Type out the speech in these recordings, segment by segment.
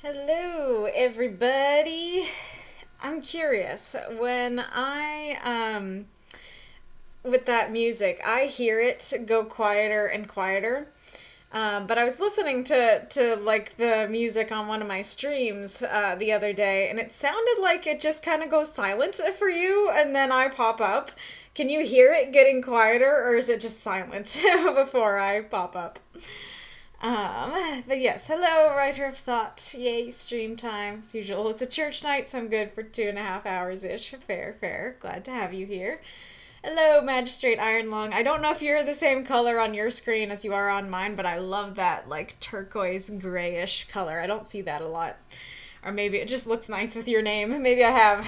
Hello, everybody. I'm curious. With that music, I hear it go quieter and quieter. But I was listening to like the music on one of my streams the other day, and it sounded like it just kind of goes silent for you, and then I pop up. Can you hear it getting quieter, or is it just silent before I pop up? But yes, hello, writer of thought. Yay, stream time as usual. It's a church night, so I'm good for 2.5 hours ish. Fair, fair. Glad to have you here. Hello, Magistrate Ironlung. I don't know if you're the same color on your screen as you are on mine, but I love that like turquoise grayish color. I don't see that a lot. Or maybe it just looks nice with your name. Maybe I have.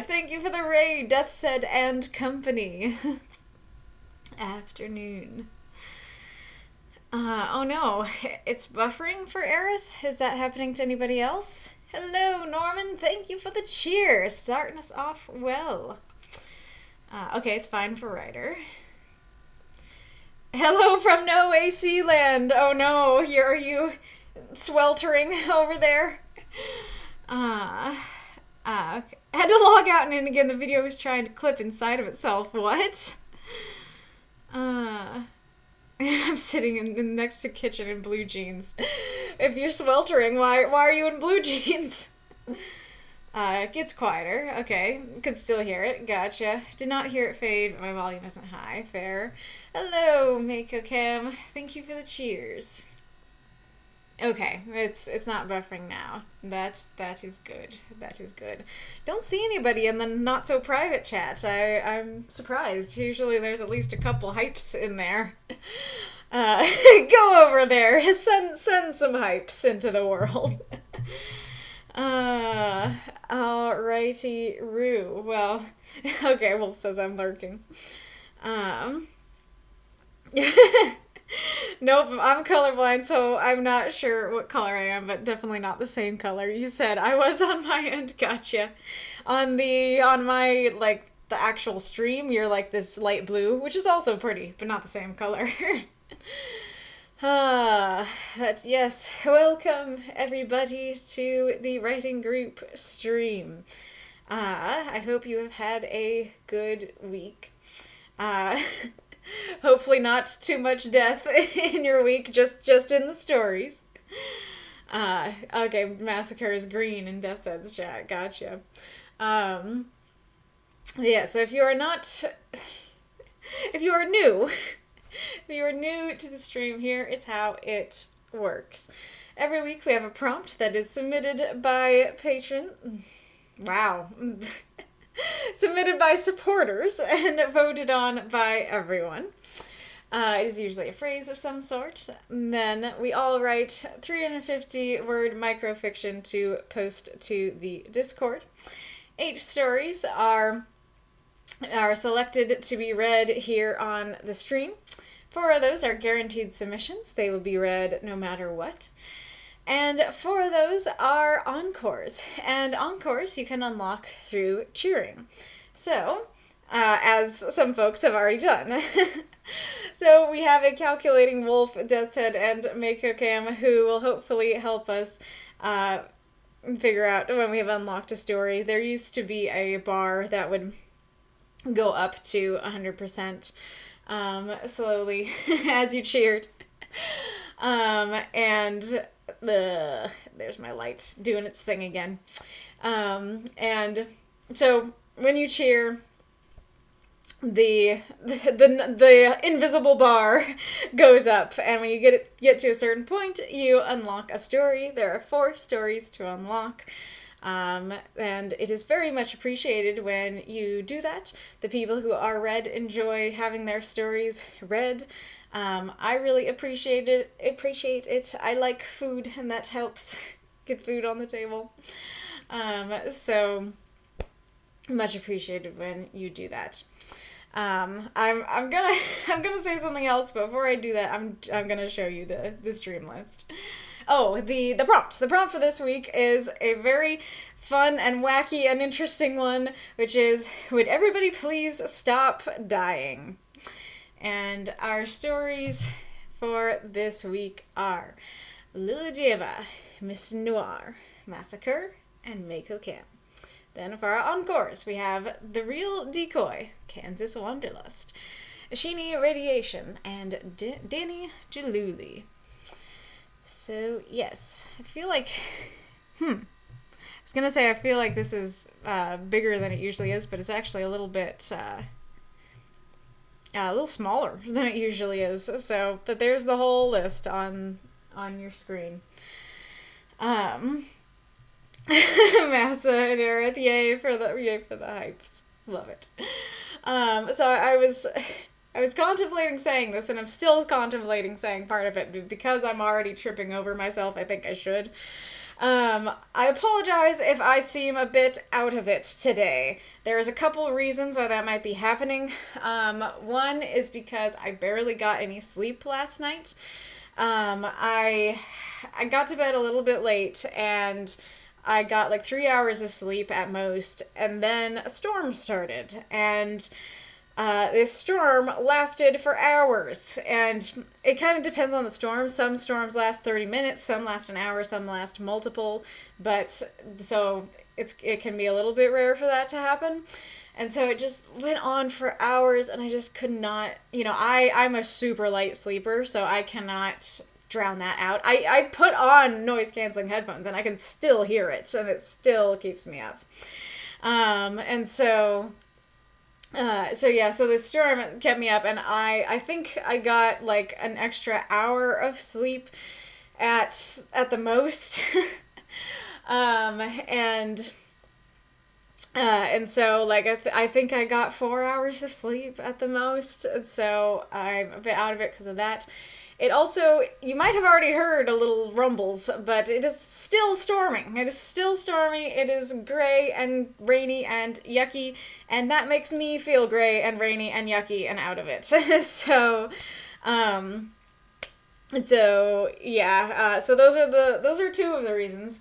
Thank you for the raid, Death Said and Company. Afternoon. Oh no, it's buffering for Aerith? Is that happening to anybody else? Hello, Norman. Thank you for the cheer. Starting us off well. Okay, it's fine for Ryder. Hello from No AC Land. Oh no, are you sweltering over there? Okay. Had to log out and in again. The video was trying to clip inside of itself. What? I'm sitting next to kitchen in blue jeans. If you're sweltering, why are you in blue jeans? It gets quieter. Okay. Could still hear it. Gotcha. Did not hear it fade, but my volume isn't high. Fair. Hello, Makokam. Thank you for the cheers. Okay, it's not buffering now. That is good. That is good. Don't see anybody in the not so private chat. I'm surprised. Usually there's at least a couple hypes in there. Go over there. Send some hypes into the world. Alrighty, Rue. Well, okay. Wolf says I'm lurking. Nope, I'm colorblind, so I'm not sure what color I am, but definitely not the same color. You said I was on my end. Gotcha. On my like the actual stream, you're like this light blue, which is also pretty, but not the same color. But yes, welcome everybody to the writing group stream. I hope you have had a good week. Hopefully not too much death in your week, just in the stories. Okay, MasaCur is green in Death Said's chat. Gotcha. Yeah, so if you are new, if you are new to the stream, here is how it works. Every week we have a prompt that is submitted by patron. Wow. Submitted by supporters and voted on by everyone. It is usually a phrase of some sort. And then we all write 350-word microfiction to post to the Discord. 8 stories are selected to be read here on the stream. 4 of those are guaranteed submissions. They will be read no matter what. And 4 of those are Encores. And Encores you can unlock through cheering. So, as some folks have already done. So we have a calculating wolf, Death's Head, and Makokam who will hopefully help us figure out when we have unlocked a story. There used to be a bar that would go up to 100% slowly as you cheered. And there's my light doing its thing again. And so when you cheer, the invisible bar goes up, and when you get to a certain point, you unlock a story. There are 4 stories to unlock. And it is very much appreciated when you do that. The people who are read enjoy having their stories read. I really appreciate it. I like food, and that helps get food on the table. So much appreciated when you do that. I'm gonna say something else, but before I do that, I'm gonna show you the stream list. Oh, the prompt. The prompt for this week is a very fun and wacky and interesting one, which is, would everybody please stop dying? And our stories for this week are Lilladyeva, Mysten Noire, MasaCur, and Makokam. Then for our Encores, we have The Real Decoy, Kansas Wanderlust, Ashini Radiation, and Danny Jaluli. So, yes, I feel like, I was going to say I feel like this is bigger than it usually is, but it's actually a little bit, a little smaller than it usually is. So, but there's the whole list on your screen. Massa and Aerith, yay for the hypes. Love it. So I was contemplating saying this, and I'm still contemplating saying part of it, but because I'm already tripping over myself, I think I should. I apologize if I seem a bit out of it today. There's a couple reasons why that might be happening. One is because I barely got any sleep last night. I got to bed a little bit late, and I got like 3 hours of sleep at most, and then a storm started, and this storm lasted for hours, and it kind of depends on the storm. Some storms last 30 minutes, some last an hour, some last multiple, but so it can be a little bit rare for that to happen. And so it just went on for hours, and I just could not, I'm a super light sleeper, so I cannot drown that out. I put on noise-canceling headphones, and I can still hear it, and it still keeps me up. So the storm kept me up, and I think I got like an extra hour of sleep at the most. And so, like, I think I got 4 hours of sleep at the most, and so I'm a bit out of it because of that. It also, you might have already heard a little rumbles, but it is still storming. It is still stormy. It is gray and rainy and yucky, and that makes me feel gray and rainy and yucky and out of it. So those are two of the reasons.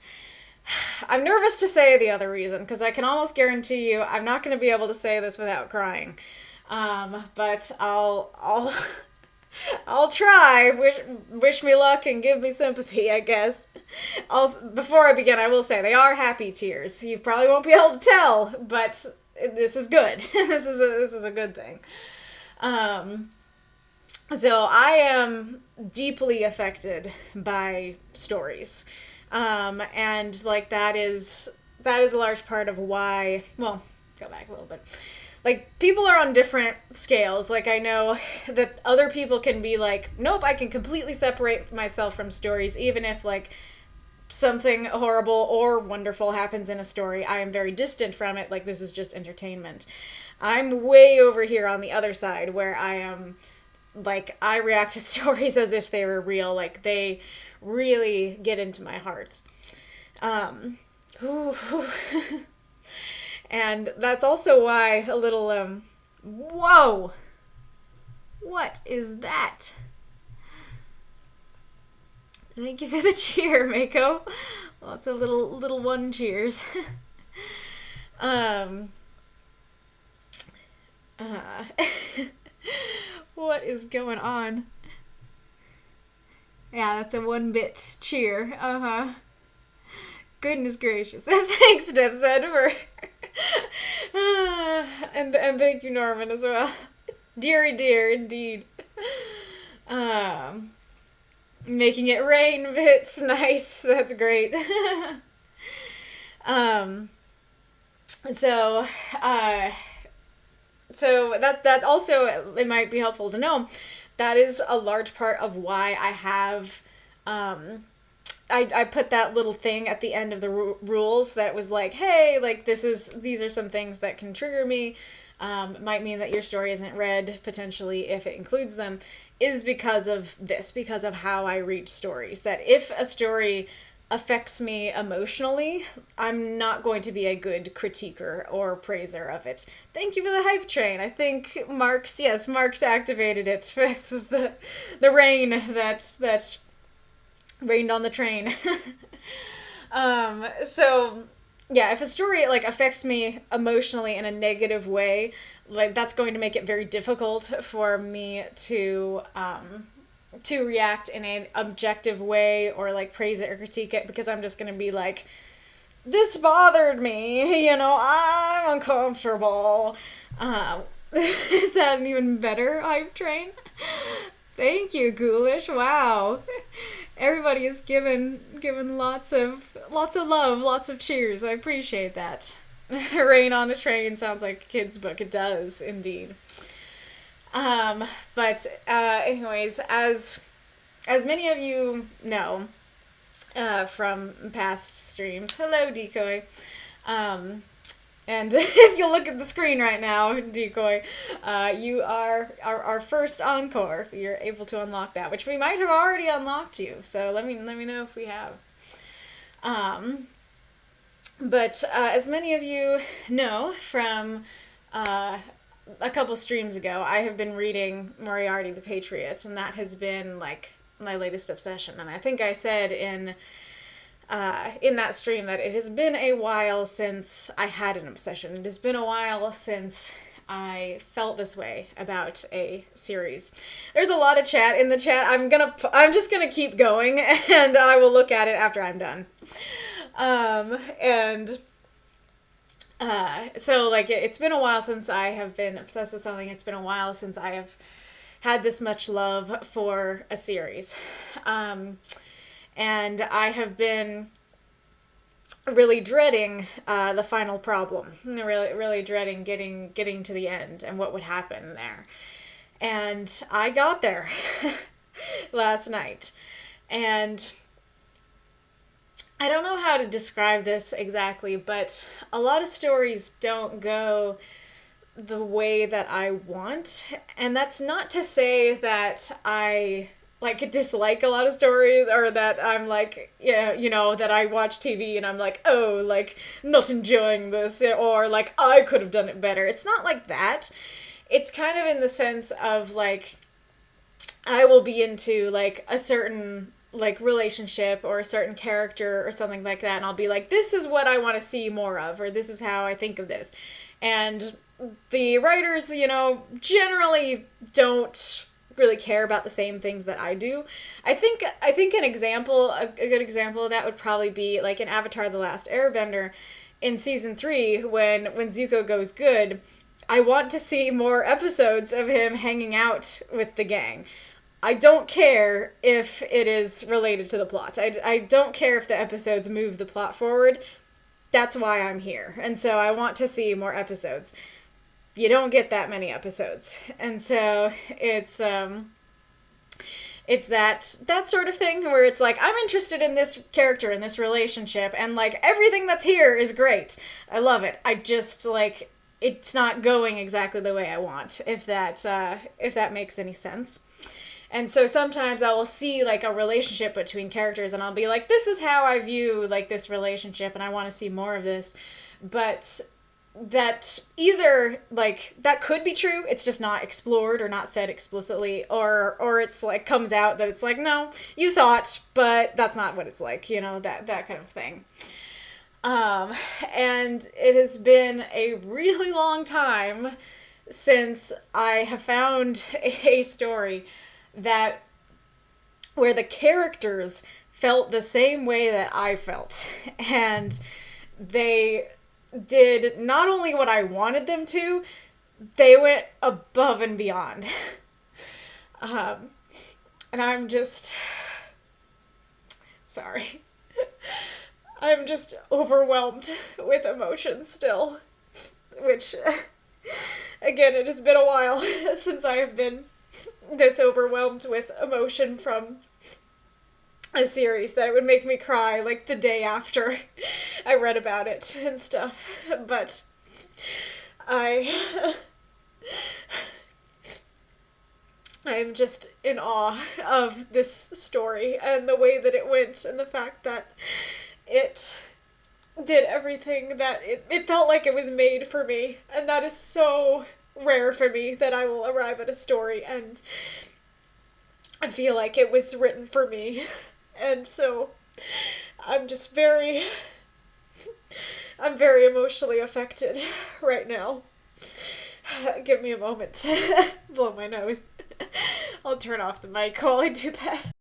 I'm nervous to say the other reason, because I can almost guarantee you I'm not going to be able to say this without crying. But I'll try. Wish me luck and give me sympathy, I guess. Before I begin, I will say they are happy tears. You probably won't be able to tell, but this is good. This is a good thing. So I am deeply affected by stories. And like that is a large part of why, well, go back a little bit. Like, people are on different scales. Like, I know that other people can be like, nope, I can completely separate myself from stories, even if, like, something horrible or wonderful happens in a story. I am very distant from it. Like, this is just entertainment. I'm way over here on the other side, where I am, like, I react to stories as if they were real. Like, they really get into my heart. And that's also why a little, whoa! What is that? Thank you for the cheer, Mako. Lots of little one cheers. What is going on? Yeah, that's a 1-bit cheer. Goodness gracious. Thanks, DeathZed, for... and thank you, Norman, as well. Deary dear, indeed. Making it rain bits. Nice. That's great. So that also, it might be helpful to know, that is a large part of why I have, I put that little thing at the end of the rules that was like, hey, like, these are some things that can trigger me, might mean that your story isn't read, potentially, if it includes them, is because of this, because of how I read stories. That if a story affects me emotionally, I'm not going to be a good critiquer or praiser of it. Thank you for the hype train. I think Mark's activated it. This was the rain that rained on the train. So yeah, if a story like affects me emotionally in a negative way, like, that's going to make it very difficult for me to to react in an objective way or like praise it or critique it, because I'm just gonna be like, this bothered me, I'm uncomfortable. Is that an even better hype train? Thank you, Ghoulish. Wow. Everybody is given lots of love, lots of cheers. I appreciate that. Rain on a Train sounds like a kid's book. It does, indeed. But anyways, as many of you know, from past streams, hello, Decoy. And if you look at the screen right now, Decoy, you are our first Encore. You're able to unlock that, which we might have already unlocked you. So let me know if we have. But as many of you know from a couple streams ago, I have been reading Moriarty the Patriot, and that has been like my latest obsession. And I think I said in that stream that it has been a while since I had an obsession. It has been a while since I felt this way about a series. There's a lot of chat in the chat. I'm just gonna keep going, and I will look at it after I'm done. So like it's been a while since I have been obsessed with something. It's been a while since I have had this much love for a series. And I have been really dreading the final problem. Really dreading getting to the end and what would happen there. And I got there last night. And I don't know how to describe this exactly, but a lot of stories don't go the way that I want. And that's not to say that I like dislike a lot of stories, or that I'm like, that I watch TV and I'm like, oh, like not enjoying this, or like I could have done it better. It's not like that. It's kind of in the sense of like, I will be into like a certain like relationship or a certain character or something like that, and I'll be like, this is what I want to see more of, or this is how I think of this. And the writers, generally don't really care about the same things that I do. I think a good example of that would probably be like in Avatar: The Last Airbender in season 3 when Zuko goes good. I want to see more episodes of him hanging out with the gang. I don't care if it is related to the plot. I don't care if the episodes move the plot forward. That's why I'm here. And so I want to see more episodes. You don't get that many episodes. And so it's that sort of thing where it's like, I'm interested in this character, in this relationship, and like everything that's here is great. I love it. I just like, it's not going exactly the way I want, if that makes any sense. And so sometimes I will see like a relationship between characters and I'll be like, this is how I view like this relationship and I want to see more of this. But that either like that could be true, it's just not explored or not said explicitly, or it's like comes out that it's like, no, you thought, but that's not what it's like, that kind of thing. And it has been a really long time since I have found a story where the characters felt the same way that I felt, and they did not only what I wanted them to, they went above and beyond. And I'm just sorry. I'm just overwhelmed with emotion still, which again, it has been a while since I have been this overwhelmed with emotion from a series that it would make me cry like the day after I read about it and stuff. But I'm just in awe of this story and the way that it went, and the fact that it did everything that it felt like it was made for me. And that is so rare for me, that I will arrive at a story and I feel like it was written for me. And so I'm very emotionally affected right now. Give me a moment to blow my nose. I'll turn off the mic while I do that.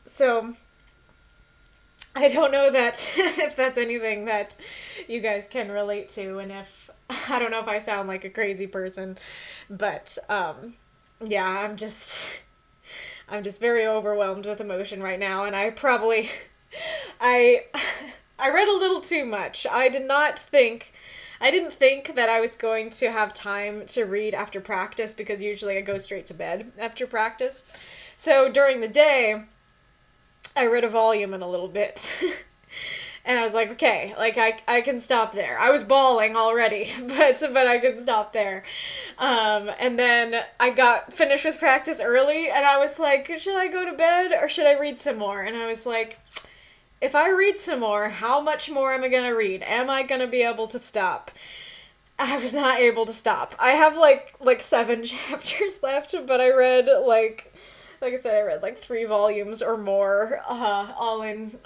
So I don't know that if that's anything that you guys can relate to, and if I don't know if I sound like a crazy person, but yeah, I'm just very overwhelmed with emotion right now, and I I read a little too much. I didn't think that I was going to have time to read after practice, because usually I go straight to bed after practice. So during the day, I read a volume in a little bit. And I was like, okay, like I can stop there. I was bawling already, but I could stop there. And then I got finished with practice early, and I was like, should I go to bed or should I read some more? And I was like, if I read some more, how much more am I gonna read? Am I gonna be able to stop? I was not able to stop. I have like 7 chapters left, but I read like I said, I read like 3 volumes or more, all in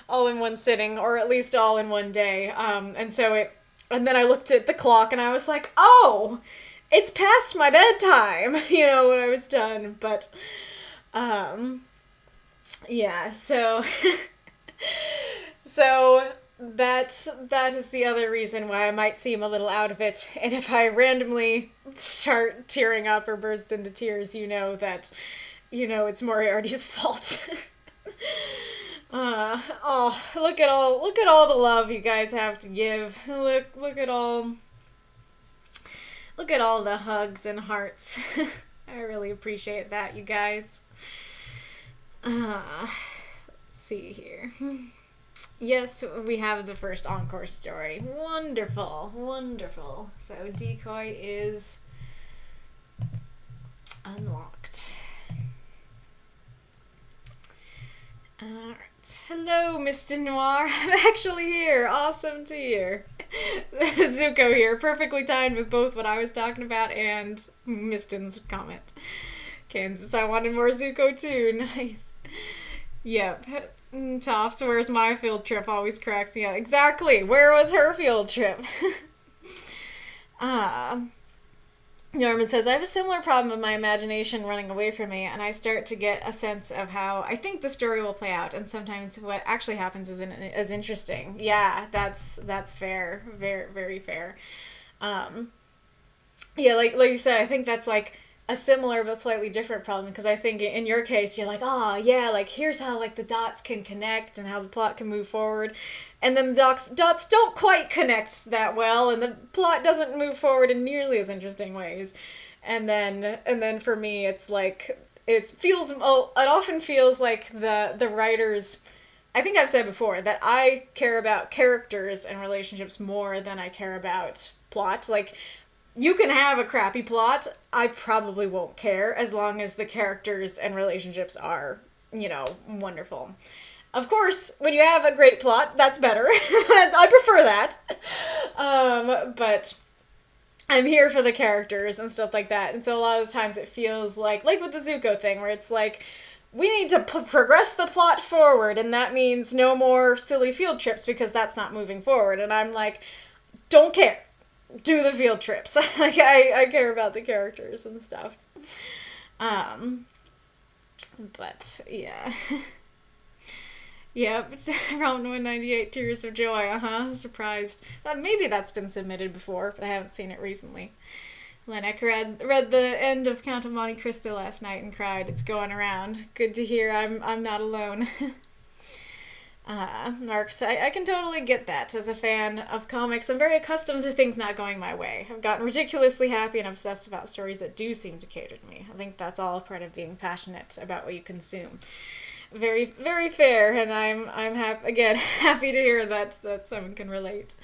one sitting, or at least all in one day. And then I looked at the clock and I was like, oh, it's past my bedtime, when I was done. But, yeah, so, so that is the other reason why I might seem a little out of it. And if I randomly start tearing up or burst into tears, it's Moriarty's fault. Oh, look at all the love you guys have to give. Look at all the hugs and hearts. I really appreciate that, you guys. Let's see here. Yes, we have the first Encore story. Wonderful, wonderful. So Decoy is unlocked. Alright. Hello, Mr. Noire. I'm actually here. Awesome to hear. Zuko here. Perfectly timed with both what I was talking about and Mysten's comment. Kansas, I wanted more Zuko too. Nice. Yep. Toffs, where's my field trip? Always cracks me up. Exactly. Where was her field trip? Norman says, I have a similar problem with my imagination running away from me, and I start to get a sense of how I think the story will play out, and sometimes what actually happens isn't as interesting. Yeah, that's fair. Very, very fair. Yeah, like you said, I think that's like a similar but slightly different problem, because I think in your case you're like, oh yeah, like here's how like the dots can connect and how the plot can move forward, and then the dots don't quite connect that well, and the plot doesn't move forward in nearly as interesting ways. And then for me it's like it often feels like the writers, I think I've said before that I care about characters and relationships more than I care about plot. Like, you can have a crappy plot, I probably won't care, as long as the characters and relationships are, wonderful. Of course, when you have a great plot, that's better. I prefer that. But I'm here for the characters and stuff like that. And so a lot of times it feels like with the Zuko thing, where it's like, we need to progress the plot forward, and that means no more silly field trips because that's not moving forward. And I'm like, don't care. Do the field trips. Like, I care about the characters and stuff. But yeah. Yep, around 198 Tears of Joy. Surprised. Maybe that's been submitted before, but I haven't seen it recently. Lennox read the end of Count of Monte Cristo last night and cried. It's going around. Good to hear I'm not alone. Marks, I can totally get that. As a fan of comics, I'm very accustomed to things not going my way. I've gotten ridiculously happy and obsessed about stories that do seem to cater to me. I think that's all part of being passionate about what you consume. Very, very fair, and I'm happy to hear that someone can relate.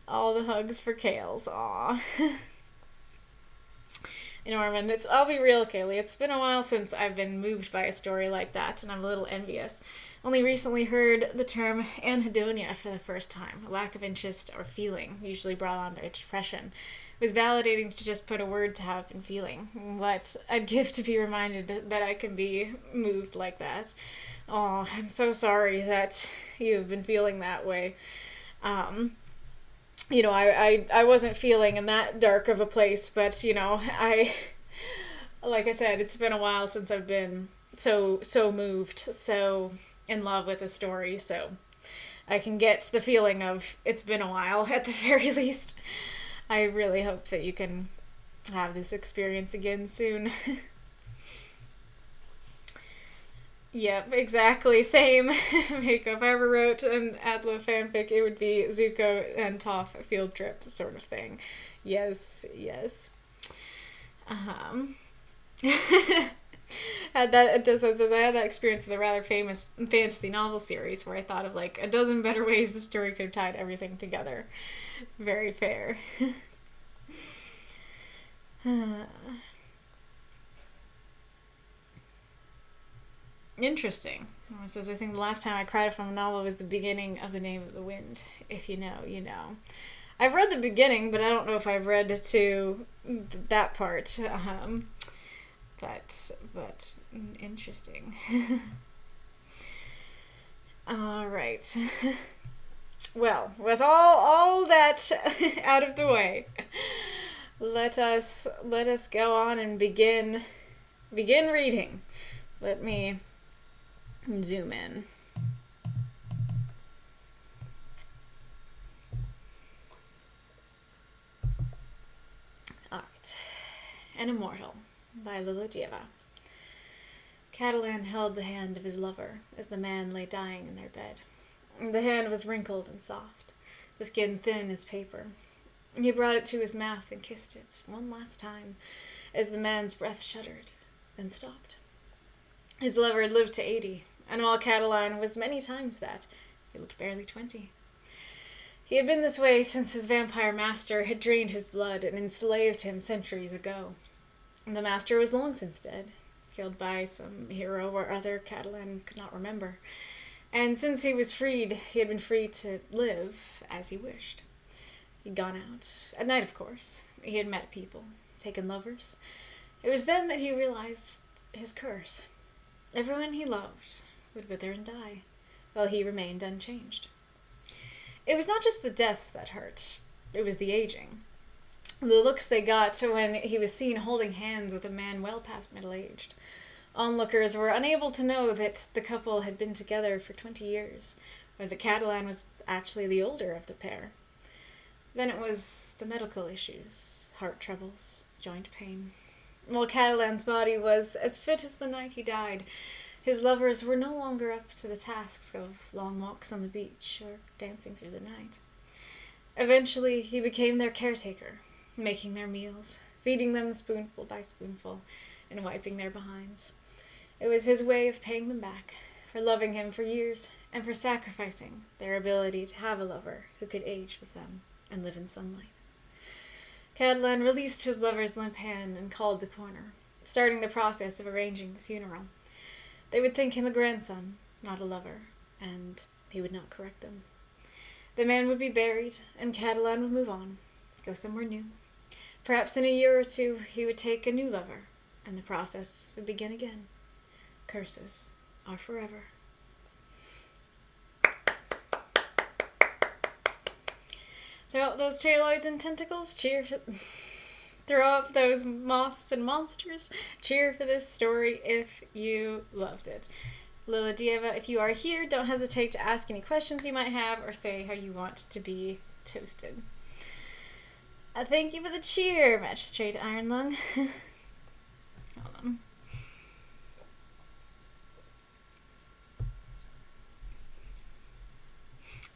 All the hugs for Kales. Aw. Norman, I'll be real, Kaylee. It's been a while since I've been moved by a story like that, and I'm a little envious. Only recently heard the term anhedonia for the first time, a lack of interest or feeling, usually brought on by depression. It was validating to just put a word to how I've been feeling. What I'd give to be reminded that I can be moved like that. Oh, I'm so sorry that you've been feeling that way. I wasn't feeling in that dark of a place, but, like I said, it's been a while since I've been so moved, so in love with a story, so I can get the feeling of it's been a while, at the very least. I really hope that you can have this experience again soon. Yep, exactly. Same. Mako. If I ever wrote an Adla fanfic, it would be Zuko and Toph field trip sort of thing. Yes. Had that I had that experience with a rather famous fantasy novel series where I thought of like a dozen better ways the story could have tied everything together. Very fair. Interesting. It says, I think the last time I cried from a novel was the beginning of The Name of the Wind. If you know, you know. I've read the beginning, but I don't know if I've read to that part. But interesting. All right. Well, with all that out of the way, let us go on and begin reading. Let me zoom in. All right. An Immortal by Lilladyeva. Catalan held the hand of his lover as the man lay dying in their bed. The hand was wrinkled and soft, the skin thin as paper. He brought it to his mouth and kissed it one last time as the man's breath shuddered, then stopped. His lover had lived to 80, and while Catalan was many times that, he looked barely 20. He had been this way since his vampire master had drained his blood and enslaved him centuries ago. The master was long since dead, killed by some hero or other Catalan could not remember. And since he was freed, he had been free to live as he wished. He'd gone out, at night of course. He had met people, taken lovers. It was then that he realized his curse. Everyone he loved would wither and die, while he remained unchanged. It was not just the deaths that hurt, it was the aging. The looks they got when he was seen holding hands with a man well past middle-aged. Onlookers were unable to know that the couple had been together for 20 years, or that Catalan was actually the older of the pair. Then it was the medical issues, heart troubles, joint pain. While Catalan's body was as fit as the night he died, his lovers were no longer up to the tasks of long walks on the beach or dancing through the night. Eventually, he became their caretaker, making their meals, feeding them spoonful by spoonful, and wiping their behinds. It was his way of paying them back for loving him for years and for sacrificing their ability to have a lover who could age with them and live in sunlight. Catalan released his lover's limp hand and called the corner, starting the process of arranging the funeral. They would think him a grandson, not a lover, and he would not correct them. The man would be buried, and Catalan would move on, go somewhere new. Perhaps in a year or two he would take a new lover, and the process would begin again. Curses are forever. Throw up those tailloids and tentacles, cheer for... Throw up those moths and monsters, cheer for this story if you loved it. Lilladyeva, if you are here, don't hesitate to ask any questions you might have or say how you want to be toasted. Thank you for the cheer, Magistrate Ironlung. Hold on.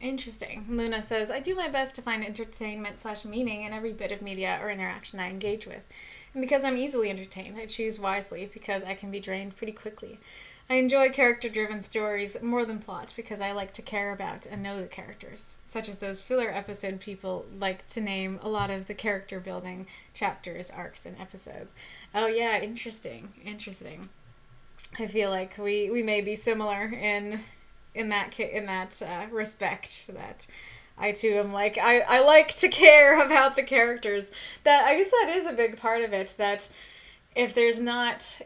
Interesting. Luna says, I do my best to find entertainment/meaning in every bit of media or interaction I engage with. And because I'm easily entertained, I choose wisely because I can be drained pretty quickly. I enjoy character-driven stories more than plot because I like to care about and know the characters, such as those filler episode people like to name a lot of the character-building chapters, arcs, and episodes. Oh yeah, interesting. I feel like we may be similar in that respect. That I too am like I like to care about the characters. That I guess that is a big part of it. That if there's not,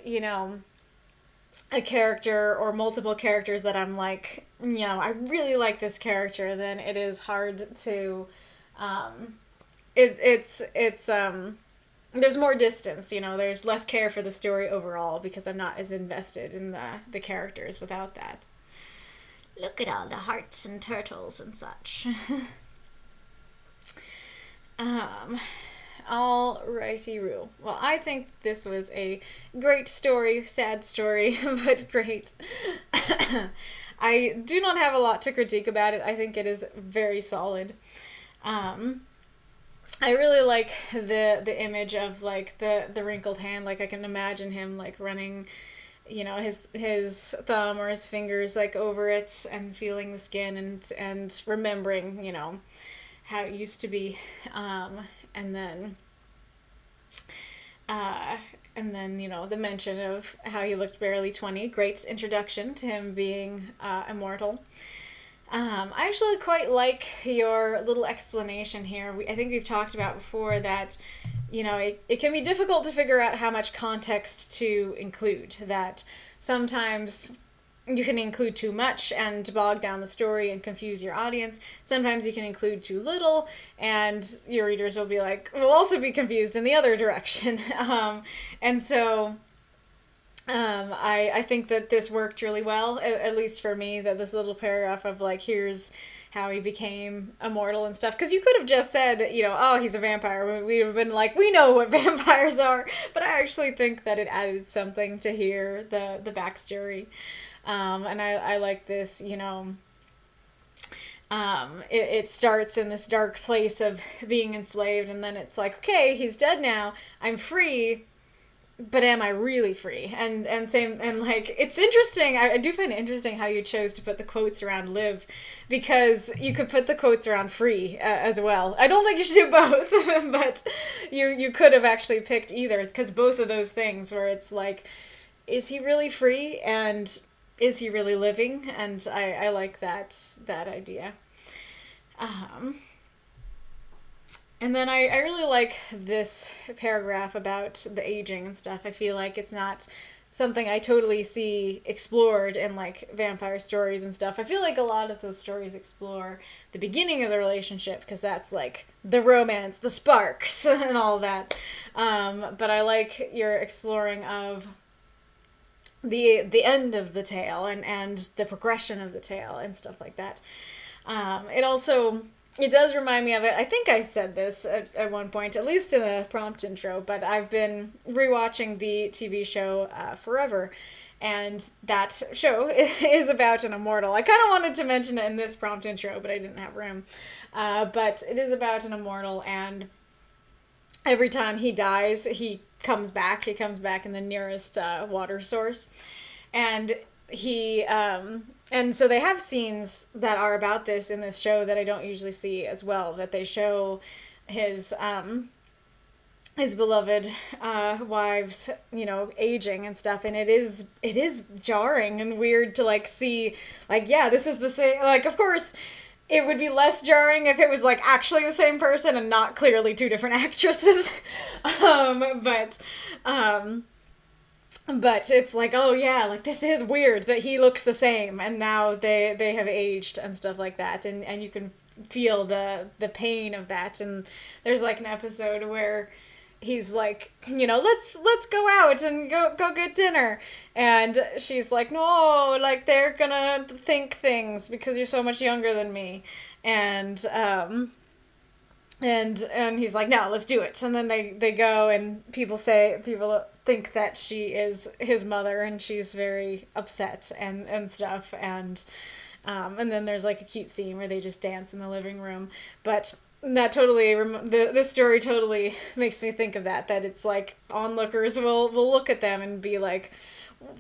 a character or multiple characters that I'm like, I really like this character, then it is hard to, it's there's more distance, there's less care for the story overall because I'm not as invested in the characters without that. Look at all the hearts and turtles and such. Alrighty, Rule. Well, I think this was a great story, sad story, but great. I do not have a lot to critique about it. I think it is very solid. I really like the image of like the wrinkled hand. Like I can imagine him like running, his thumb or his fingers like over it and feeling the skin and remembering, how it used to be. And then, the mention of how he looked barely 20. Great introduction to him being immortal. I actually quite like your little explanation here. I think we've talked about before that, it can be difficult to figure out how much context to include. That sometimes you can include too much and bog down the story and confuse your audience. Sometimes you can include too little and your readers will also be confused in the other direction. And so I think that this worked really well, at least for me, that this little paragraph of like, here's how he became immortal and stuff. Because you could have just said, oh, he's a vampire. We would have been like, we know what vampires are. But I actually think that it added something to hear the backstory. And I like this, it starts in this dark place of being enslaved, and then it's like, okay, he's dead now, I'm free, but am I really free? And like, it's interesting, I do find it interesting how you chose to put the quotes around live, because you could put the quotes around free as well. I don't think you should do both, but you could have actually picked either, because both of those things where it's like, is he really free? And is he really living? And I like that idea. And then I really like this paragraph about the aging and stuff. I feel like it's not something I totally see explored in like vampire stories and stuff. I feel like a lot of those stories explore the beginning of the relationship because that's like the romance, the sparks, and all that. But I like your exploring of the end of the tale and the progression of the tale and stuff like that. It does remind me of it. I think I said this at one point, at least in a prompt intro, but I've been rewatching the TV show Forever, and that show is about an immortal. I kind of wanted to mention it in this prompt intro, but I didn't have room. But it is about an immortal, and every time he dies, he comes back in the nearest water source, and and so they have scenes that are about this in this show that I don't usually see as well, that they show his beloved wives, aging and stuff, and it is jarring and weird to like see, like, yeah, this is the same, like, of course it would be less jarring if it was like actually the same person and not clearly two different actresses. But it's like, oh yeah, like this is weird that he looks the same and now they have aged and stuff like that, and you can feel the pain of that. And there's like an episode where he's like, let's go out and go get dinner, and she's like, no, like they're gonna think things because you're so much younger than me, and he's like, no, let's do it. And then they go, and people think that she is his mother, and she's very upset and stuff. And then there's like a cute scene where they just dance in the living room. But that totally, this story totally makes me think of that it's like onlookers will look at them and be like,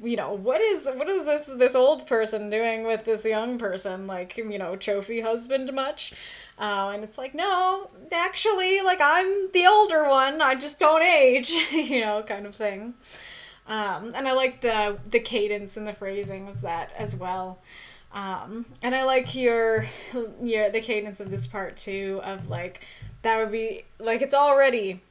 what is this old person doing with this young person? Like, trophy husband much? And it's like, no, actually, like, I'm the older one. I just don't age, kind of thing. And I like the cadence and the phrasing of that as well. And I like the cadence of this part too, of like, that would be like, it's already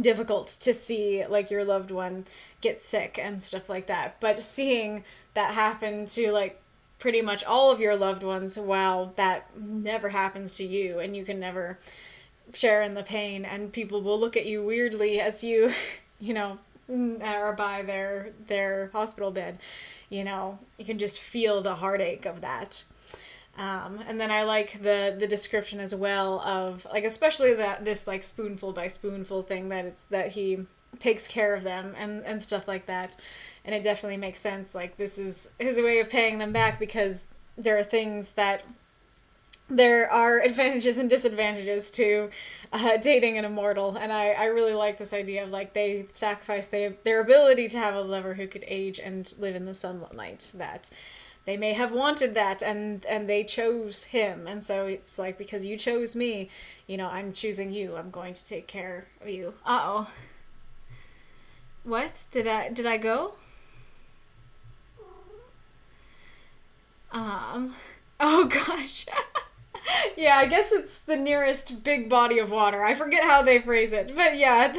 difficult to see like your loved one get sick and stuff like that, but seeing that happen to like pretty much all of your loved ones, while that never happens to you, and you can never share in the pain, and people will look at you weirdly as you are by their hospital bed, you can just feel the heartache of that. And then I like the description as well of like, especially this like spoonful by spoonful thing, that he takes care of them and stuff like that. And it definitely makes sense. Like, this is his way of paying them back, because there are advantages and disadvantages to dating an immortal. And I really like this idea of like, they sacrifice their ability to have a lover who could age and live in the sunlight, that they may have wanted that, and they chose him. And so it's like, because you chose me, I'm choosing you. I'm going to take care of you. Uh-oh. What? Did I go? Oh gosh. Yeah, I guess it's the nearest big body of water. I forget how they phrase it. But yeah,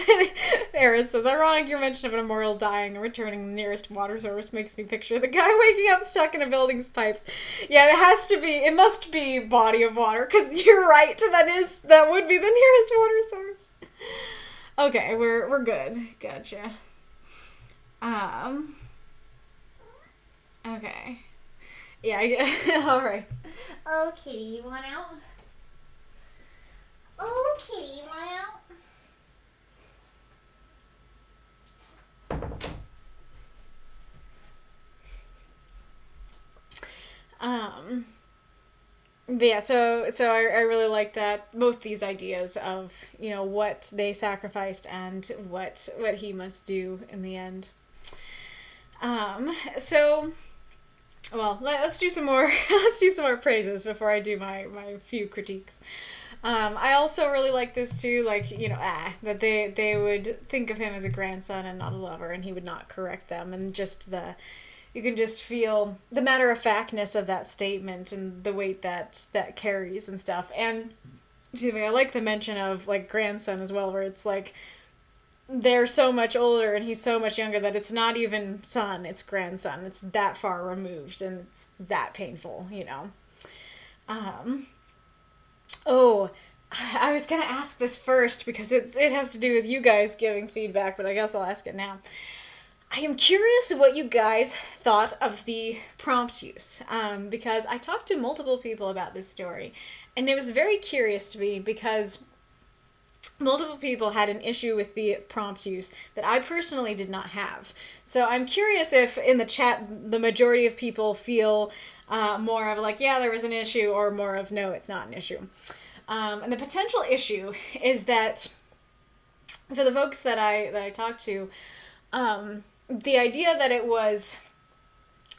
there it says, ironic your mention of an immortal dying and returning the nearest water source makes me picture the guy waking up stuck in a building's pipes. Yeah, it must be body of water, because you're right, that would be the nearest water source. Okay, we're good. Gotcha. Okay. Yeah, alright. Oh, kitty, you want out? Oh, kitty, you want out? But yeah, so I really like that, both these ideas of, what they sacrificed and what he must do in the end. So, well, let's do some more praises before I do my few critiques. I also really like this too, like, that they would think of him as a grandson and not a lover, and he would not correct them, and just you can just feel the matter-of-factness of that statement and the weight that carries and stuff. And I like the mention of like grandson as well, where it's like, they're so much older and he's so much younger that it's not even son, it's grandson. It's that far removed, and it's that painful, Oh, I was gonna ask this first because it has to do with you guys giving feedback, but I guess I'll ask it now. I am curious what you guys thought of the prompt use, because I talked to multiple people about this story, and it was very curious to me because multiple people had an issue with the prompt use that I personally did not have. So I'm curious if in the chat the majority of people feel more of like, yeah, there was an issue, or more of, no, it's not an issue. And the potential issue is that for the folks that I talked to, the idea that it was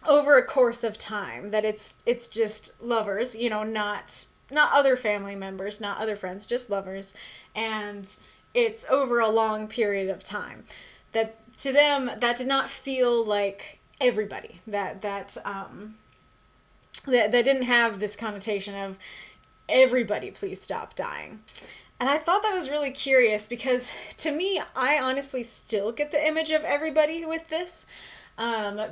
over a course of time, that it's just lovers, not other family members, not other friends, just lovers, and it's over a long period of time. That to them, that did not feel like everybody. That didn't have this connotation of everybody, please stop dying. And I thought that was really curious, because to me, I honestly still get the image of everybody with this,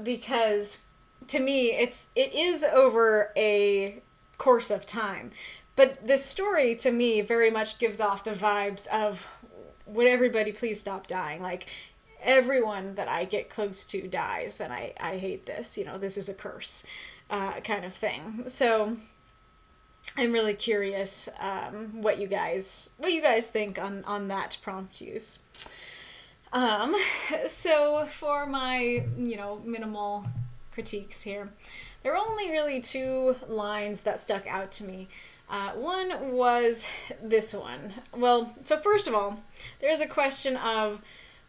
because to me, it is over a course of time. But this story, to me, very much gives off the vibes of, would everybody please stop dying? Like, everyone that I get close to dies, and I hate this. This is a curse, kind of thing. So I'm really curious what you guys think on that prompt use. So for my, minimal critiques here, there are only really two lines that stuck out to me. One was this one. Well, so first of all, there's a question of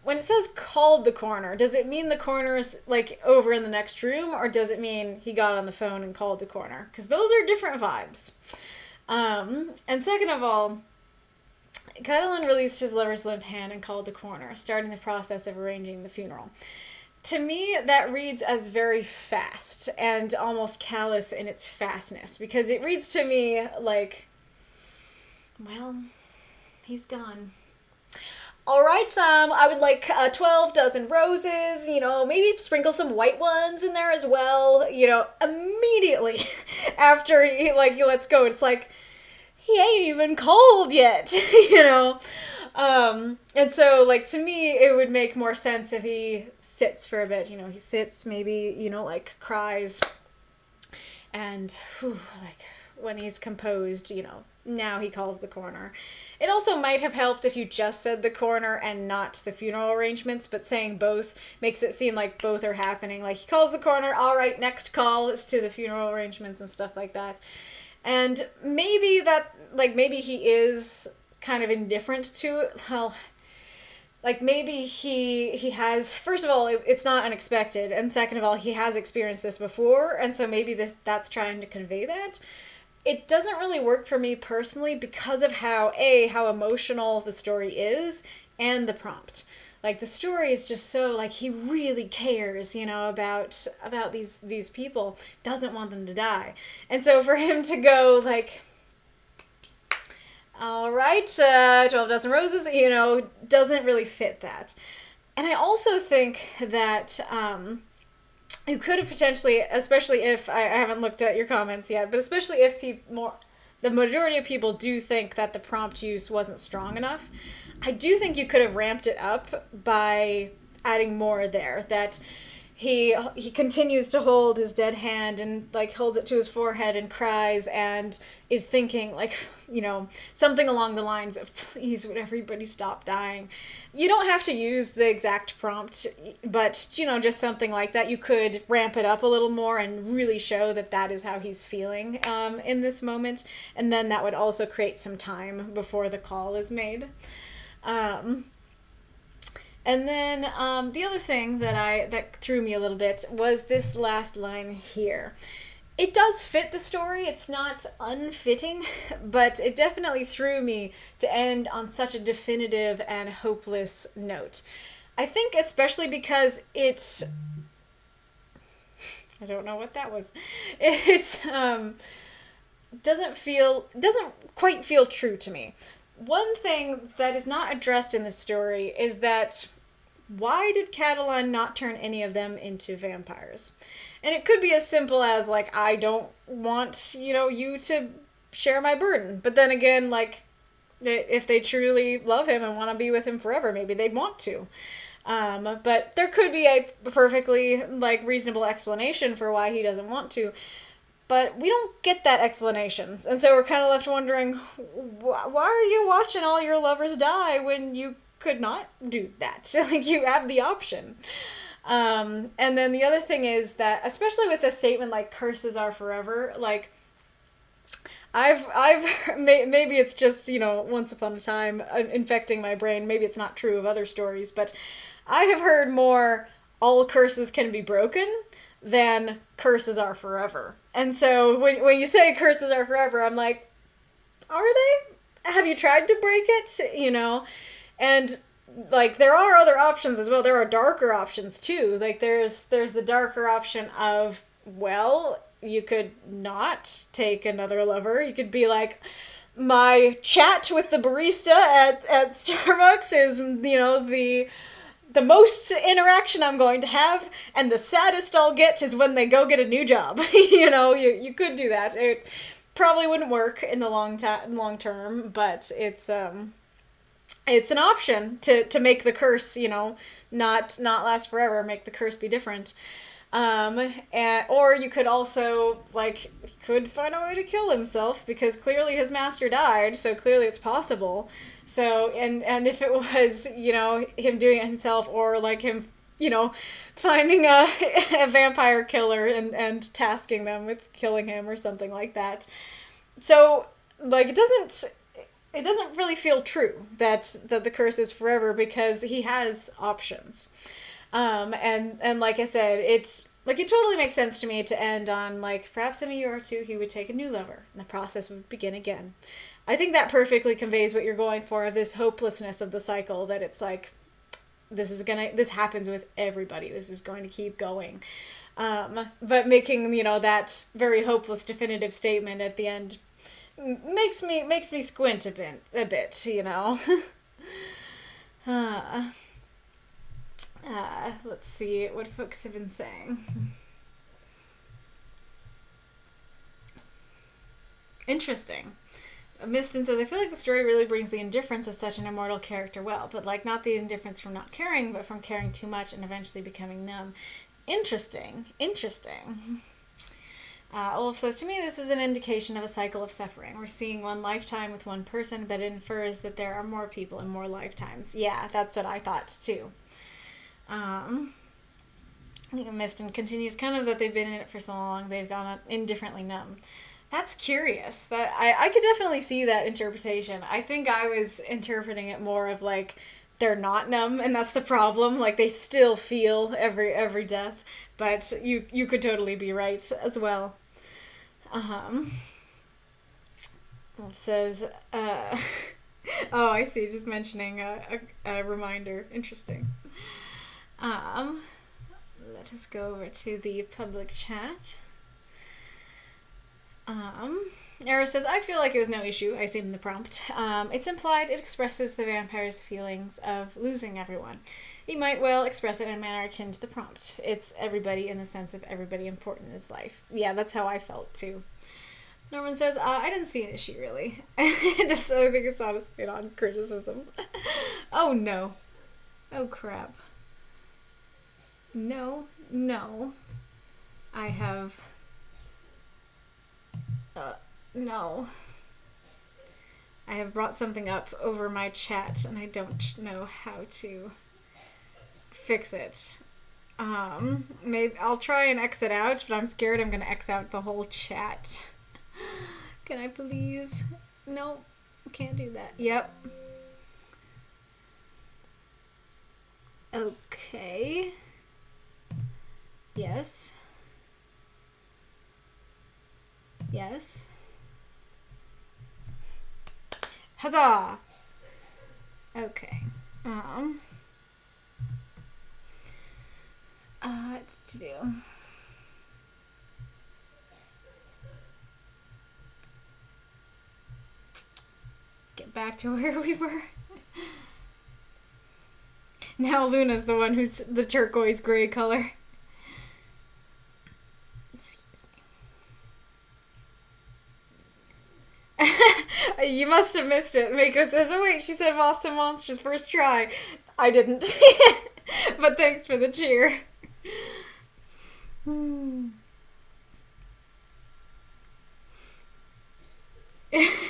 when it says called the coroner, does it mean the coroner's like over in the next room, or does it mean he got on the phone and called the coroner? Because those are different vibes. And second of all, Catalan released his lover's limp hand and called the coroner, starting the process of arranging the funeral. To me, that reads as very fast and almost callous in its fastness, because it reads to me like, well, he's gone. All right, I would like 12 dozen roses, maybe sprinkle some white ones in there as well, immediately after he lets go. It's like, he ain't even cold yet, And so, to me, it would make more sense if he sits for a bit, he sits, maybe, cries, and, when he's composed, now he calls the coroner. It also might have helped if you just said the coroner and not the funeral arrangements, but saying both makes it seem like both are happening. Like, he calls the coroner, all right, next call is to the funeral arrangements and stuff like that. And maybe maybe he is kind of indifferent to it. Well, maybe he has, first of all, it's not unexpected, and second of all, he has experienced this before, and so maybe that's trying to convey that. It doesn't really work for me personally because of how emotional the story is and the prompt. The story is just so, he really cares, about these people, doesn't want them to die. And so for him to go, all right, 12 dozen roses, doesn't really fit that. And I also think that you could have potentially, especially if, I haven't looked at your comments yet, but especially if the majority of people do think that the prompt use wasn't strong enough, I do think you could have ramped it up by adding more there, that he continues to hold his dead hand and holds it to his forehead and cries and is thinking something along the lines of, please, would everybody stop dying. You don't have to use the exact prompt, but just something like that. You could ramp it up a little more and really show that is how he's feeling in this moment, and then that would also create some time before the call is made. And then the other thing that threw me a little bit was this last line here. It does fit the story. It's not unfitting, but it definitely threw me to end on such a definitive and hopeless note. I think especially because it's... I don't know what that was. It's doesn't quite feel true to me. One thing that is not addressed in the story is that why did Catalan not turn any of them into vampires? And it could be as simple as, I don't want, you to share my burden. But then again, if they truly love him and want to be with him forever, maybe they'd want to. But there could be a perfectly, reasonable explanation for why he doesn't want to. But we don't get that explanation. And so we're kind of left wondering, why are you watching all your lovers die when you could not do that? You have the option. And then the other thing is that, especially with a statement like curses are forever, I've maybe it's just, once upon a time infecting my brain. Maybe it's not true of other stories, but I have heard more all curses can be broken than curses are forever. And so when you say curses are forever, I'm like, are they? Have you tried to break it? And there are other options as well. There are darker options too. There's the darker option of, well, you could not take another lover. You could be like, my chat with the barista at Starbucks is, the most interaction I'm going to have, and the saddest I'll get is when they go get a new job. You could do that. It probably wouldn't work in the long term, but it's an option to make the curse, not last forever, make the curse be different. Or you could also, he could find a way to kill himself, because clearly his master died, so clearly it's possible. So, and if it was, him doing it himself, or him, finding a vampire killer and tasking them with killing him or something like that. So, it doesn't... it doesn't really feel true that the curse is forever because he has options. And like I said, it's like it totally makes sense to me to end on like perhaps in a year or two he would take a new lover and the process would begin again. I think that perfectly conveys what you're going for, this hopelessness of the cycle, that it's like this happens with everybody. This is going to keep going. But making, that very hopeless definitive statement at the end makes me squint a bit. Let's see what folks have been saying. Interesting. Mysten says, I feel like the story really brings the indifference of such an immortal character well, but like not the indifference from not caring, but from caring too much and eventually becoming numb. Interesting. Olaf says, to me, this is an indication of a cycle of suffering. We're seeing one lifetime with one person, but it infers that there are more people in more lifetimes. Yeah, that's what I thought, too. Mysten continues, kind of that they've been in it for so long, they've gone indifferently numb. That's curious. That I could definitely see that interpretation. I think I was interpreting it more of like, they're not numb, and that's the problem. Like, they still feel every death, but you could totally be right as well. It says, oh, I see, just mentioning a reminder. Interesting. Let us go over to the public chat. Era says, I feel like it was no issue, I assume the prompt. It's implied it expresses the vampire's feelings of losing everyone. He might well express it in a manner akin to the prompt. It's everybody in the sense of everybody important in his life. Yeah, that's how I felt too. Norman says, I didn't see an issue really. I think it's on a spin on criticism. Oh no. Oh crap. No. I have... no. I have brought something up over my chat and I don't know how to fix it. Maybe I'll try and X it out, but I'm scared I'm gonna X out the whole chat. Can I please? No, can't do that. Yep. Okay. Yes. Huzzah! Okay. What to do? Let's get back to where we were. Now Luna's the one who's the turquoise gray color. You must have missed it. Mako says, oh wait, she said Moths and Monsters first try. I didn't. But thanks for the cheer.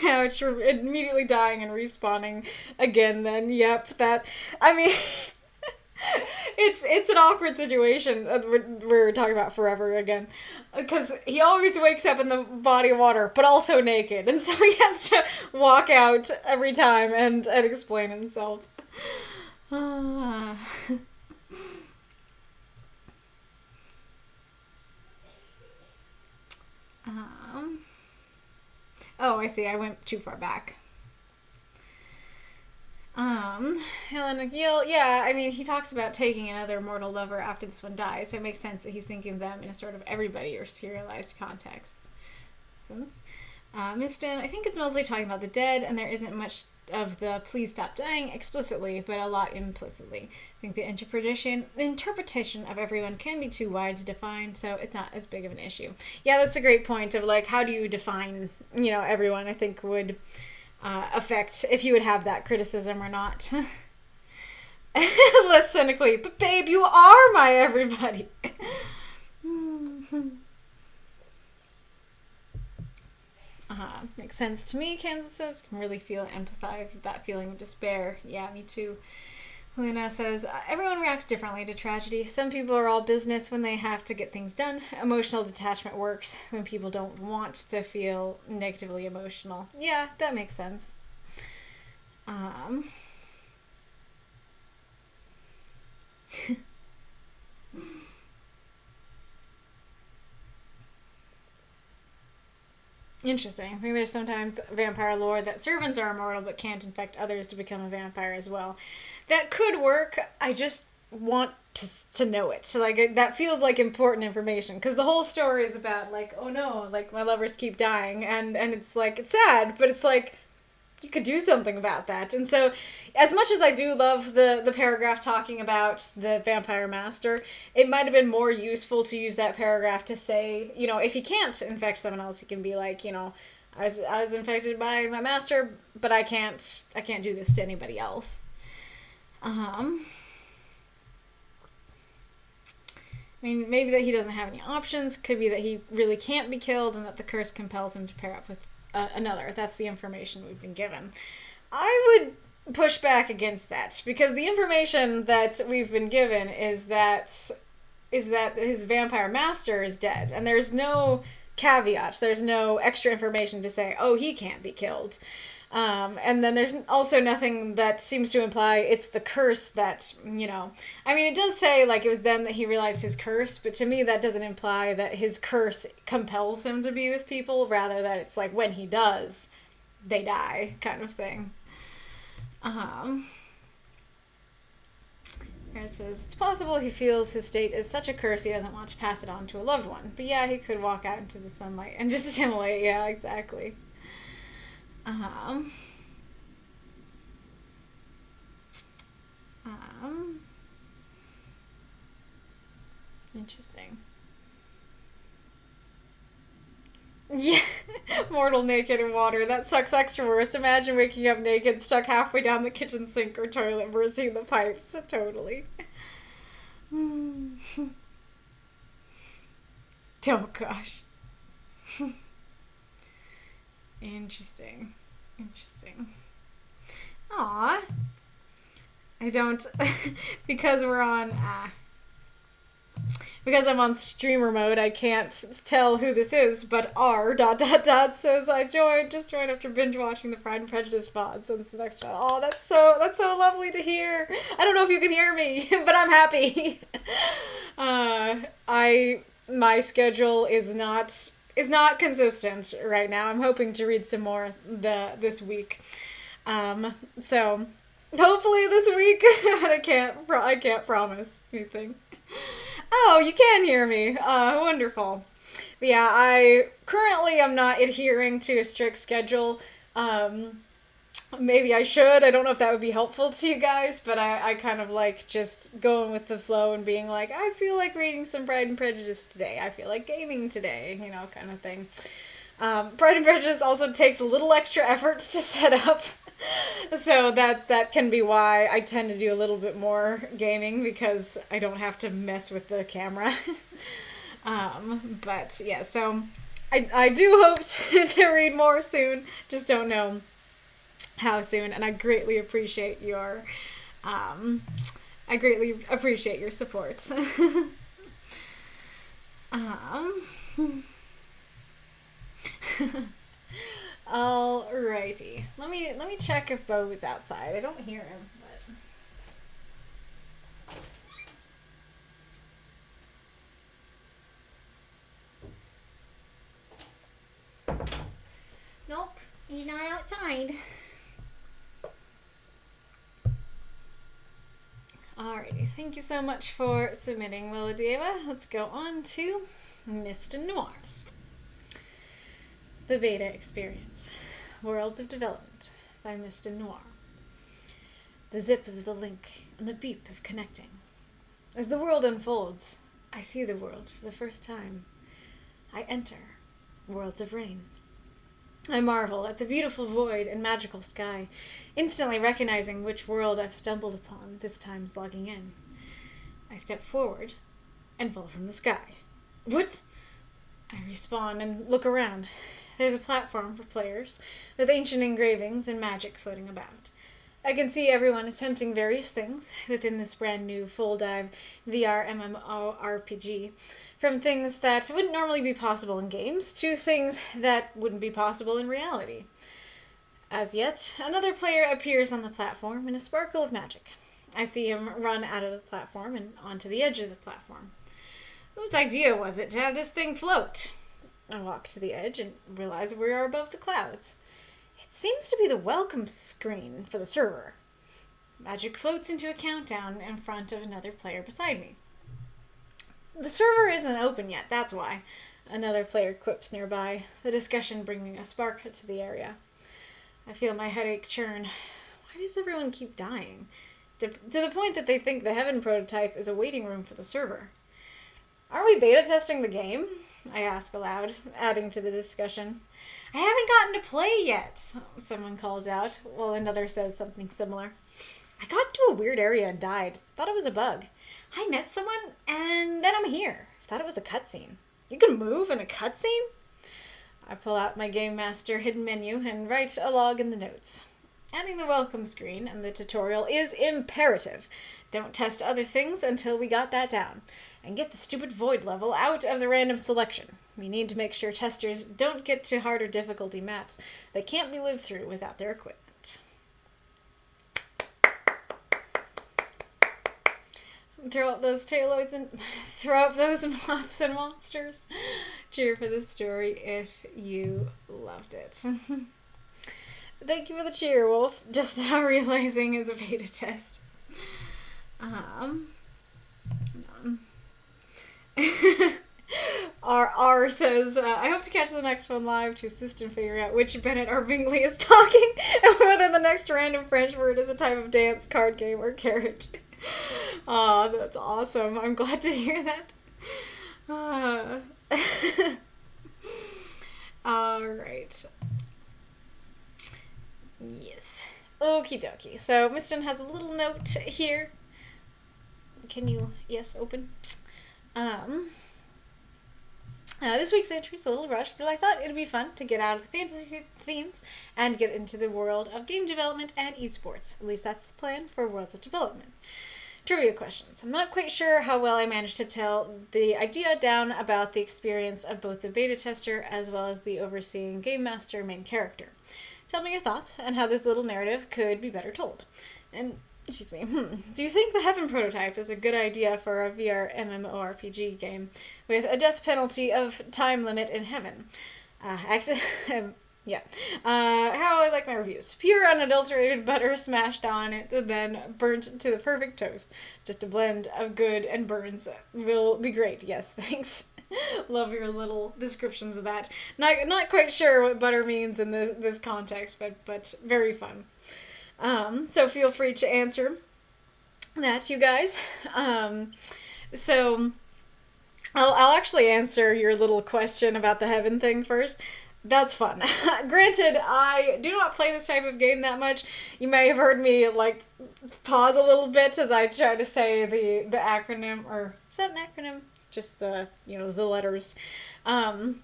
Ouch, we're immediately dying and respawning again then. Yep, that... I mean... It's an awkward situation. We're talking about forever again. Because he always wakes up in the body of water, but also naked. And so he has to walk out every time and explain himself. Oh, I see. I went too far back. Helen McGill, yeah, I mean, he talks about taking another mortal lover after this one dies, so it makes sense that he's thinking of them in a sort of everybody or serialized context. Mysten, I think it's mostly talking about the dead, and there isn't much of the please stop dying explicitly, but a lot implicitly. I think the interpretation of everyone can be too wide to define, so it's not as big of an issue. Yeah, that's a great point of, like, how do you define, everyone, I think would... affect if you would have that criticism or not. Less cynically, but babe, you are my everybody. Makes sense to me, Kansas says. Can really feel and empathize with that feeling of despair. Yeah, me too. Luna says, everyone reacts differently to tragedy. Some people are all business when they have to get things done. Emotional detachment works when people don't want to feel negatively emotional. Yeah, that makes sense. Um... Interesting. I think there's sometimes vampire lore that servants are immortal but can't infect others to become a vampire as well. That could work. I just want to know it. So like that feels like important information because the whole story is about like, oh no, like my lovers keep dying and it's like it's sad, but it's like you could do something about that. And so as much as I do love the paragraph talking about the vampire master, it might have been more useful to use that paragraph to say, you know, if he can't infect someone else, he can be like, you know, I was infected by my master, but I can't do this to anybody else. I mean, maybe that he doesn't have any options. Could be that he really can't be killed and that the curse compels him to pair up with another. That's the information we've been given. I would push back against that because the information that we've been given is that his vampire master is dead and there's no caveat. There's no extra information to say, oh, he can't be killed. And then there's also nothing that seems to imply it's the curse that, you know... I mean, it does say, like, it was then that he realized his curse, but to me that doesn't imply that his curse compels him to be with people, rather that it's, like, when he does, they die, kind of thing. It says, it's possible he feels his state is such a curse he doesn't want to pass it on to a loved one. But yeah, he could walk out into the sunlight and just assimilate. Yeah, exactly. Interesting. Yeah, mortal naked in water. That sucks extra worse. Imagine waking up naked, stuck halfway down the kitchen sink or toilet, bursting the pipes. Totally. Oh, gosh. Interesting. Aw. I don't... because we're on... because I'm on streamer mode, I can't tell who this is, but R ... says I just joined after binge watching the Pride and Prejudice VOD since the next one. Oh, that's so lovely to hear. I don't know if you can hear me, but I'm happy. My schedule is not consistent right now. I'm hoping to read some more this week. So hopefully this week. I can't promise anything. Oh, you can hear me. Wonderful. But yeah, I currently am not adhering to a strict schedule. Maybe I should. I don't know if that would be helpful to you guys, but I kind of like just going with the flow and being like, I feel like reading some Pride and Prejudice today. I feel like gaming today, you know, kind of thing. Pride and Prejudice also takes a little extra effort to set up. So that can be why I tend to do a little bit more gaming, because I don't have to mess with the camera. But yeah, so I do hope to read more soon. Just don't know how soon, and I greatly appreciate your support. Alrighty. Let me check if Bo is outside. I don't hear him, but... Nope, he's not outside. Alrighty. Thank you so much for submitting, Lilladyeva. Let's go on to Mysten Noirs. The Beta Experience. Worlds of Development by Mysten Noire. The zip of the link and the beep of connecting. As the world unfolds, I see the world for the first time. I enter worlds of rain. I marvel at the beautiful void and magical sky, instantly recognizing which world I've stumbled upon this time's logging in. I step forward and fall from the sky. What? I respawn and look around. There's a platform for players, with ancient engravings and magic floating about. I can see everyone attempting various things within this brand new full-dive VR MMORPG, from things that wouldn't normally be possible in games to things that wouldn't be possible in reality. As yet, another player appears on the platform in a sparkle of magic. I see him run out of the platform and onto the edge of the platform. Whose idea was it to have this thing float? I walk to the edge and realize we are above the clouds. It seems to be the welcome screen for the server. Magic floats into a countdown in front of another player beside me. The server isn't open yet, that's why. Another player quips nearby, the discussion bringing a spark to the area. I feel my headache churn. Why does everyone keep dying? To the point that they think the Heaven prototype is a waiting room for the server. Are we beta testing the game? I ask aloud, adding to the discussion. I haven't gotten to play yet, someone calls out, while another says something similar. I got into a weird area and died. Thought it was a bug. I met someone, and then I'm here. Thought it was a cutscene. You can move in a cutscene? I pull out my Game Master hidden menu and write a log in the notes. Adding the welcome screen and the tutorial is imperative. Don't test other things until we got that down. And get the stupid void level out of the random selection. We need to make sure testers don't get to harder difficulty maps that can't be lived through without their equipment. Throw up those taloids and throw up those moths and monsters. Cheer for the story if you loved it. Thank you for the cheer, Wolf. Just now realizing it's a beta test. R says, I hope to catch the next one live to assist in figuring out which Bennett or Bingley is talking and whether the next random French word is a type of dance, card game, or carriage. Aw, that's awesome. I'm glad to hear that. Alright. Yes. Okie dokie. So, Mysten has a little note here. Can you, yes, open? This week's entry is a little rushed, but I thought it'd be fun to get out of the fantasy themes and get into the world of game development and esports. At least that's the plan for Worlds of Development. Trivia questions. I'm not quite sure how well I managed to tell the idea down about the experience of both the beta tester as well as the overseeing game master main character. Tell me your thoughts and how this little narrative could be better told. And, excuse me, do you think the Heaven prototype is a good idea for a VR MMORPG game with a death penalty of time limit in Heaven? Yeah. How I like my reviews. Pure unadulterated butter smashed on it, then burnt to the perfect toast. Just a blend of good and burns will be great. Yes, thanks. Love your little descriptions of that. Not quite sure what butter means in this context, but very fun. So feel free to answer that, you guys. So I'll actually answer your little question about the Heaven thing first. That's fun. Granted, I do not play this type of game that much. You may have heard me, pause a little bit as I try to say the acronym, or is that an acronym? Just the letters. So,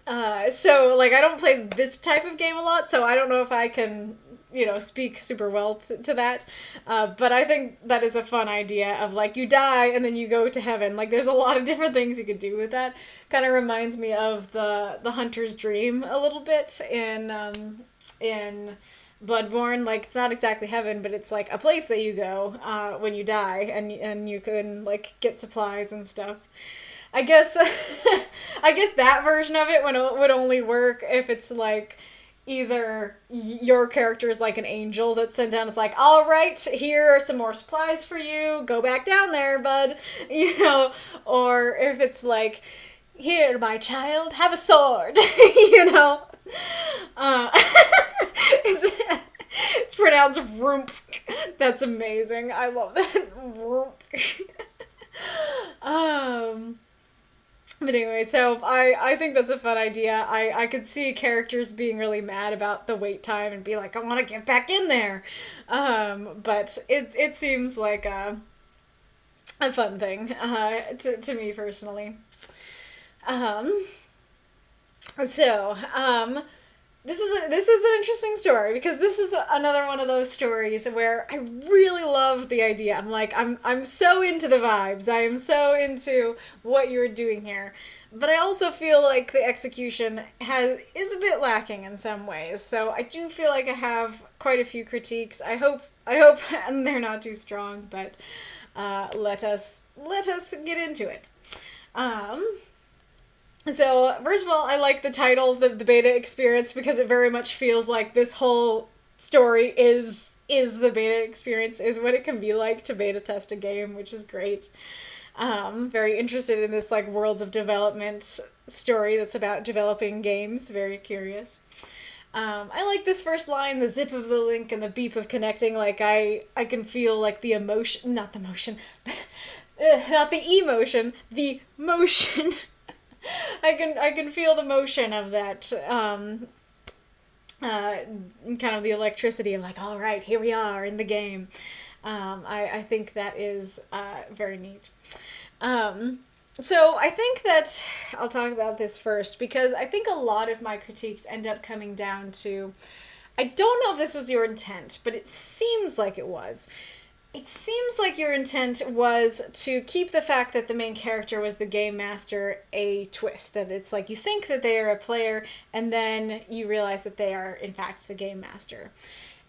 I don't play this type of game a lot, so I don't know if I can, speak super well to that. But I think that is a fun idea of, you die and then you go to Heaven. There's a lot of different things you could do with that. Kind of reminds me of the Hunter's Dream a little bit in Bloodborne. It's not exactly Heaven, but it's, a place that you go when you die, and you can, get supplies and stuff. I guess that version of it would only work if it's, either your character is an angel that's sent down. It's all right, here are some more supplies for you. Go back down there, bud. Or if it's here, my child, have a sword. It's pronounced Vroomp. That's amazing. I love that. Vroomp. But anyway, so I think that's a fun idea. I could see characters being really mad about the wait time and be I want to get back in there. But it seems like a fun thing to me personally. this is an interesting story because this is another one of those stories where I really love the idea. I'm like, I'm so into the vibes. I am so into what you're doing here. But I also feel like the execution is a bit lacking in some ways. So I do feel like I have quite a few critiques. I hope and they're not too strong, but let us get into it. So, first of all, I like the title, the beta experience, because it very much feels like this whole story is the beta experience, is what it can be like to beta test a game, which is great. Very interested in this, like, worlds of development story that's about developing games. Very curious. I like this first line, the zip of the link and the beep of connecting. Like, I can feel, like, the emotion, not the motion, not the emotion, the motion. I can feel the motion of that, kind of the electricity of like, all right, here we are in the game. I think that is very neat. So I think that I'll talk about this first because I think a lot of my critiques end up coming down to, I don't know if this was your intent, but it seems like it was. It seems like your intent was to keep the fact that the main character was the game master a twist. That it's like you think that they are a player, and then you realize that they are, in fact, the game master.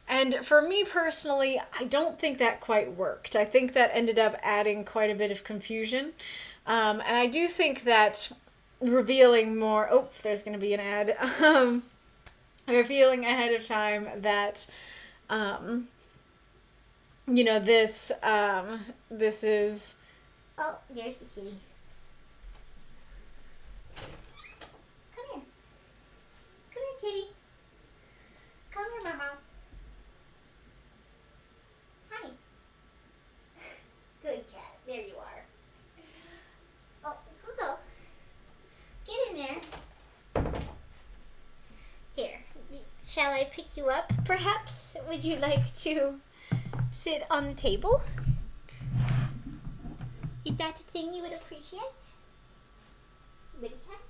And for me personally, I don't think that quite worked. I think that ended up adding quite a bit of confusion. And I do think that revealing more... Oh, there's going to be an ad. Revealing ahead of time that... you know, this is... Oh, there's the kitty. Come here. Come here, kitty. Come here, Mama. Hi. Good cat. There you are. Oh, go. Get in there. Here. Shall I pick you up, perhaps? Would you like to... sit on the table? Is that a thing you would appreciate? Baby cat?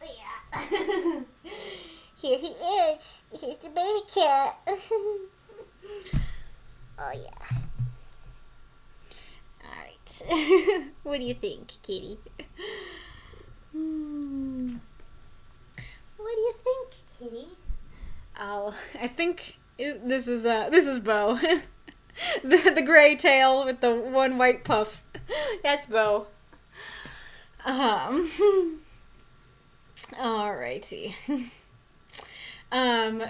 Yeah. Here he is. Here's the baby cat. Oh yeah. Alright. What do you think, kitty? What do you think, kitty? I think this is Bo. the gray tail with the one white puff. That's Bo. Alrighty.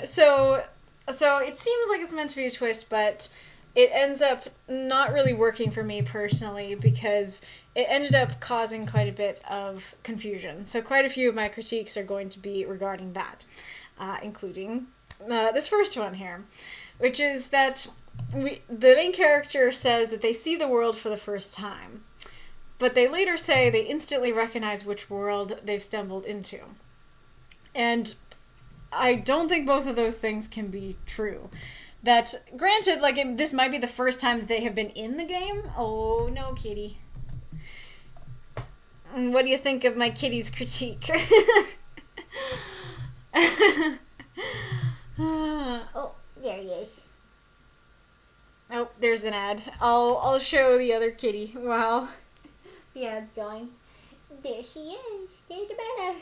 So it seems like it's meant to be a twist, but it ends up not really working for me personally because it ended up causing quite a bit of confusion. So quite a few of my critiques are going to be regarding that, including this first one here, which is that the main character says that they see the world for the first time, but they later say they instantly recognize which world they've stumbled into. And I don't think both of those things can be true. That, granted, like, this might be the first time that they have been in the game. Oh, no, kitty. What do you think of my kitty's critique? Oh, there he is. Oh, there's an ad. I'll show the other kitty while the ad's going. There she is. There's the beta.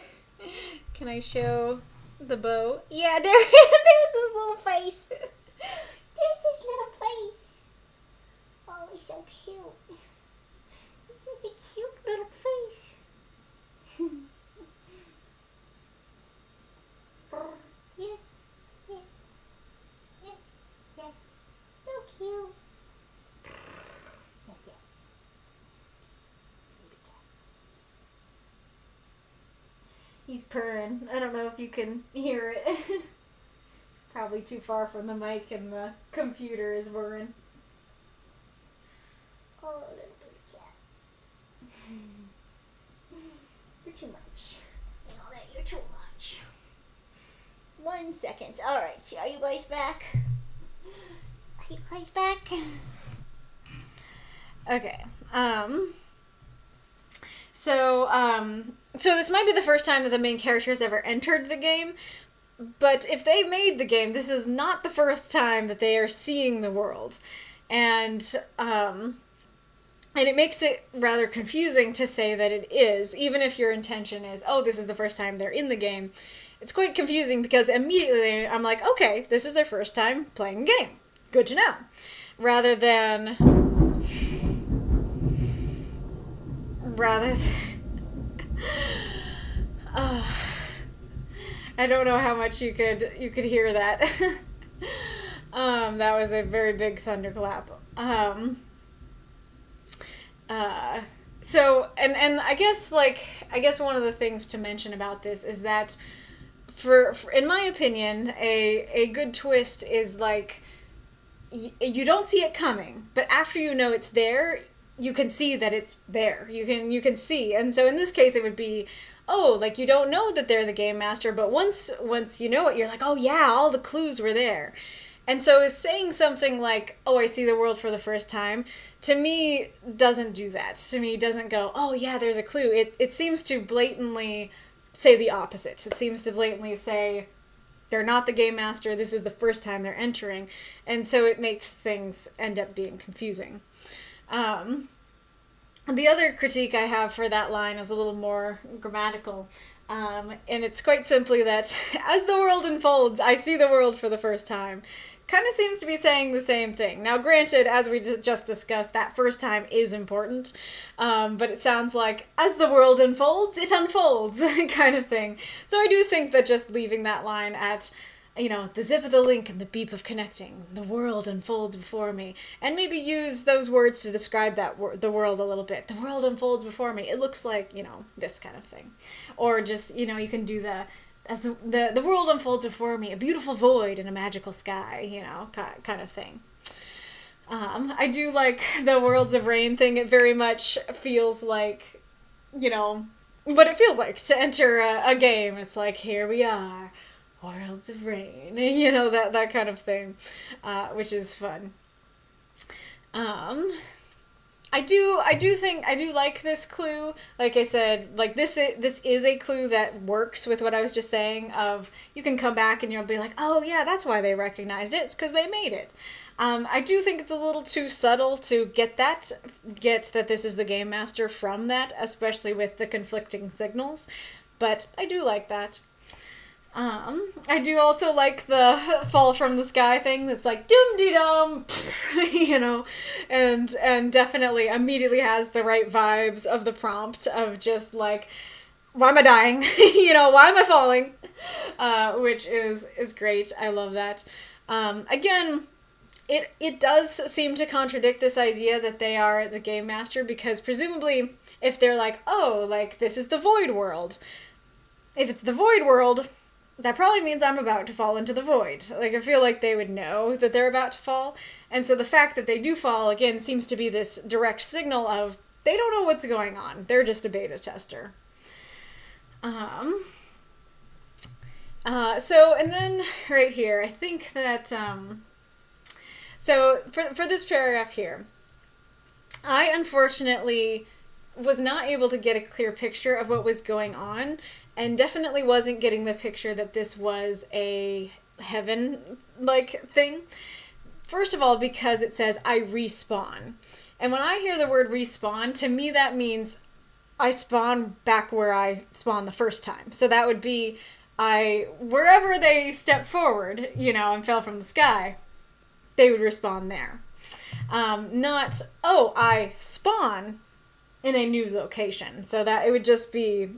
Can I show the bow? Yeah, there's his little face. There's his little face. Oh, he's so cute. He's such a cute little face. Yes, yes, yes, yes. So cute. Yes, yes. He's purring. I don't know if you can hear it. Probably too far from the mic and the computer is whirring. Oh, little baby cat. You're too much. You know that you're too much. 1 second. Alright, are you guys back? Are you guys back? Okay. So this might be the first time that the main character has ever entered the game, But if they made the game, this is not the first time that they are seeing the world. And it makes it rather confusing to say that it is, even if your intention is, oh, this is the first time they're in the game. It's quite confusing because immediately I'm like, okay, this is their first time playing a game. Good to know. Rather than... I don't know how much you could hear that. That was a very big thunderclap. So I guess one of the things to mention about this is that for in my opinion, a good twist is like you don't see it coming, but after you know it's there, you can see that it's there. You can see. And so in this case it would be, oh, like you don't know that they're the game master, but once you know it, you're like, oh yeah, all the clues were there. And so saying something like, oh, I see the world for the first time, to me doesn't do that. To me doesn't go, oh yeah, there's a clue. It seems to blatantly say the opposite. It seems to blatantly say they're not the game master, this is the first time they're entering. And so it makes things end up being confusing. The other critique I have for that line is a little more grammatical. And it's quite simply that, as the world unfolds, I see the world for the first time. Kind of seems to be saying the same thing. Now, granted, as we just discussed, that first time is important. But it sounds like, as the world unfolds, it unfolds, kind of thing. So I do think that just leaving that line at, the zip of the link and the beep of connecting, the world unfolds before me, and maybe use those words to describe the world a little bit. The world unfolds before me. It looks like, this kind of thing. Or just, you can do as the world unfolds before me, a beautiful void in a magical sky, kind of thing. I do like the Worlds of Rain thing. It very much feels like, what it feels like to enter a game. It's like, here we are. Worlds of Rain, that kind of thing, which is fun. I do like this clue. Like I said, like this is a clue that works with what I was just saying of you can come back and you'll be like, oh yeah, that's why they recognized it. It's because they made it. I do think it's a little too subtle to get that this is the game master from that, especially with the conflicting signals, but I do like that. I do also like the fall from the sky thing that's like doom-de-dum, and definitely immediately has the right vibes of the prompt of just like, why am I dying? Why am I falling? Which is great. I love that. Again, it does seem to contradict this idea that they are the game master, because presumably if they're like, oh, like this is the void world. If it's the void world, that probably means I'm about to fall into the void. Like, I feel like they would know that they're about to fall. And so the fact that they do fall, again, seems to be this direct signal of they don't know what's going on. They're just a beta tester. And then right here, I think that, so for this paragraph here, I unfortunately was not able to get a clear picture of what was going on, and definitely wasn't getting the picture that this was a heaven-like thing. First of all, because it says, I respawn. And when I hear the word respawn, to me that means I spawn back where I spawned the first time. So that would be, wherever they stepped forward, and fell from the sky, they would respawn there. Not, I spawn in a new location. So that it would just be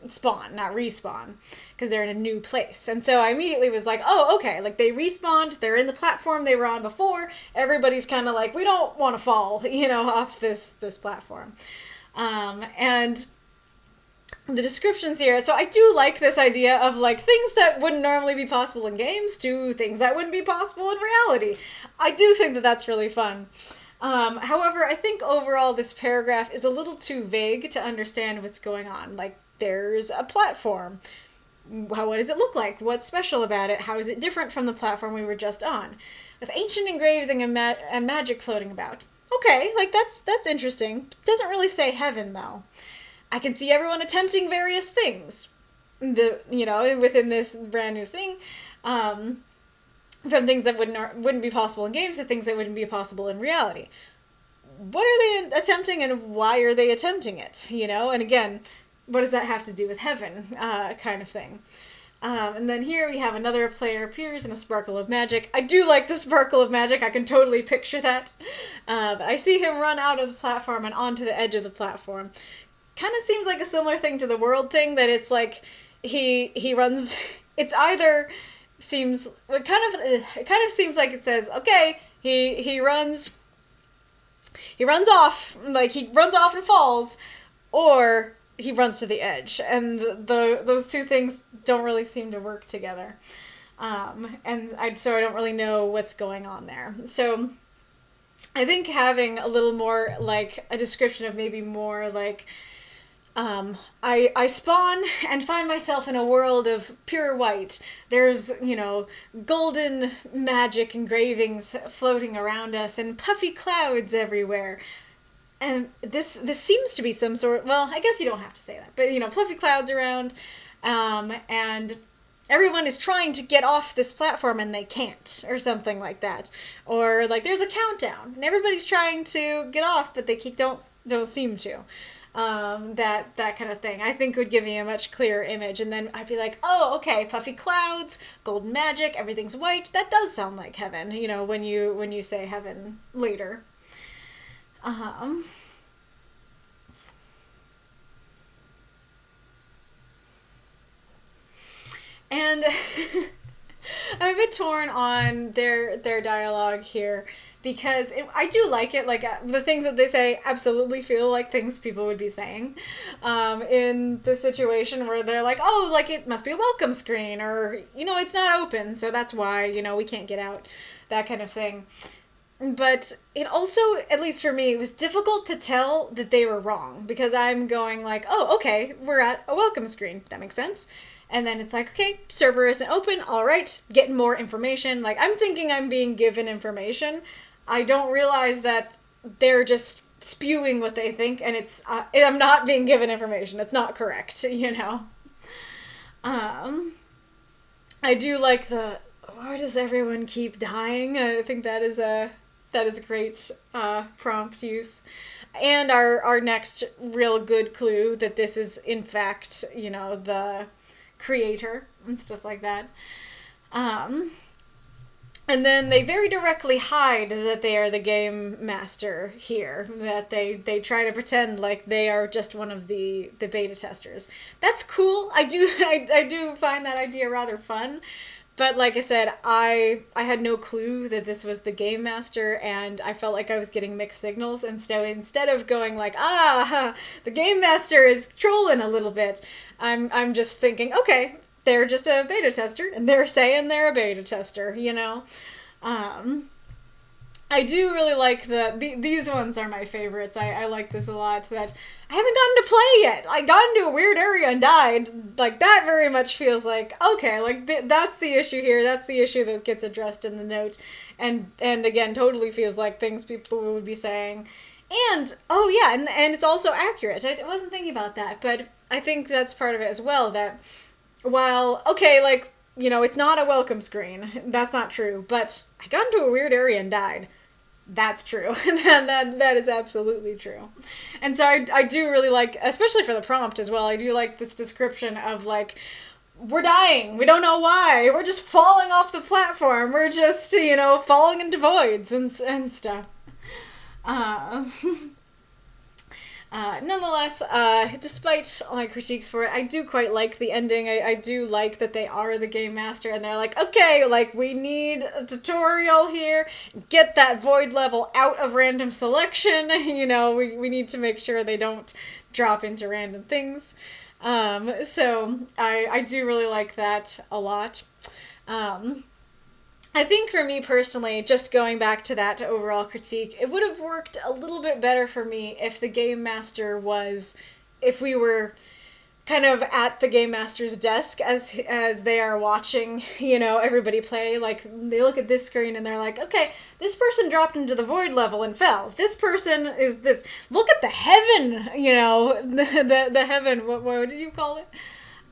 spawn, not respawn, because they're in a new place. And so I immediately was like, oh, okay, like they respawned, they're in the platform they were on before, everybody's kind of like, we don't want to fall, off this platform. And the descriptions here, so I do like this idea of like things that wouldn't normally be possible in games to things that wouldn't be possible in reality. I do think that that's really fun. However, I think overall this paragraph is a little too vague to understand what's going on. Like, there's a platform. What does it look like? What's special about it? How is it different from the platform we were just on? With ancient engraving and magic floating about. Okay, like that's interesting. Doesn't really say heaven, though. I can see everyone attempting various things. within this brand new thing, from things that wouldn't be possible in games to things that wouldn't be possible in reality. What are they attempting, and why are they attempting it? And again, what does that have to do with heaven, kind of thing. And then here we have another player appears in a sparkle of magic. I do like the sparkle of magic. I can totally picture that. But I see him run out of the platform and onto the edge of the platform. Kind of seems like a similar thing to the world thing, that it's like he runs. It's either seems it kind of seems like it says, okay, he runs off, like he runs off and falls, or he runs to the edge, and those two things don't really seem to work together. So I don't really know what's going on there. So I think having a little more, like, a description of maybe more, like, I spawn and find myself in a world of pure white. There's, golden magic engravings floating around us and puffy clouds everywhere. And this seems to be some sort, well, I guess you don't have to say that, but, fluffy clouds around, and everyone is trying to get off this platform and they can't, or something like that. Or, like, there's a countdown, and everybody's trying to get off, but they don't seem to. That kind of thing, I think, would give me a much clearer image, and then I'd be like, oh, okay, puffy clouds, golden magic, everything's white, that does sound like heaven, when you say heaven later. And I'm a bit torn on their dialogue here, because I do like it. Like, the things that they say absolutely feel like things people would be saying in the situation where they're like, oh, like, it must be a welcome screen, or, it's not open, so that's why, we can't get out, that kind of thing. But it also, at least for me, it was difficult to tell that they were wrong, because I'm going like, oh, okay, we're at a welcome screen. That makes sense. And then it's like, okay, server isn't open. All right, getting more information. Like, I'm thinking I'm being given information. I don't realize that they're just spewing what they think, and I'm not being given information. It's not correct, I do like why does everyone keep dying? I think that is a great prompt use. And our next real good clue that this is, in fact, the creator and stuff like that. And then they very directly hide that they are the game master here. That they try to pretend like they are just one of the beta testers. That's cool. I do find that idea rather fun. But like I said, I had no clue that this was the game master, and I felt like I was getting mixed signals. And so instead of going like, the game master is trolling a little bit, I'm just thinking, okay, they're just a beta tester, and they're saying they're a beta tester, I do really like these ones are my favorites. I like this a lot. That I haven't gotten to play yet. I got into a weird area and died. Like, that very much feels like, okay, like that's the issue here. That's the issue that gets addressed in the note. And again, totally feels like things people would be saying. And, oh yeah, and it's also accurate. I wasn't thinking about that, but I think that's part of it as well, that while, okay, like, it's not a welcome screen. That's not true. But I got into a weird area and died. That's true. that is absolutely true. And so I do really like, especially for the prompt as well, I do like this description of, like, we're dying. We don't know why. We're just falling off the platform. We're just, falling into voids and stuff. Nonetheless, despite all my critiques for it, I do quite like the ending. I do like that they are the game master, and they're like, okay, like, we need a tutorial here, get that void level out of random selection, we need to make sure they don't drop into random things. So I do really like that a lot. I think for me personally, just going back to that overall critique, it would have worked a little bit better for me if the game master if we were kind of at the game master's desk as they are watching, everybody play. Like, they look at this screen and they're like, okay, this person dropped into the void level and fell. This person is this. Look at the heaven, the heaven. What did you call it?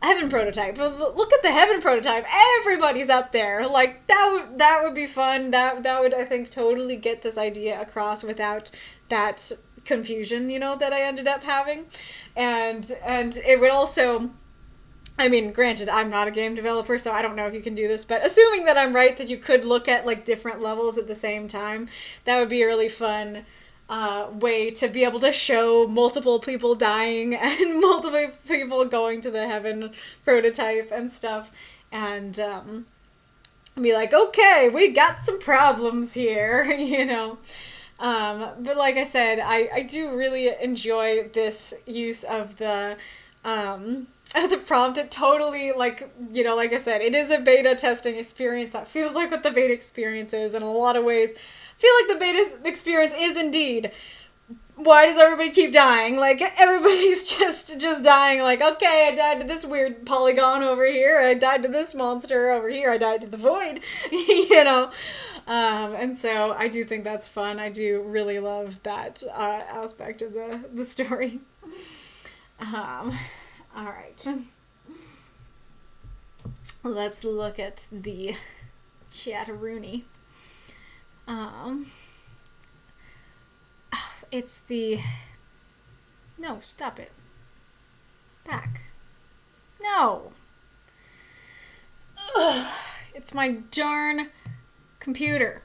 Heaven prototype. Look at the Heaven prototype. Everybody's up there. Like, that would be fun. That would, I think, totally get this idea across without that confusion, you know, that I ended up having. And it would also, I mean, granted, I'm not a game developer, so I don't know if you can do this, but assuming that I'm right, that you could look at, like, different levels at the same time, that would be a really fun way to be able to show multiple people dying and multiple people going to the Heaven prototype and stuff, and be like, okay, we got some problems here, you know. But like I said, I do really enjoy this use of the prompt. It totally, like, you know, like I said, it is a beta testing experience that feels like what the beta experience is in a lot of ways. I feel like the beta experience is indeed, why does everybody keep dying? Like, everybody's just dying. Like, okay, I died to this weird polygon over here. I died to this monster over here. I died to the void, you know? And so I do think that's fun. I do really love that aspect of the story. All right. Let's look at the Chatteroony. It's the... No, stop it. Back. No! Ugh, it's my darn computer.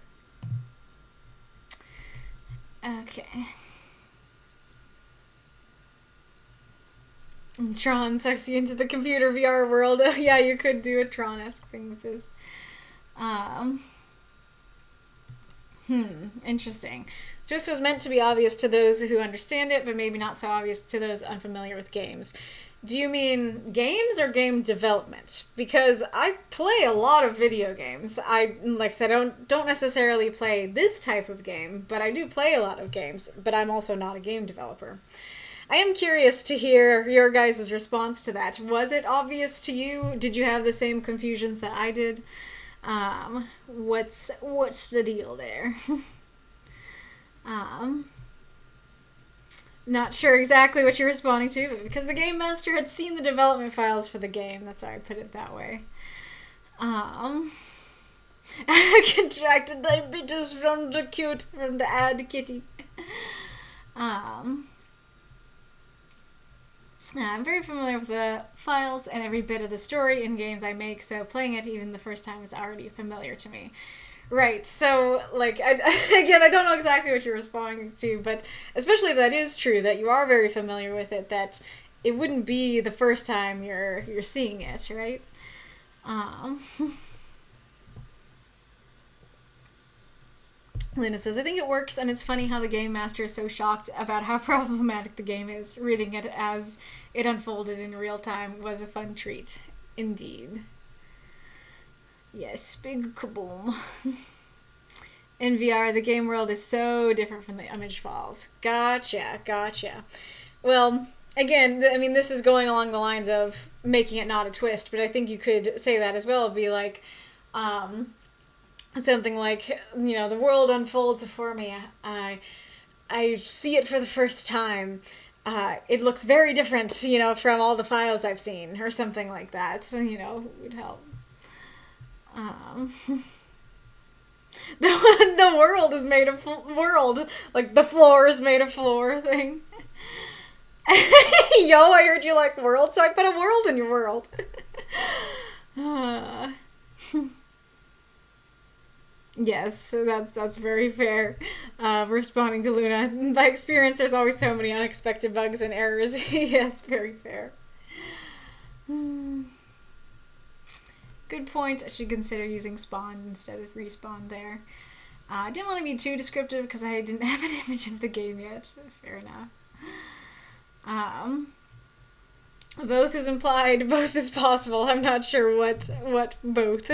Okay. And Tron sucks you into the computer VR world. Oh, yeah, you could do a Tron-esque thing with this. Interesting. This was meant to be obvious to those who understand it, but maybe not so obvious to those unfamiliar with games. Do you mean games or game development? Because I play a lot of video games. Like I said, I don't necessarily play this type of game, but I do play a lot of games, but I'm also not a game developer. I am curious to hear your guys' response to that. Was it obvious to you? Did you have the same confusions that I did? What's the deal there? Not sure exactly what you're responding to, but because the game master had seen the development files for the game, that's why I put it that way. Contracted diabetes from the ad kitty. I'm very familiar with the files and every bit of the story in games I make, so playing it even the first time is already familiar to me. Right, so, like, again, I don't know exactly what you're responding to, but especially if that is true, that you are very familiar with it, that it wouldn't be the first time you're seeing it, right? Luna says, I think it works, and it's funny how the game master is so shocked about how problematic the game is. Reading it as it unfolded in real time was a fun treat. Indeed. Yes, big kaboom. In VR, the game world is so different from the image files. Gotcha. Well, again, I mean, this is going along the lines of making it not a twist, but I think you could say that as well. It'd be like, something like, you know, the world unfolds before me. I see it for the first time. It looks very different, you know, from all the files I've seen, or something like that. You know, would help. The world is made of world, like the floor is made of floor thing. Yo, I heard you like world, so I put a world in your world. Yes, that's very fair. Responding to Luna, by experience, there's always so many unexpected bugs and errors. Yes, very fair. Good point. I should consider using spawn instead of respawn there. I didn't want to be too descriptive because I didn't have an image of the game yet. Fair enough. Both is implied. Both is possible. I'm not sure what both.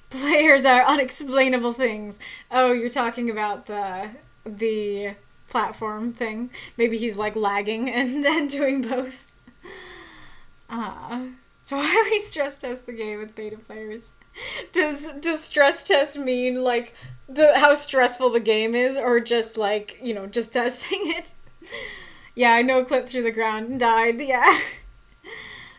Players are unexplainable things. Oh, you're talking about the platform thing. Maybe he's like lagging and doing both. So why do we stress test the game with beta players? Does stress test mean like how stressful the game is, or just like, you know, just testing it? Yeah, I no-clipped through the ground and died, yeah.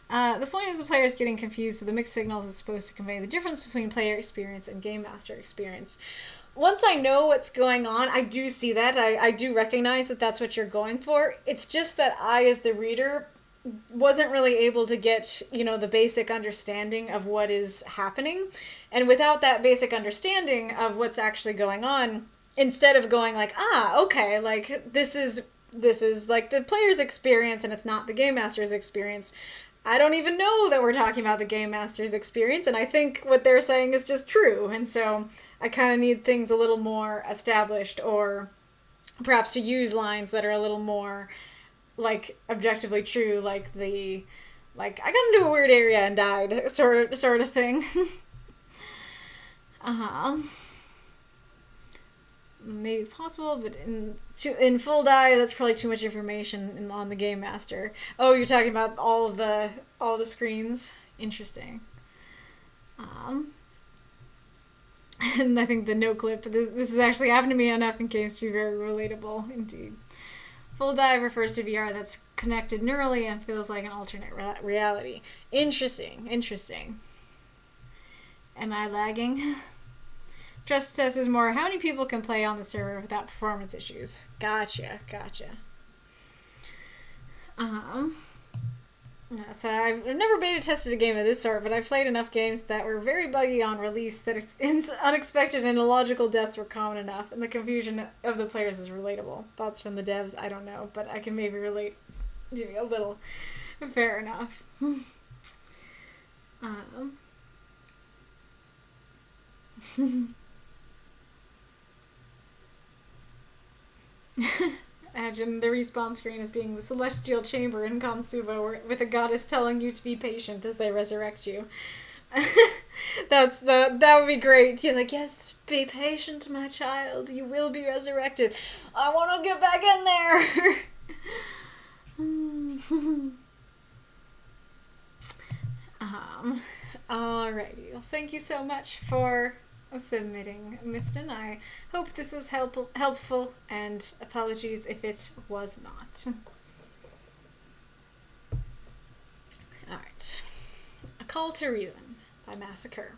The point is the player is getting confused, so the mixed signals is supposed to convey the difference between player experience and game master experience. Once I know what's going on, I do see that. I do recognize that that's what you're going for. It's just that I, as the reader, wasn't really able to get, the basic understanding of what is happening. And without that basic understanding of what's actually going on, instead of going like, okay, like, this is like the player's experience and it's not the game master's experience, I don't even know that we're talking about the game master's experience, and I think what they're saying is just true. And so I kind of need things a little more established, or perhaps to use lines that are a little more, like, objectively true, like I got into a weird area and died, sort of thing. Maybe possible, but in full dive, that's probably too much information on the game master. Oh, you're talking about all the screens. Interesting. And I think the no clip. This has actually happened to me enough in case to be very relatable indeed. Full dive refers to VR that's connected neurally and feels like an alternate reality. Interesting. Am I lagging? Trust test is more, how many people can play on the server without performance issues? Gotcha. So I've never beta tested a game of this sort, but I've played enough games that were very buggy on release that unexpected and illogical deaths were common enough, and the confusion of the players is relatable. Thoughts from the devs, I don't know, but I can maybe relate a little. Fair enough. Imagine the respawn screen as being the celestial chamber in Kansuba, with a goddess telling you to be patient as they resurrect you. That would be great. You're like, yes, be patient, my child. You will be resurrected. I want to get back in there. Alrighty. Well, thank you so much for submitting, Mysten. I hope this was helpful, and apologies if it was not. Alright. A Call to Reason by MasaCur.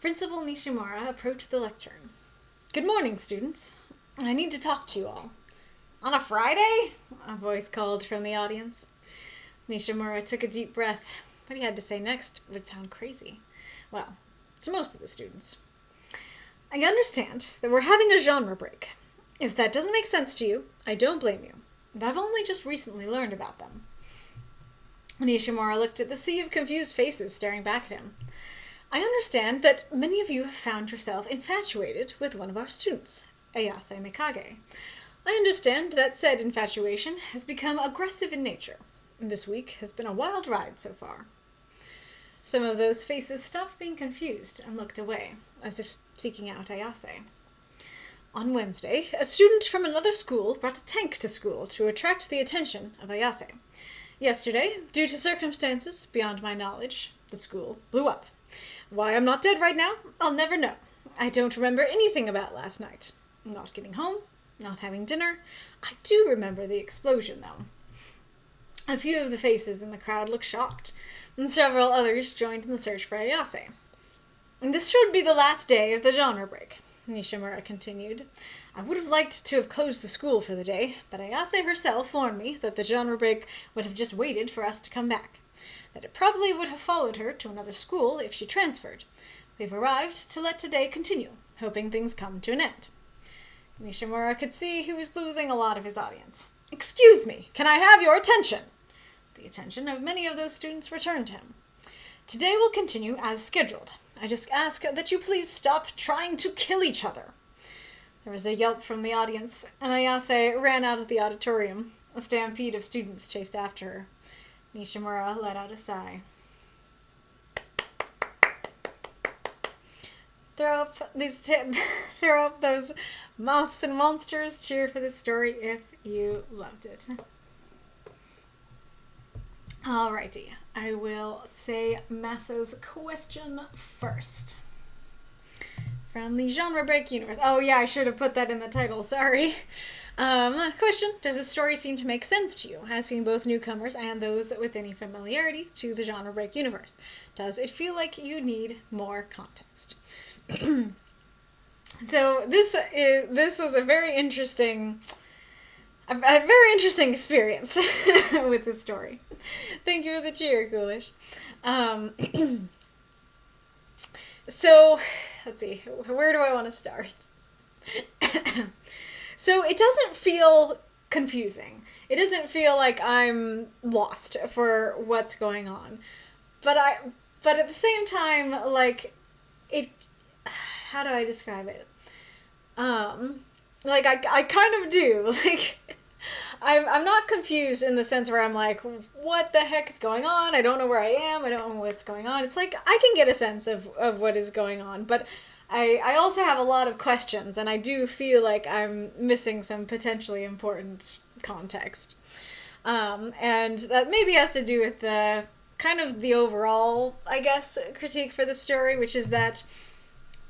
Principal Nishimura approached the lectern. Good morning, students. I need to talk to you all. On a Friday? A voice called from the audience. Nishimura took a deep breath. What he had to say next would sound crazy. Well, to most of the students. I understand that we're having a genre break. If that doesn't make sense to you, I don't blame you. But I've only just recently learned about them. Nishimura looked at the sea of confused faces staring back at him. I understand that many of you have found yourself infatuated with one of our students, Ayase Mikage. I understand that said infatuation has become aggressive in nature. This week has been a wild ride so far. Some of those faces stopped being confused and looked away, as if seeking out Ayase. On Wednesday, a student from another school brought a tank to school to attract the attention of Ayase. Yesterday, due to circumstances beyond my knowledge, the school blew up. Why I'm not dead right now, I'll never know. I don't remember anything about last night. Not getting home, not having dinner. I do remember the explosion, though. A few of the faces in the crowd looked shocked, and several others joined in the search for Ayase. This should be the last day of the genre break, Nishimura continued. I would have liked to have closed the school for the day, but Ayase herself warned me that the genre break would have just waited for us to come back, that it probably would have followed her to another school if she transferred. We've arrived to let today continue, hoping things come to an end. Nishimura could see he was losing a lot of his audience. Excuse me, can I have your attention? The attention of many of those students returned to him. Today will continue as scheduled. I just ask that you please stop trying to kill each other. There was a yelp from the audience, and Ayase ran out of the auditorium. A stampede of students chased after her. Nishimura let out a sigh. Throw up those moths and monsters. Cheer for this story if you loved it. Alrighty, I will say Masa's question first. from the genre break universe. Oh yeah, I should have put that in the title, sorry. Question, does this story seem to make sense to you? Asking both newcomers and those with any familiarity to the genre break universe. Does it feel like you need more context? So this was a very interesting experience with this story. Thank you for the cheer, Ghoulish. So, let's see, where do I want to start? So it doesn't feel confusing. It doesn't feel like I'm lost for what's going on. But at the same time, like, it, how do I describe it? Like, I kind of do. Like, I'm not confused in the sense where I'm like, what the heck is going on? I don't know where I am. I don't know what's going on. It's like, I can get a sense of what is going on. But I also have a lot of questions, and I do feel like I'm missing some potentially important context. And that maybe has to do with the kind of the overall, I guess, critique for the story, which is that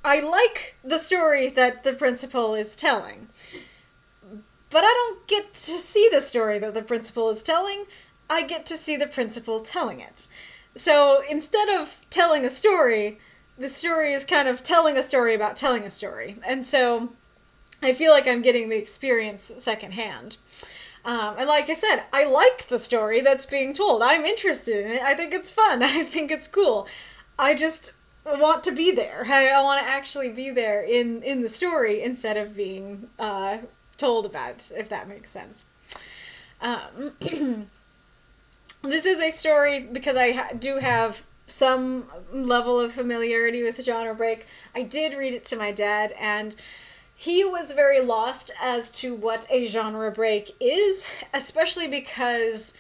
I like the story that the principal is telling. But I don't get to see the story that the principal is telling. I get to see the principal telling it. So instead of telling a story, the story is kind of telling a story about telling a story. And so I feel like I'm getting the experience secondhand. And like I said, I like the story that's being told. I'm interested in it. I think it's fun. I think it's cool. I just want to be there. I want to actually be there in the story instead of being told about, if that makes sense. This is a story because I do have some level of familiarity with genre break. I did read it to my dad, and he was very lost as to what a genre break is, especially because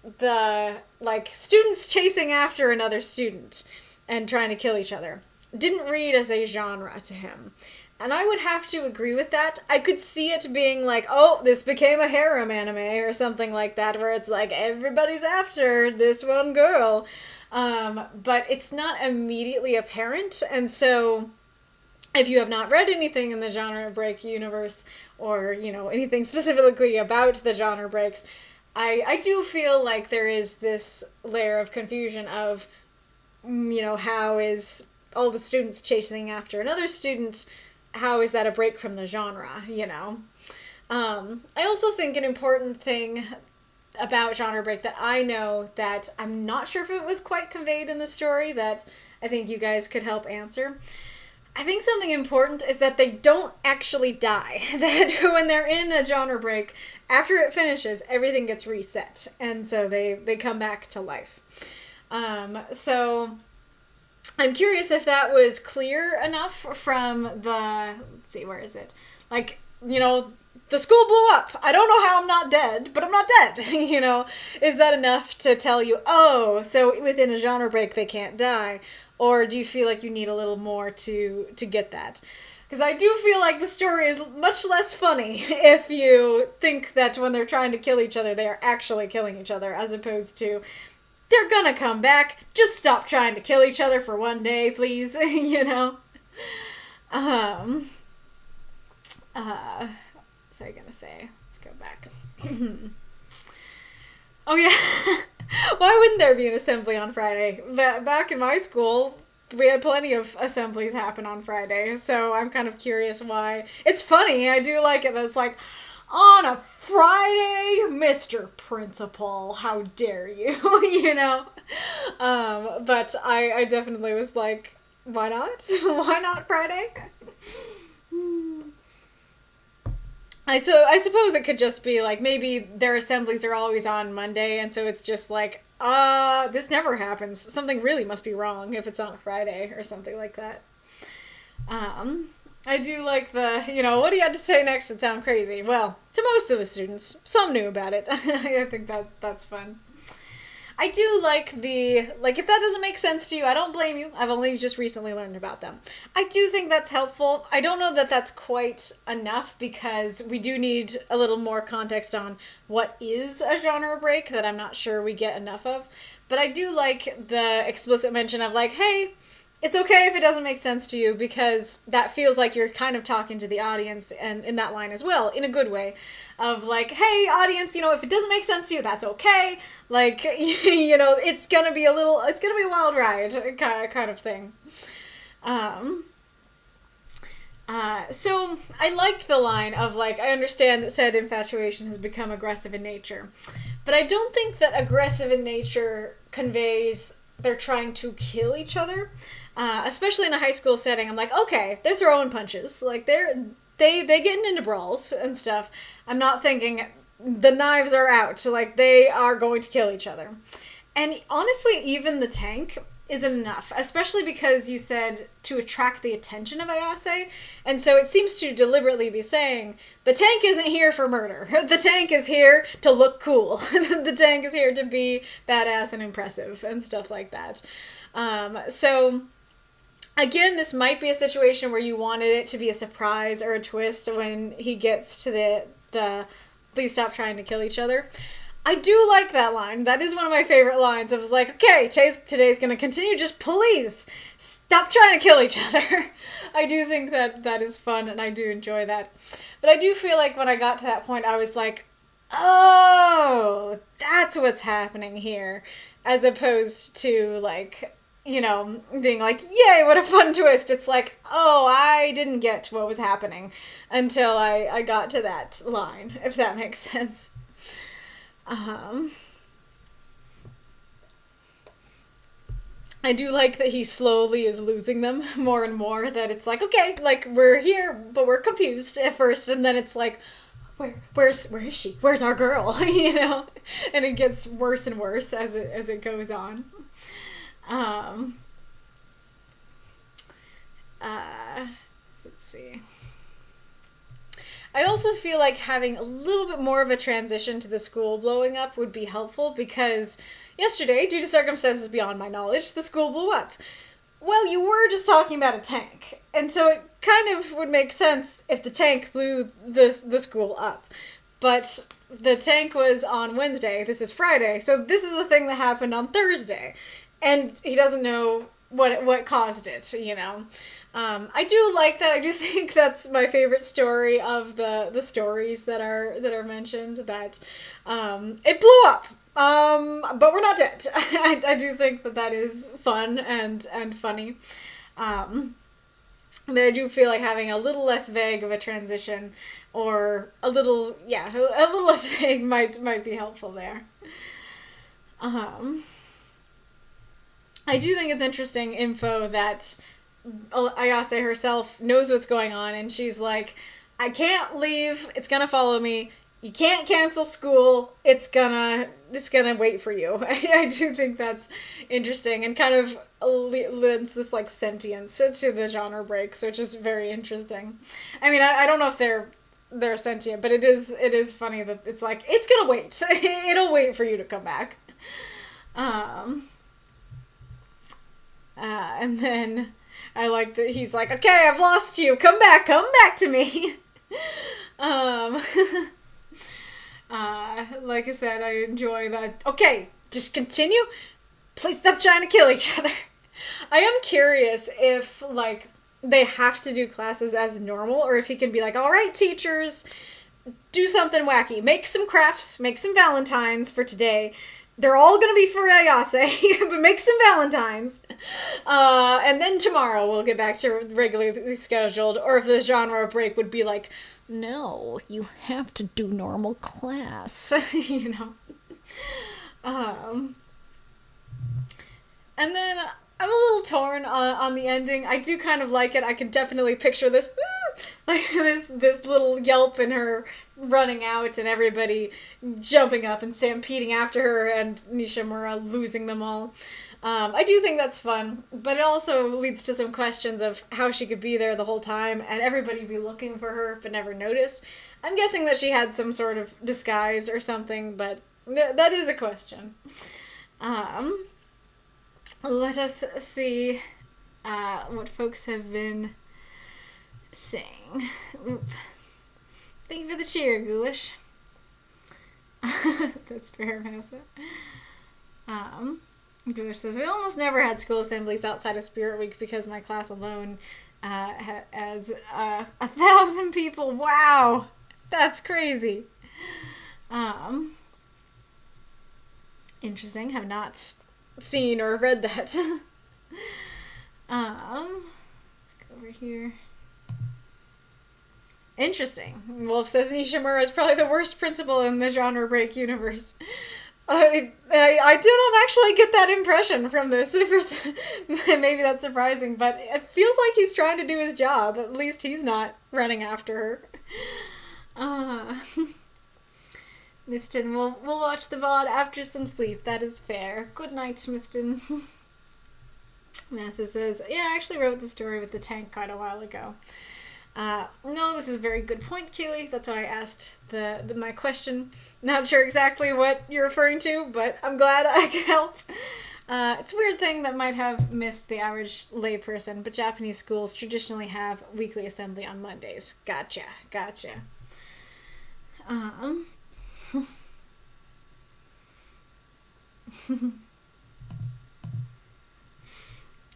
the, like, students chasing after another student and trying to kill each other didn't read as a genre to him. And I would have to agree with that. I could see it being like, oh, this became a harem anime or something like that, where it's like everybody's after this one girl. But it's not immediately apparent, and so if you have not read anything in the genre break universe, or, you know, anything specifically about the genre breaks, I do feel like there is this layer of confusion of, you know, how is all the students chasing after another student, how is that a break from the genre, you know? I also think an important thing about genre break that I know that I'm not sure if it was quite conveyed in the story that I think you guys could help answer. I think something important is that they don't actually die. That when they're in a genre break, after it finishes, everything gets reset. And so they come back to life. So I'm curious if that was clear enough from the, let's see, where is it? Like, you know, the school blew up. I don't know how I'm not dead, but I'm not dead. You know, is that enough to tell you, oh, so within a genre break they can't die? Or do you feel like you need a little more to get that? Because I do feel like the story is much less funny if you think that when they're trying to kill each other, they are actually killing each other, as opposed to, they're gonna come back, just stop trying to kill each other for one day, please, you know? What was I gonna say? Let's go back. Oh yeah, why wouldn't there be an assembly on Friday? Back in my school, we had plenty of assemblies happen on Friday, so I'm kind of curious why. It's funny, I do like it, it's like, on a Friday, Mr. Principal, how dare you, you know? But I definitely was like, why not? Why not Friday? I suppose it could just be like, maybe their assemblies are always on Monday, and so it's just like, this never happens. Something really must be wrong if it's on Friday or something like that. I do like the, you know, what do you have to say next would sound crazy. Well, to most of the students, some knew about it. I think that's fun. I do like the, like, if that doesn't make sense to you, I don't blame you. I've only just recently learned about them. I do think that's helpful. I don't know that that's quite enough, because we do need a little more context on what is a genre break that I'm not sure we get enough of. But I do like the explicit mention of, like, hey, it's okay if it doesn't make sense to you, because that feels like you're kind of talking to the audience, and in that line as well, in a good way, of like, hey, audience, if it doesn't make sense to you, that's okay. Like, it's gonna be a wild ride, kind of thing. So I like the line of like, I understand that said infatuation has become aggressive in nature, but I don't think that aggressive in nature conveys they're trying to kill each other. Especially in a high school setting, I'm like, okay, they're throwing punches. Like, they getting into brawls and stuff. I'm not thinking the knives are out. Like, they are going to kill each other. And honestly, even the tank isn't enough, especially because you said to attract the attention of Ayase. And so it seems to deliberately be saying, the tank isn't here for murder. The tank is here to look cool. The tank is here to be badass and impressive and stuff like that. So again, this might be a situation where you wanted it to be a surprise or a twist when he gets to the please stop trying to kill each other. I do like that line. That is one of my favorite lines. I was like, okay, today's going to continue. Just please stop trying to kill each other. I do think that is fun, and I do enjoy that. But I do feel like when I got to that point, I was like, oh, that's what's happening here. As opposed to, like, being like, yay, what a fun twist. It's like, oh, I didn't get what was happening until I got to that line, if that makes sense. I do like that he slowly is losing them more and more, that it's like, okay, like, we're here, but we're confused at first, and then it's like, where is she? Where's our girl? And it gets worse and worse as it goes on. Let's see. I also feel like having a little bit more of a transition to the school blowing up would be helpful, because yesterday, due to circumstances beyond my knowledge, the school blew up. Well, you were just talking about a tank, and so it kind of would make sense if the tank blew the school up. But the tank was on Wednesday, this is Friday, so this is a thing that happened on Thursday, and he doesn't know what caused it, I do like that. I do think that's my favorite story of the stories that are mentioned, that it blew up, but we're not dead. I do think that is fun and funny. But I do feel like having a little less vague of a transition, or a little less vague might be helpful there. I do think it's interesting info that Ayase herself knows what's going on, and she's like, I can't leave, it's gonna follow me, you can't cancel school, it's gonna wait for you. I do think that's interesting, and kind of lends this like sentience to the genre breaks, which is very interesting. I mean, I don't know if they're sentient, but it is funny that it's like, it's gonna wait. It'll wait for you to come back. And then I like that he's like, okay, I've lost you. Come back to me. Like I said, I enjoy that. Okay, just continue. Please stop trying to kill each other. I am curious if, like, they have to do classes as normal, or if he can be like, all right, teachers, do something wacky. Make some crafts, make some valentines for today. They're all gonna be for Ayase, but make some valentines. And then tomorrow we'll get back to regularly scheduled. Or if the genre break would be like, no, you have to do normal class. And then I'm a little torn on the ending. I do kind of like it. I can definitely picture this, this little yelp and her running out and everybody jumping up and stampeding after her, and Nishimura losing them all. I do think that's fun, but it also leads to some questions of how she could be there the whole time and everybody be looking for her but never notice. I'm guessing that she had some sort of disguise or something, but that is a question. Let us see what folks have been saying. Oop. Thank you for the cheer, Ghoulish. That's fair, Masa. Jewish says, we almost never had school assemblies outside of Spirit Week because my class alone has 1,000 people. Wow, that's crazy. Interesting. Have not seen or read that. Let's go over here. Interesting. Wolf says Nishimura is probably the worst principal in the genre break universe. I do not actually get that impression from this. Maybe that's surprising, but it feels like he's trying to do his job. At least he's not running after her. Mysten, we'll watch the VOD after some sleep. That is fair. Good night, Mysten. Masa says, yeah, I actually wrote the story with the tank quite a while ago. No, this is a very good point, Keely. That's why I asked my question. Not sure exactly what you're referring to, but I'm glad I could help. It's a weird thing that might have missed the average layperson, but Japanese schools traditionally have weekly assembly on Mondays. Gotcha.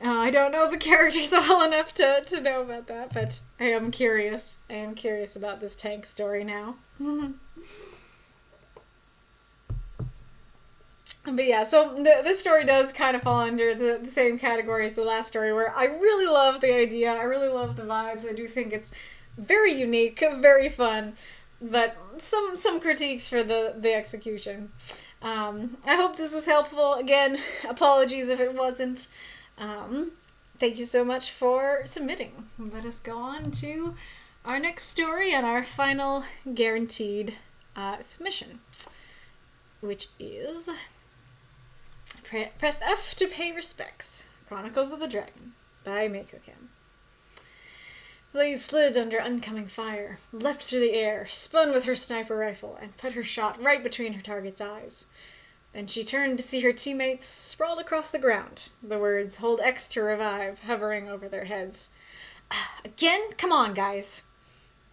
I don't know the characters well enough to know about that, but I am curious. I am curious about this tank story now. But yeah, so this story does kind of fall under the same category as the last story, where I really love the idea, I really love the vibes, I do think it's very unique, very fun, but some critiques for the execution. I hope this was helpful. Again, apologies if it wasn't. Thank you so much for submitting. Let us go on to our next story and our final guaranteed submission, which is Press F to Pay Respects, Chronicles of the Dragon by Makokam. Blaze slid under oncoming fire, leapt through the air, spun with her sniper rifle, and put her shot right between her target's eyes. Then she turned to see her teammates sprawled across the ground, the words, "Hold X to revive," hovering over their heads. Again? Come on, guys.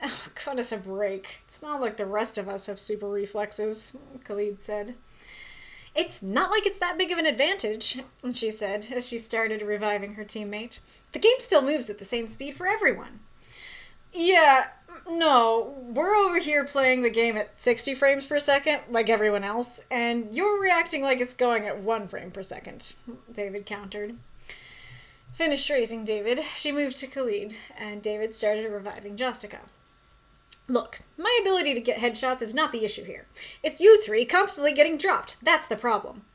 Oh, cut us a break. It's not like the rest of us have super reflexes, Khalid said. It's not like it's that big of an advantage, she said, as she started reviving her teammate. The game still moves at the same speed for everyone. Yeah, no, we're over here playing the game at 60 frames per second, like everyone else, and you're reacting like it's going at 1 frame per second, David countered. Finished raising David, she moved to Khalid, and David started reviving Jostika. Look, my ability to get headshots is not the issue here. It's you three constantly getting dropped. That's the problem.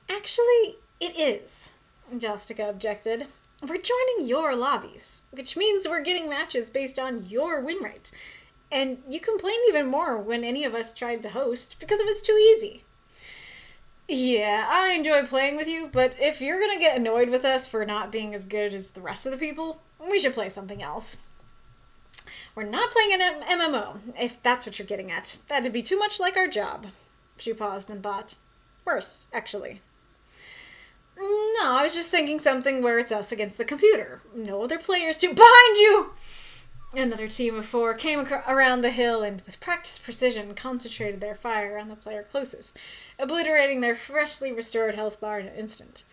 Actually, it is, Jostika objected. We're joining your lobbies, which means we're getting matches based on your win rate. And you complained even more when any of us tried to host because it was too easy. Yeah, I enjoy playing with you, but if you're gonna get annoyed with us for not being as good as the rest of the people, we should play something else. We're not playing an MMO, if that's what you're getting at. That'd be too much like our job. She paused and thought. Worse, actually. No, I was just thinking something where it's us against the computer. No other players to— Behind you! Another team of 4 came around the hill and, with practiced precision, concentrated their fire on the player closest, obliterating their freshly restored health bar in an instant.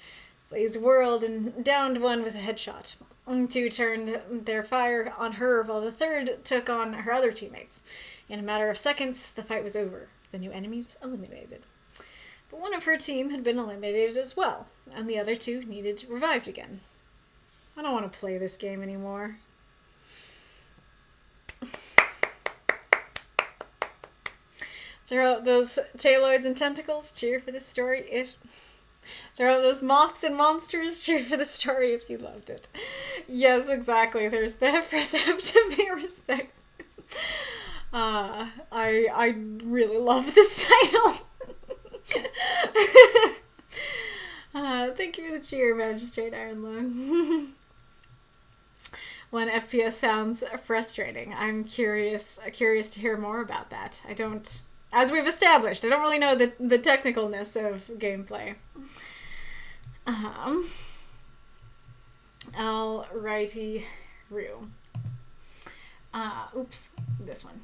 Blaze whirled and downed one with a headshot. 2 turned their fire on her while the 3rd took on her other teammates. In a matter of seconds, the fight was over. The new enemies eliminated. But one of her team had been eliminated as well, and the other 2 needed revived again. I don't want to play this game anymore. Throw out those taloids and tentacles, cheer for this story if... Throw out those moths and monsters, cheer for the story if you loved it. Yes, exactly, there's that. Press F to pay respects. I really love this title. Thank you for the cheer, Magistrate Ironlung. When FPS sounds frustrating, I'm curious to hear more about that. I don't, as we've established, I don't really know the technicalness of gameplay. Alrighty-roo. Oops, this one.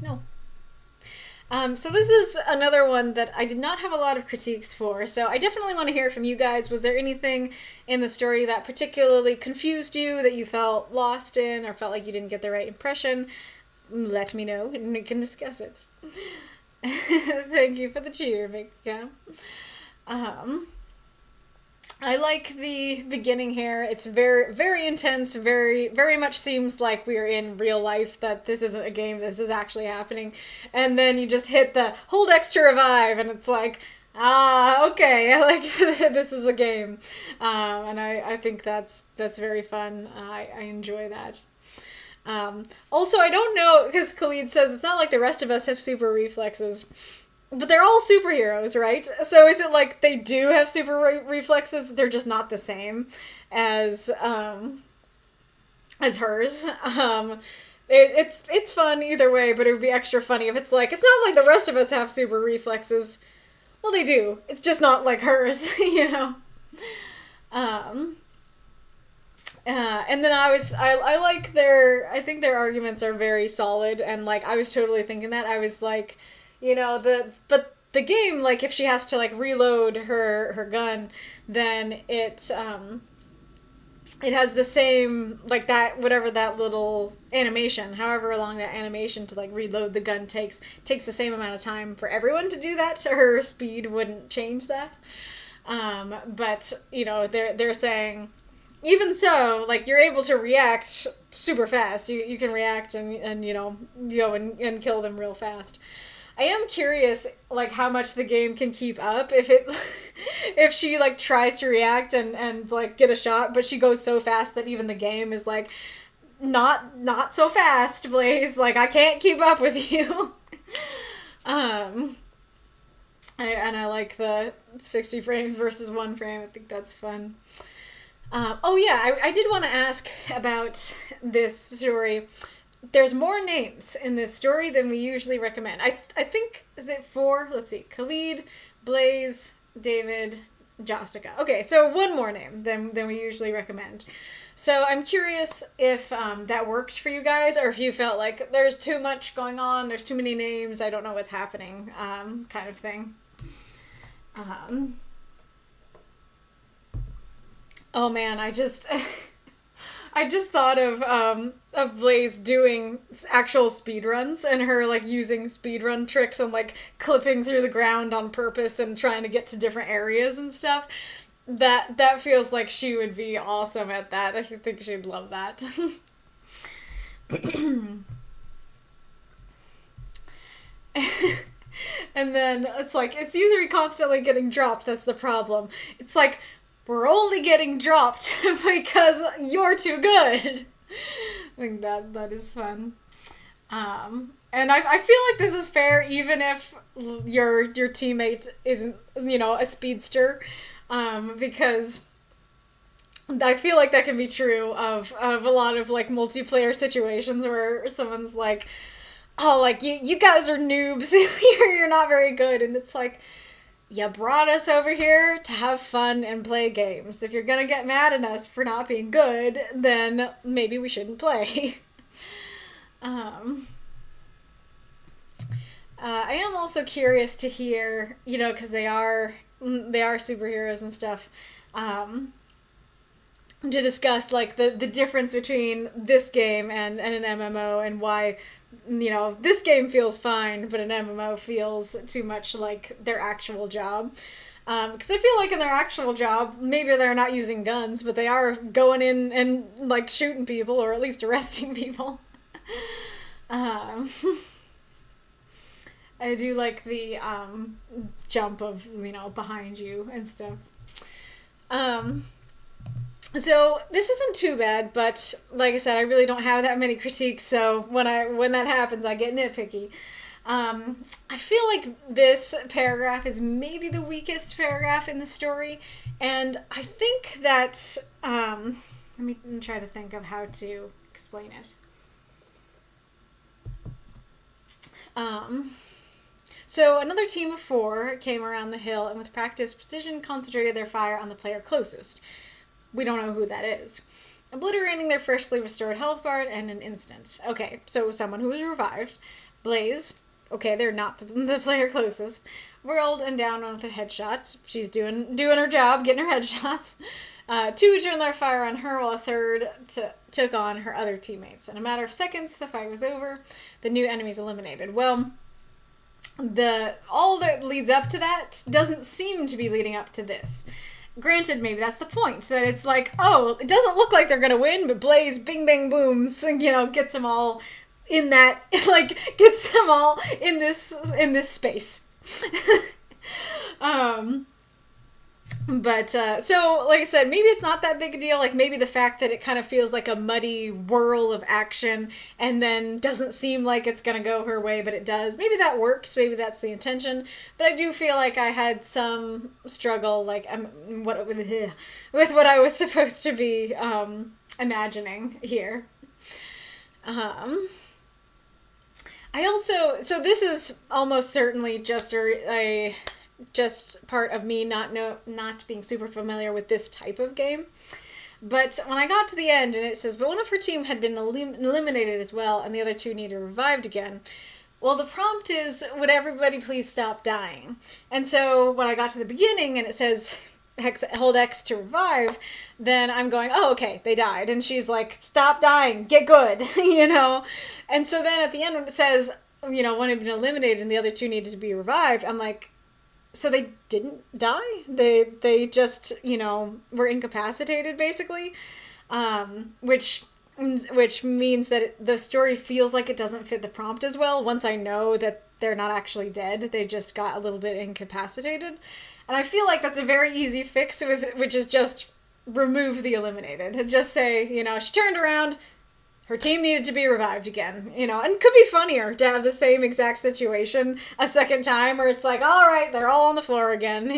No. So this is another one that I did not have a lot of critiques for, so I definitely want to hear from you guys. Was there anything in the story that particularly confused you, that you felt lost in, or felt like you didn't get the right impression? Let me know, and we can discuss it. Thank you for the cheer, Makokam. I like the beginning here. It's very, very intense, very, very much seems like we're in real life, that this isn't a game, this is actually happening. And then you just hit the hold X to revive, and it's like, okay, like, this is a game. And I think that's very fun. I enjoy that. Also, I don't know, because Khalid says it's not like the rest of us have super reflexes. But they're all superheroes, right? So is it like they do have super reflexes? They're just not the same as hers. It's fun either way, but it would be extra funny if it's like, it's not like the rest of us have super reflexes. Well, they do. It's just not like hers, you know. And then I like I think their arguments are very solid, and like I was totally thinking that. I was like, you know, but the game, like, if she has to, like, reload her gun, then it has the same, like, that, whatever that little animation, however long that animation to, like, reload the gun takes the same amount of time for everyone to do that, so her speed wouldn't change that. But, you know, they're saying, even so, like, you're able to react super fast. You can react and you know, go and kill them real fast. I am curious, like, how much the game can keep up if she, like, tries to react and like, get a shot, but she goes so fast that even the game is like, not so fast, Blaze. Like, I can't keep up with you. I like the 60 frames versus 1 frame. I think that's fun. Oh yeah, I did want to ask about this story. There's more names in this story than we usually recommend. I think, is it 4? Let's see. Khalid, Blaze, David, Jostica. Okay, so one more name than we usually recommend. So I'm curious if that worked for you guys, or if you felt like there's too much going on, there's too many names, I don't know what's happening, kind of thing. Oh man, I just thought of Blaze doing actual speedruns, and her, like, using speedrun tricks and, like, clipping through the ground on purpose and trying to get to different areas and stuff. That feels like she would be awesome at that. I think she'd love that. And then it's like, it's usually constantly getting dropped, that's the problem. It's like, we're only getting dropped because you're too good. I think that is fun. And I feel like this is fair even if your teammate isn't, you know, a speedster. Because I feel like that can be true of a lot of, like, multiplayer situations where someone's like, oh, like, you guys are noobs, you're not very good, and it's like, you brought us over here to have fun and play games. If you're gonna get mad at us for not being good, then maybe we shouldn't play. I am also curious to hear, you know, because they are superheroes and stuff, to discuss, like, the difference between this game and an MMO, and why, you know, this game feels fine, but an MMO feels too much like their actual job. Because I feel like in their actual job, maybe they're not using guns, but they are going in and, like, shooting people, or at least arresting people. I do like the jump of, you know, behind you and stuff. So this isn't too bad, but like I said, I really don't have that many critiques, so when that happens, I get nitpicky. I feel like this paragraph is maybe the weakest paragraph in the story, and I think that, let me try to think of how to explain it. So another team of 4 came around the hill and with practice precision concentrated their fire on the player closest. We don't know who that is. Obliterating their freshly restored health bar in an instant. Okay, so someone who was revived. Blaze okay, they're not the player closest, whirled and down with the headshots. She's doing her job, getting her headshots. Two turned their fire on her, while a third took on her other teammates. In a matter of seconds, the fight was over. The new enemies eliminated. Well, all that leads up to that doesn't seem to be leading up to this. Granted, maybe that's the point, that it's like, oh, it doesn't look like they're gonna win, but Blaze, bing, bang, booms, gets them all in that, gets them all in this space. But, so, like I said, maybe it's not that big a deal. Like, maybe the fact that it kind of feels like a muddy whirl of action and then doesn't seem like it's gonna go her way, but it does. Maybe that works. Maybe that's the intention. But I do feel like I had some struggle, with what I was supposed to be, imagining here. So this is almost certainly just just part of me not being super familiar with this type of game. But when I got to the end and it says, but one of her team had been eliminated as well and the other two needed revived again. Well, the prompt is, would everybody please stop dying? And so when I got to the beginning and it says, hold X to revive, then I'm going, oh, okay, they died. And she's like, stop dying, get good, And so then at the end when it says, one had been eliminated and the other two needed to be revived, I'm like, so they didn't die? They just, were incapacitated, basically? Which means that the story feels like it doesn't fit the prompt as well. Once I know that they're not actually dead, they just got a little bit incapacitated. And I feel like that's a very easy fix, which is just remove the eliminated. Just say, she turned around, her team needed to be revived again, and it could be funnier to have the same exact situation a second time where it's like, all right, they're all on the floor again,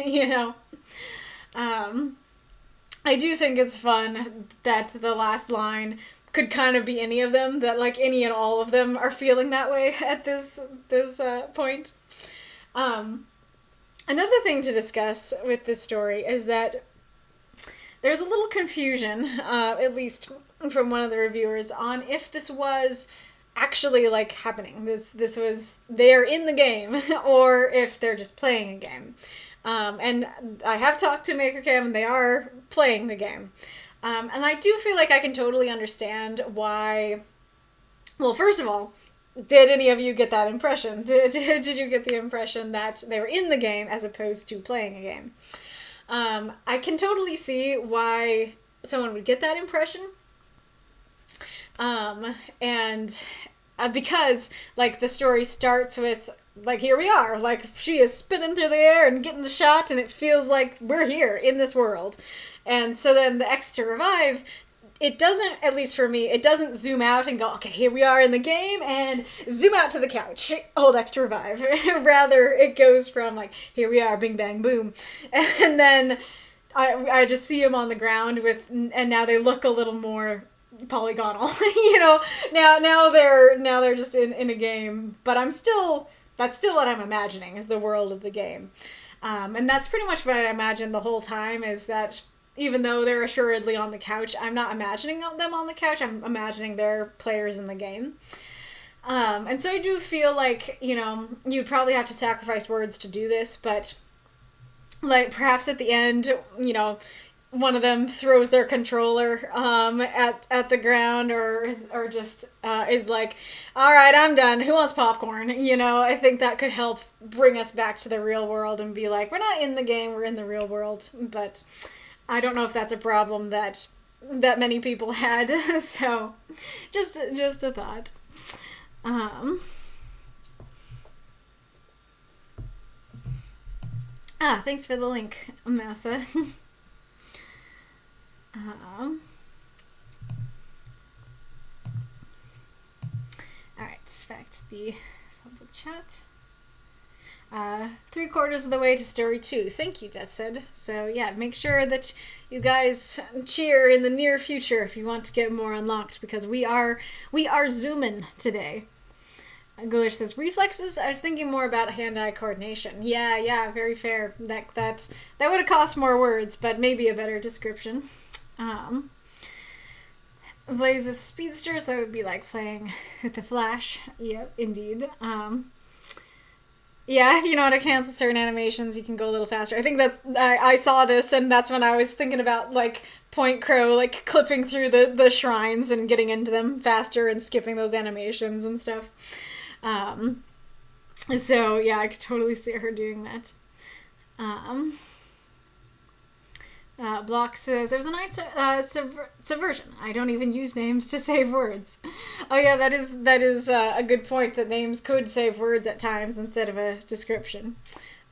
I do think it's fun that the last line could kind of be any of them, that like any and all of them are feeling that way at this point. Another thing to discuss with this story is that there's a little confusion, at least from one of the reviewers, on if this was actually happening. This was, they're in the game, or if they're just playing a game. And I have talked to Makokam, and they are playing the game. And I do feel like I can totally understand why. Well, first of all, did any of you get that impression? Did you get the impression that they were in the game as opposed to playing a game? I can totally see why someone would get that impression. And because, the story starts with, here we are, she is spinning through the air and getting the shot, and it feels like we're here in this world. And so then the X to revive, it doesn't, at least for me, it doesn't zoom out and go, okay, here we are in the game, and zoom out to the couch, hold X to revive. Rather, it goes from, here we are, bing, bang, boom. And then I just see them on the ground and now they look a little more polygonal, now they're just in a game, but that's still what I'm imagining is the world of the game. And that's pretty much what I imagined the whole time, is that even though they're assuredly on the couch, I'm not imagining them on the couch. I'm imagining they're players in the game. And so I do feel like, you'd probably have to sacrifice words to do this, but perhaps at the end, one of them throws their controller at the ground, or just is like, all right, I'm done. Who wants popcorn? I think that could help bring us back to the real world and be like, we're not in the game, we're in the real world. But I don't know if that's a problem that many people had. So just a thought. Thanks for the link, Masa. Alright, back to the public chat. 3/4 of the way to story 2. Thank you, Death said. So yeah, make sure that you guys cheer in the near future if you want to get more unlocked, because we are zooming today. Ghoulish says, reflexes? I was thinking more about hand-eye coordination. Yeah, very fair. That would have cost more words, but maybe a better description. Blaze is speedster, so it would be like playing with the Flash. Yep, indeed. Yeah, if you know how to cancel certain animations, you can go a little faster. I think I saw this, and that's when I was thinking about, like, Point Crow, like, clipping through the shrines and getting into them faster and skipping those animations and stuff. So, yeah, I could totally see her doing that. Block says, there was a nice subversion. I don't even use names to save words. Oh yeah, that is a good point, that names could save words at times instead of a description.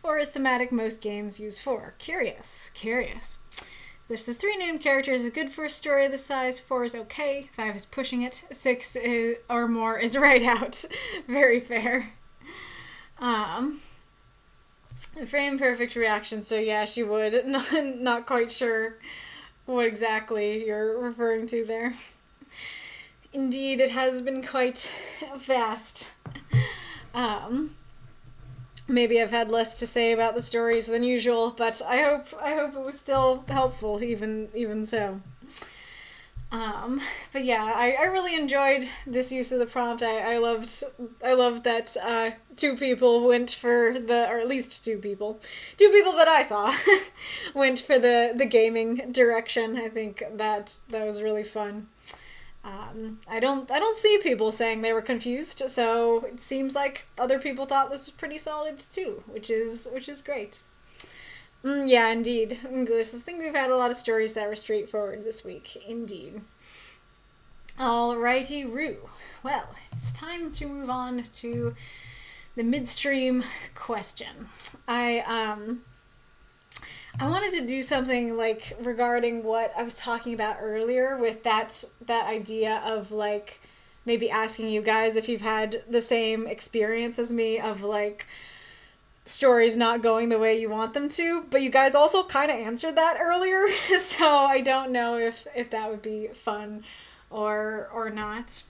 4 is thematic, most games use 4. Curious. This is 3 named characters is good for a story of this size. 4 is okay. 5 is pushing it. 6 or more is right out. Very fair. Frame perfect reaction, so yeah, she would. Not quite sure what exactly you're referring to there. Indeed, it has been quite fast. Maybe I've had less to say about the stories than usual, but I hope it was still helpful, even so. But yeah, I really enjoyed this use of the prompt. I loved that 2 people went for or at least 2 people that I saw went for the gaming direction. I think that was really fun. I don't see people saying they were confused, so it seems like other people thought this was pretty solid too, which is great. Yeah, indeed. I think we've had a lot of stories that were straightforward this week. Indeed. Alrighty-roo. Well, it's time to move on to the midstream question. I wanted to do something like regarding what I was talking about earlier with that idea of like maybe asking you guys if you've had the same experience as me of like stories not going the way you want them to, but you guys also kind of answered that earlier, so I don't know if that would be fun or not.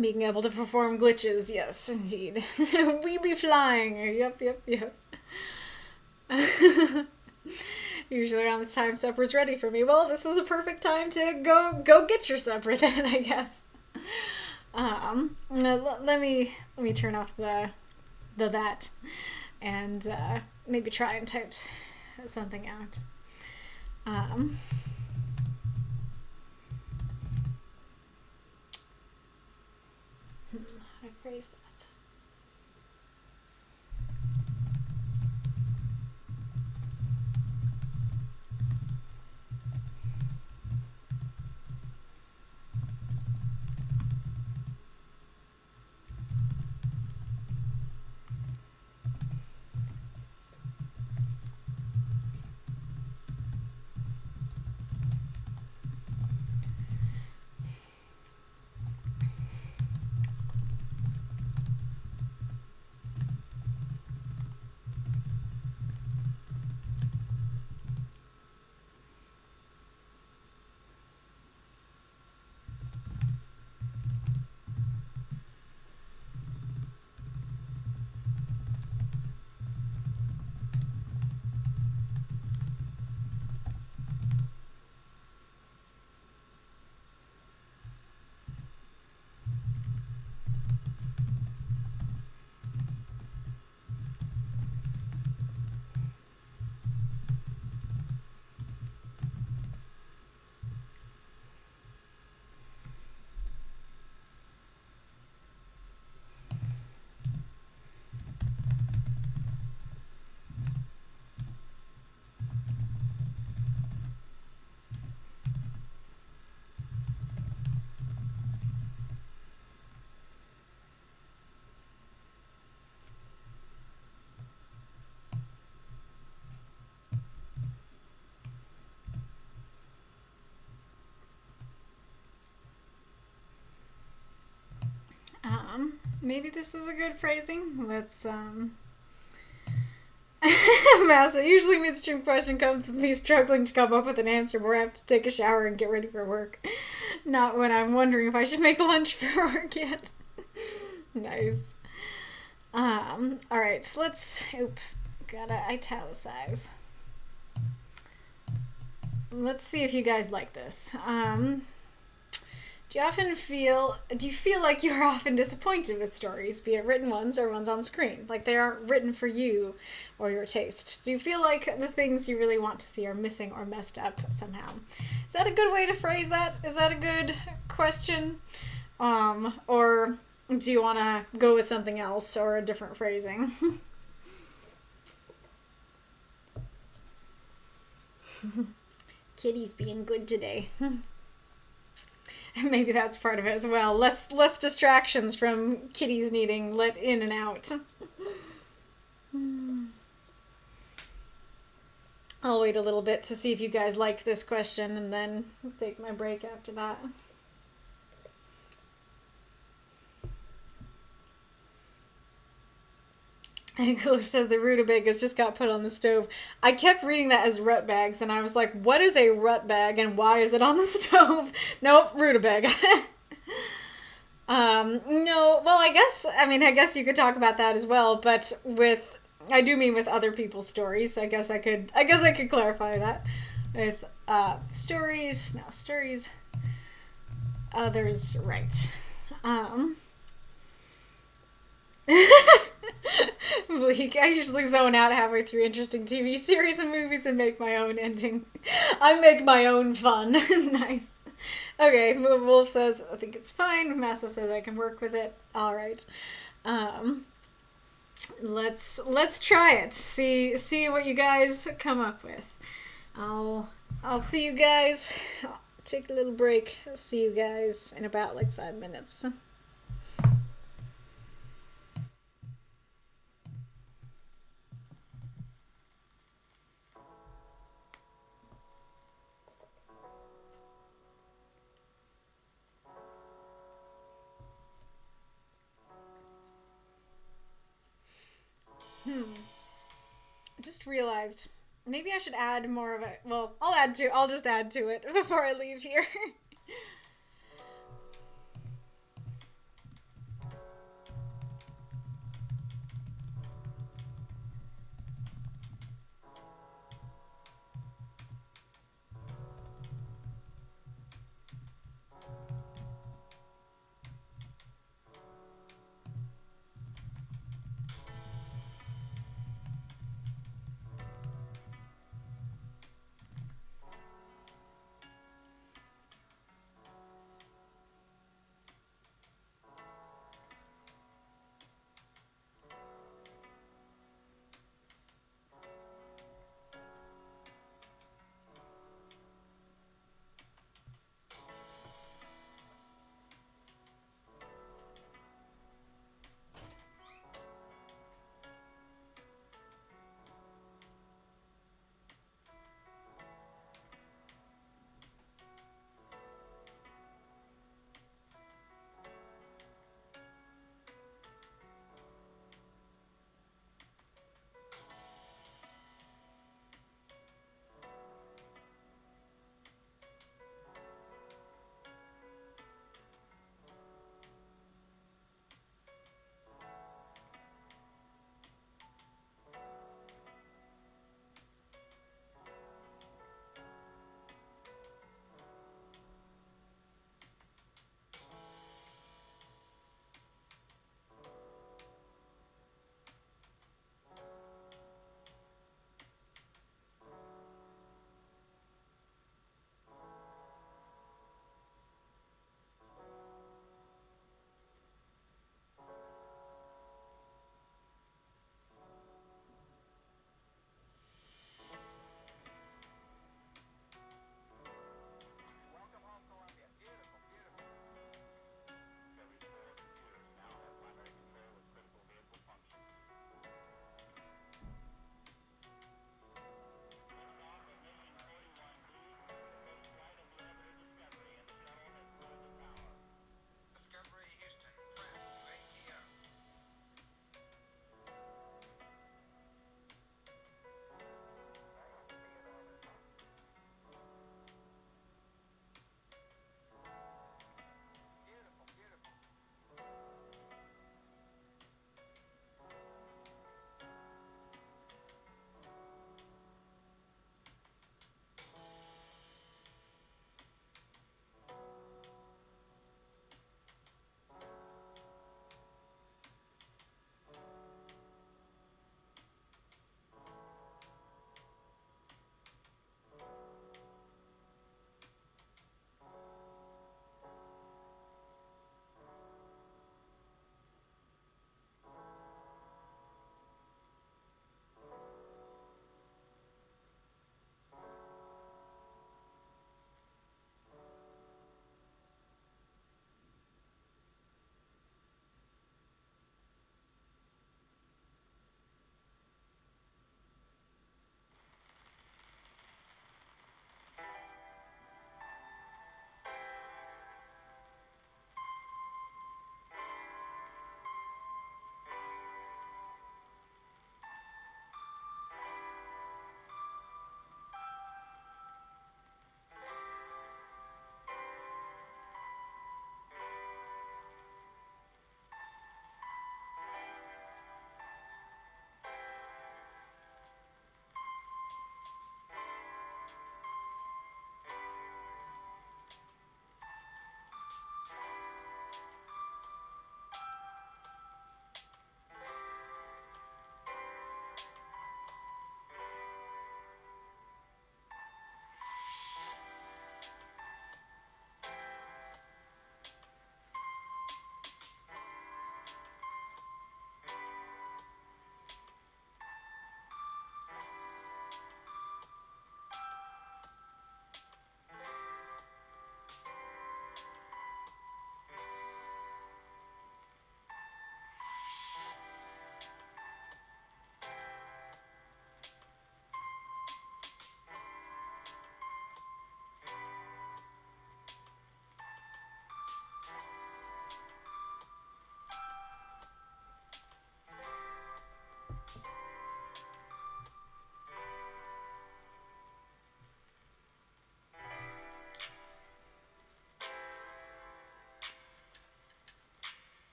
Being able to perform glitches, yes, indeed. We be flying. Yep. Usually around this time, supper's ready for me. Well, this is a perfect time to go get your supper then, I guess. Let me turn off the that and maybe try and type something out. How do I phrase that? Maybe this is a good phrasing. Let's, Massa, usually midstream question comes with me struggling to come up with an answer where I have to take a shower and get ready for work. Not when I'm wondering if I should make lunch for work yet. Nice. Alright, let's, gotta italicize. Let's see if you guys like this. Do you feel like you're often disappointed with stories, be it written ones or ones on screen? Like they aren't written for you or your taste? Do you feel like the things you really want to see are missing or messed up somehow? Is that a good way to phrase that? Is that a good question? Or do you want to go with something else or a different phrasing? Kitty's being good today. Maybe that's part of it as well. Less distractions from kitties needing let in and out. I'll wait a little bit to see if you guys like this question and then take my break after that. English says the rutabagas just got put on the stove. I kept reading that as rut bags, and I was like, what is a rut bag, and why is it on the stove? Nope, rutabaga. No, well, I guess you could talk about that as well, but I do mean with other people's stories. I guess I could clarify that. With, stories, others, right. Bleak. I usually zone out halfway through interesting TV series and movies and make my own ending. I make my own fun. Nice. Okay, Wolf says, I think it's fine. Masa says I can work with it. Alright. Let's try it. See what you guys come up with. I'll see you guys. I'll take a little break. I'll see you guys in about 5 minutes. I just realized maybe I should add more of it. Well, I'll just add to it before I leave here.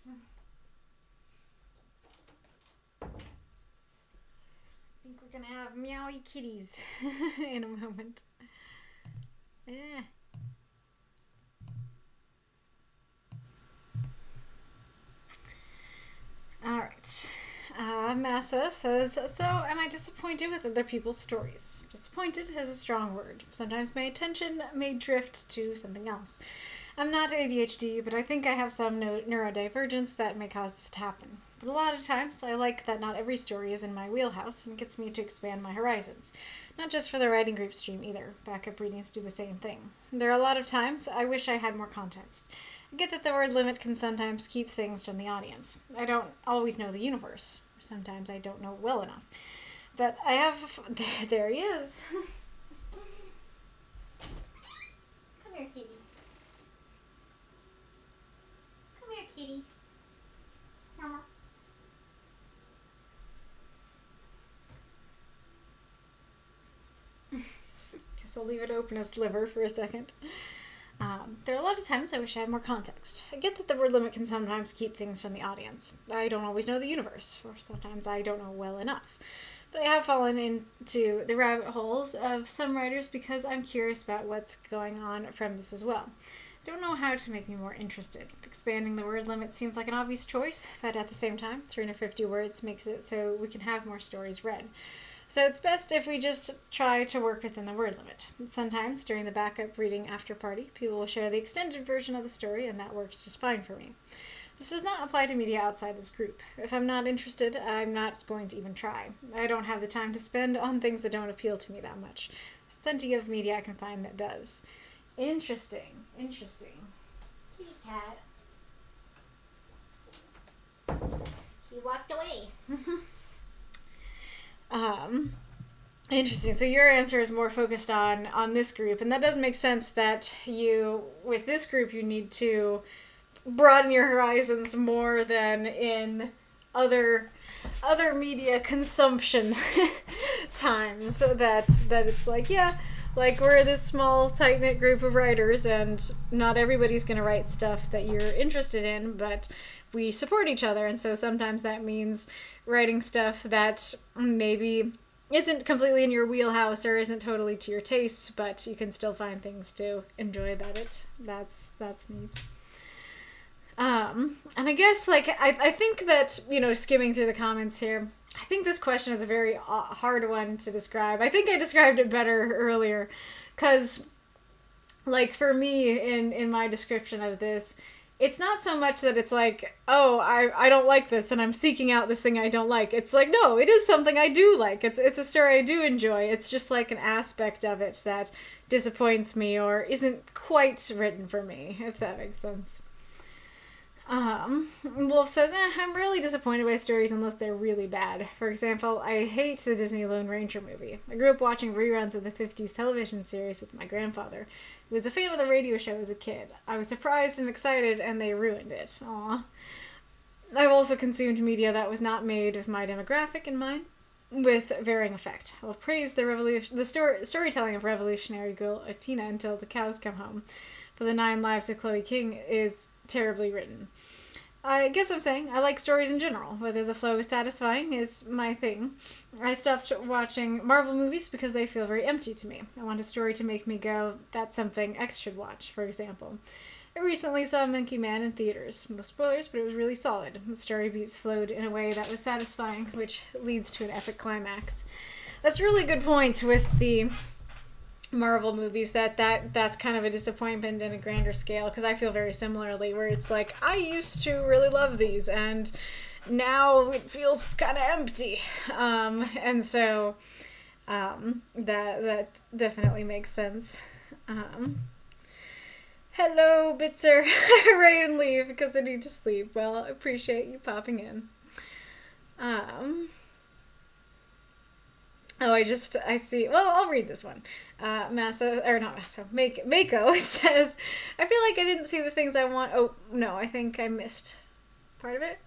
I think we're gonna have meowy kitties in a moment. Yeah. Alright. Massa says, so am I disappointed with other people's stories? Disappointed is a strong word. Sometimes my attention may drift to something else. I'm not ADHD, but I think I have some neurodivergence that may cause this to happen. But a lot of times, I like that not every story is in my wheelhouse and gets me to expand my horizons. Not just for the writing group stream either. Backup readings do the same thing. There are a lot of times I wish I had more context. I get that the word limit can sometimes keep things from the audience. I don't always know the universe. Sometimes I don't know well enough. But I have... There he is. Come here, kitty. Come here, kitty. Mama. Guess I'll leave it open as liver for a second. There are a lot of times I wish I had more context. I get that the word limit can sometimes keep things from the audience. I don't always know the universe, or sometimes I don't know well enough. But I have fallen into the rabbit holes of some writers because I'm curious about what's going on from this as well. I don't know how to make me more interested. Expanding the word limit seems like an obvious choice, but at the same time, 350 words makes it so we can have more stories read. So it's best if we just try to work within the word limit. Sometimes, during the backup reading after party, people will share the extended version of the story, and that works just fine for me. This does not apply to media outside this group. If I'm not interested, I'm not going to even try. I don't have the time to spend on things that don't appeal to me that much. There's plenty of media I can find that does. Interesting. Kitty cat. He walked away. Interesting. So your answer is more focused on this group, and that does make sense that with this group, you need to broaden your horizons more than in other media consumption times. So that it's like, yeah, like we're this small, tight-knit group of writers, and not everybody's going to write stuff that you're interested in, but we support each other, and so sometimes that means writing stuff that maybe isn't completely in your wheelhouse or isn't totally to your taste, but you can still find things to enjoy about it. That's neat. And I guess, like, I think that, skimming through the comments here, I think this question is a very hard one to describe. I think I described it better earlier, because, like, for me, in my description of this, it's not so much that it's like, oh, I don't like this and I'm seeking out this thing I don't like. It's like, no, it is something I do like. It's a story I do enjoy. It's just like an aspect of it that disappoints me or isn't quite written for me, if that makes sense. Wolf says, I'm really disappointed by stories unless they're really bad. For example, I hate the Disney Lone Ranger movie. I grew up watching reruns of the 50s television series with my grandfather, who was a fan of the radio show as a kid. I was surprised and excited, and they ruined it. Aw. I've also consumed media that was not made with my demographic in mind, with varying effect. I'll praise the storytelling of revolutionary girl Atina until the cows come home, for the 9 Lives of Chloe King is terribly written. I guess I'm saying I like stories in general. Whether the flow is satisfying is my thing. I stopped watching Marvel movies because they feel very empty to me. I want a story to make me go, that's something X should watch, for example. I recently saw Monkey Man in theaters. No spoilers, but it was really solid. The story beats flowed in a way that was satisfying, which leads to an epic climax. That's a really good point with the Marvel movies, that's kind of a disappointment in a grander scale, because I feel very similarly, where it's like, I used to really love these, and now it feels kind of empty. And so that definitely makes sense. Hello, Bitzer. Right, and leave because I need to sleep. Well, I appreciate you popping in. I see. Well, I'll read this one. Mako says, I feel like I didn't see the things I want. Oh, no, I think I missed part of it.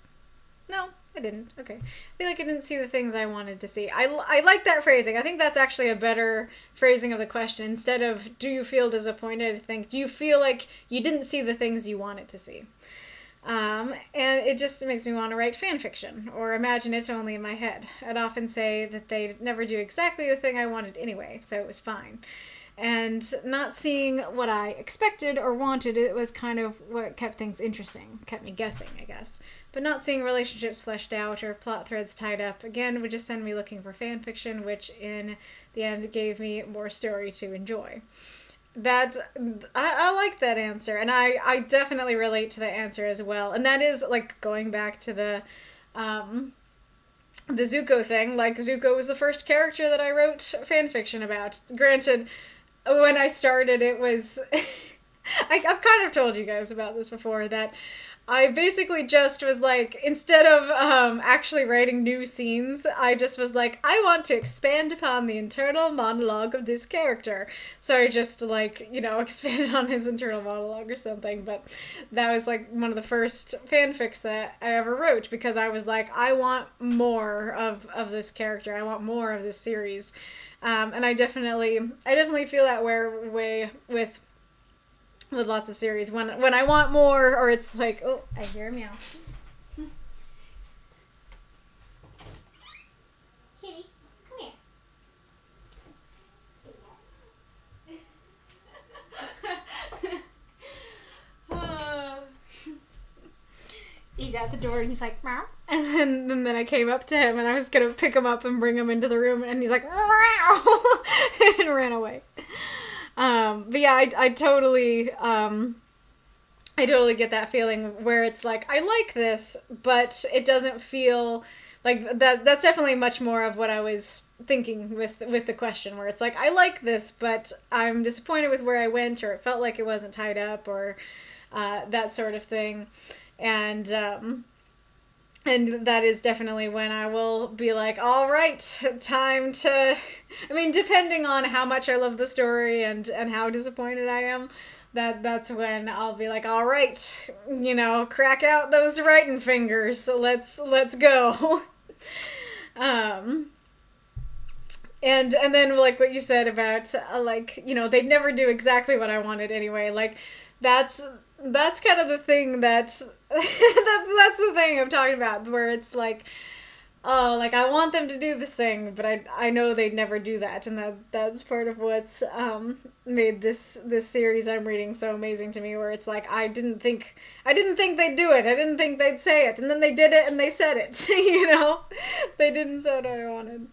No, I didn't. Okay. I feel like I didn't see the things I wanted to see. I like that phrasing. I think that's actually a better phrasing of the question. Instead of, do you feel disappointed? I think, do you feel like you didn't see the things you wanted to see? And it just makes me want to write fan fiction or imagine it only in my head. I'd often say that they'd never do exactly the thing I wanted anyway, so it was fine. And not seeing what I expected or wanted, it was kind of what kept things interesting, kept me guessing, I guess. But not seeing relationships fleshed out or plot threads tied up, again, would just send me looking for fan fiction, which in the end gave me more story to enjoy. That I like that answer, and I definitely relate to that answer as well. And that is like going back to the Zuko thing. Like, Zuko was the first character that I wrote fan fiction about. Granted, when I started, it was I've kind of told you guys about this before, that I basically just was like, instead of actually writing new scenes, I just was like, I want to expand upon the internal monologue of this character. So I just, like, expanded on his internal monologue or something. But that was like one of the first fanfics that I ever wrote, because I was like, I want more of this character. I want more of this series. And I definitely feel that way with lots of series. When I want more, or it's like, oh, I hear a meow. Kitty, come here. He's at the door and he's like, meow. And then I came up to him and I was gonna pick him up and bring him into the room, and he's like, meow, and ran away. But yeah, I totally get that feeling where it's like, I like this, but it doesn't feel like that. That's definitely much more of what I was thinking with the question, where it's like, I like this, but I'm disappointed with where I went, or it felt like it wasn't tied up, or that sort of thing. And that is definitely when I will be like, all right, time to, depending on how much I love the story and how disappointed I am, that's when I'll be like, all right, crack out those writing fingers. So let's go. And then, like what you said about, they'd never do exactly what I wanted anyway. Like, that's kind of the thing that's the thing I'm talking about, where it's like, oh, like, I want them to do this thing, but I know they'd never do that, and that's part of what's made this series I'm reading so amazing to me, where it's like, I didn't think they'd do it, I didn't think they'd say it, and then they did it and they said it. They didn't say what I wanted.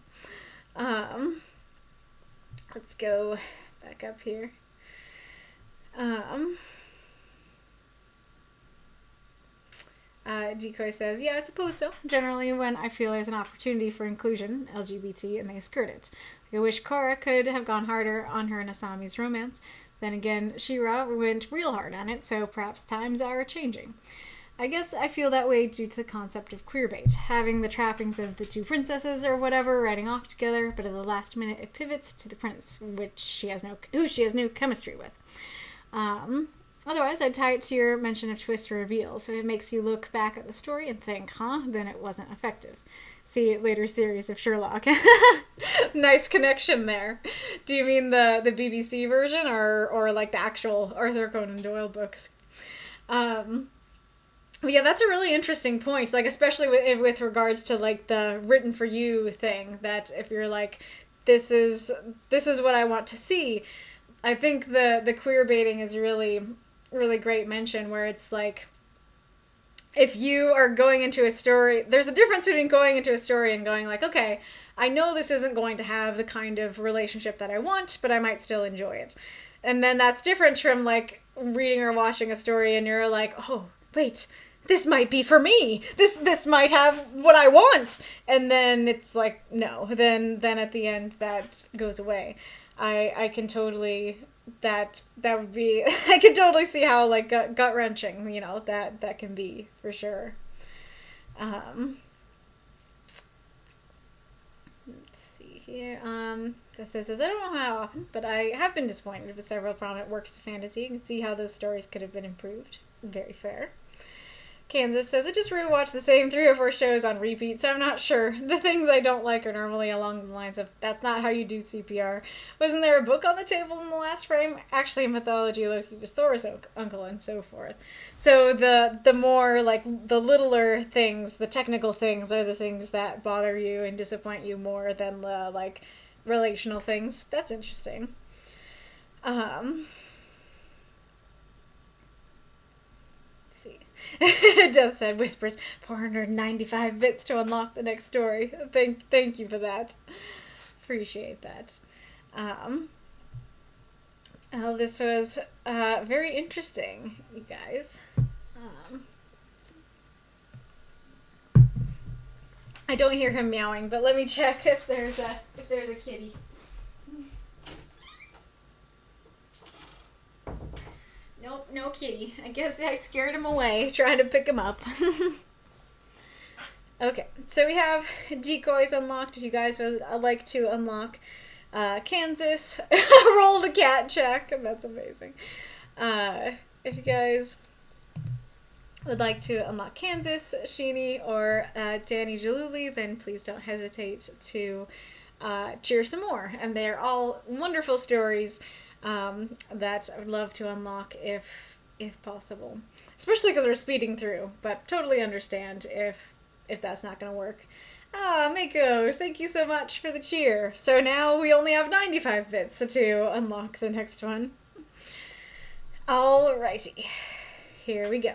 Let's go back up here. Decoy says, yeah, I suppose so. Generally, when I feel there's an opportunity for inclusion, LGBT, and they skirt it. I wish Korra could have gone harder on her and Asami's romance. Then again, She-Ra went real hard on it, so perhaps times are changing. I guess I feel that way due to the concept of queerbait, having the trappings of the two princesses or whatever riding off together, but at the last minute it pivots to the prince, who she has no chemistry with. Otherwise, I'd tie it to your mention of twist or reveals. If it makes you look back at the story and think, then it wasn't effective. See later series of Sherlock. Nice connection there. Do you mean the BBC version or like the actual Arthur Conan Doyle books? Yeah, that's a really interesting point. Like, especially with regards to like the written for you thing, that if you're like, this is what I want to see. I think the queer baiting is really, really great mention, where it's like, if you are going into a story, there's a difference between going into a story and going like, okay, I know this isn't going to have the kind of relationship that I want, but I might still enjoy it. And then that's different from like reading or watching a story and you're like, oh, wait, this might be for me. This might have what I want. And then it's like, no, then at the end that goes away. I can totally, that would be, I can totally see how like gut wrenching, that can be, for sure. Let's see here. This says, I don't know how often, but I have been disappointed with several prominent works of fantasy. You can see how those stories could have been improved. Very fair. Kansas says, I just rewatched the same 3 or 4 shows on repeat, so I'm not sure. The things I don't like are normally along the lines of, that's not how you do CPR. Wasn't there a book on the table in the last frame? Actually, in mythology, Loki was Thor's uncle and so forth. So the more, like, the littler things, the technical things are the things that bother you and disappoint you more than the, like, relational things. That's interesting. See. Death's Head whispers 495 bits to unlock the next story. Thank you for that. Appreciate that. This was very interesting, you guys. I don't hear him meowing, but let me check if there's a kitty. Nope, no kitty. I guess I scared him away trying to pick him up. Okay, so we have decoys unlocked. If you guys would like to unlock Kansas, roll the cat check. That's amazing. If you guys would like to unlock Kansas, Sheeny, or Danny Jaluli, then please don't hesitate to cheer some more. And they're all wonderful stories that I would love to unlock if possible. Especially because we're speeding through, but totally understand if that's not going to work. Mako, thank you so much for the cheer. So now we only have 95 bits to unlock the next one. Alrighty, here we go.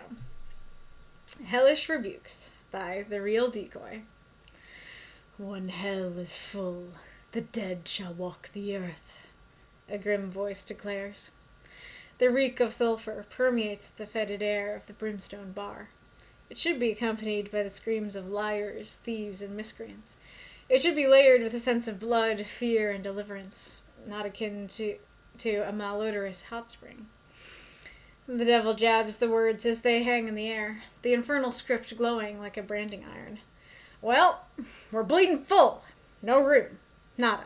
Hellish Rebukes by The Real Decoy. When hell is full, the dead shall walk the earth, a grim voice declares. The reek of sulphur permeates the fetid air of the brimstone bar. It should be accompanied by the screams of liars, thieves, and miscreants. It should be layered with a sense of blood, fear, and deliverance, not akin to a malodorous hot spring. The devil jabs the words as they hang in the air, the infernal script glowing like a branding iron. Well, we're bleeding full. No room. Nada.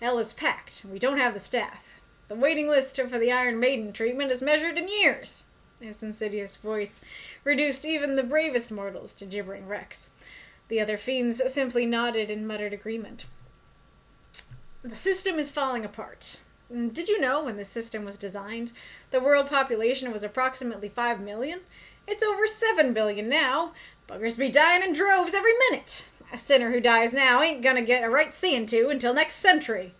Hell is packed, and we don't have the staff. The waiting list for the Iron Maiden treatment is measured in years. His insidious voice reduced even the bravest mortals to gibbering wrecks. The other fiends simply nodded in muttered agreement. The system is falling apart. Did you know when the system was designed, the world population was approximately 5 million? It's over 7 billion now. Buggers be dying in droves every minute. A sinner who dies now ain't gonna get a right seeing to until next century.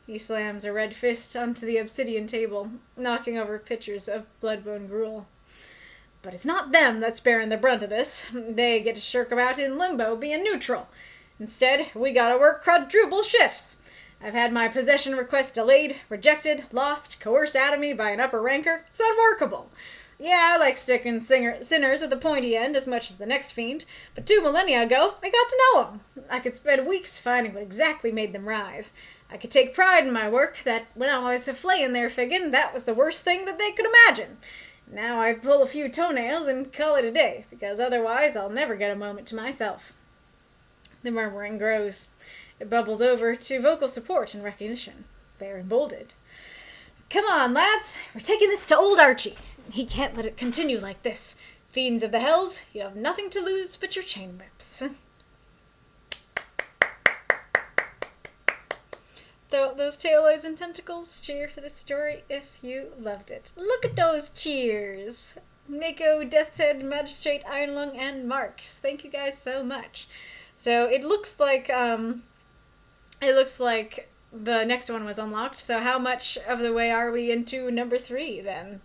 He slams a red fist onto the obsidian table, knocking over pitchers of blood-bone gruel. But it's not them that's bearing the brunt of this. They get to shirk about in limbo, being neutral. Instead, we gotta work quadruple shifts. I've had my possession request delayed, rejected, lost, coerced out of me by an upper ranker. It's unworkable. Yeah, I like sticking sinners at the pointy end as much as the next fiend, but 2 millennia ago, I got to know them. I could spend weeks finding what exactly made them writhe. I could take pride in my work, that when I was flaying their figgin', that was the worst thing that they could imagine. Now I pull a few toenails and call it a day, because otherwise I'll never get a moment to myself. The murmuring grows. It bubbles over to vocal support and recognition. They're emboldened. Come on, lads. We're taking this to old Archie. He can't let it continue like this. Fiends of the hells, you have nothing to lose but your chain whips. Those tailloids and tentacles, cheer for this story if you loved it. Look at those cheers! Mako, Death's Head, Magistrate, Ironlung, and Marks. Thank you guys so much. So it looks like the next one was unlocked. So how much of the way are we into number 3 then?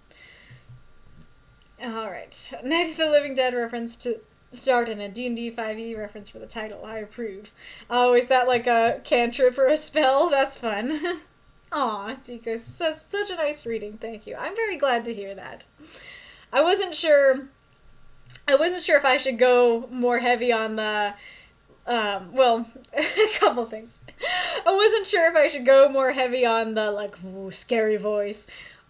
Alright. Night of the Living Dead reference to start in a D&D 5e reference for the title. I approve. Oh, is that like a cantrip or a spell? That's fun. Aw, Deco, such a nice reading. Thank you. I'm very glad to hear that. I wasn't sure if I should go more heavy on the well, a couple things. I wasn't sure if I should go more heavy on the, like, scary voice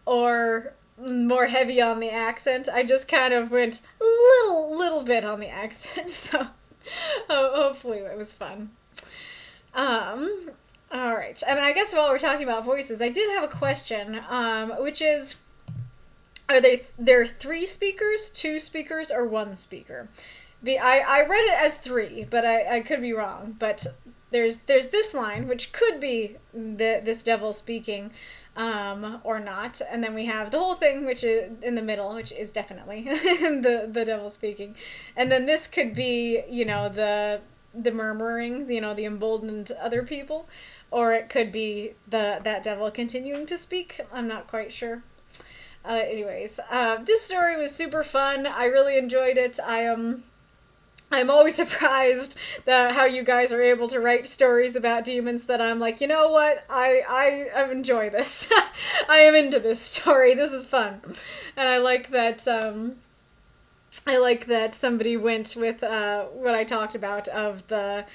or more heavy on the accent. I just kind of went little bit on the accent, so hopefully that was fun. Alright, and I guess while we're talking about voices, I did have a question, which is, there 3 speakers, 2 speakers, or 1 speaker? I read it as 3, but I could be wrong. But there's this line, which could be this devil speaking, or not. And then we have the whole thing, which is in the middle, which is definitely the devil speaking. And then this could be, the murmuring, the emboldened other people. Or it could be that devil continuing to speak. I'm not quite sure. Anyways, this story was super fun. I really enjoyed it. I'm always surprised that how you guys are able to write stories about demons that I'm like, you know what? I enjoy this. I am into this story. This is fun. And I like that somebody went with what I talked about of the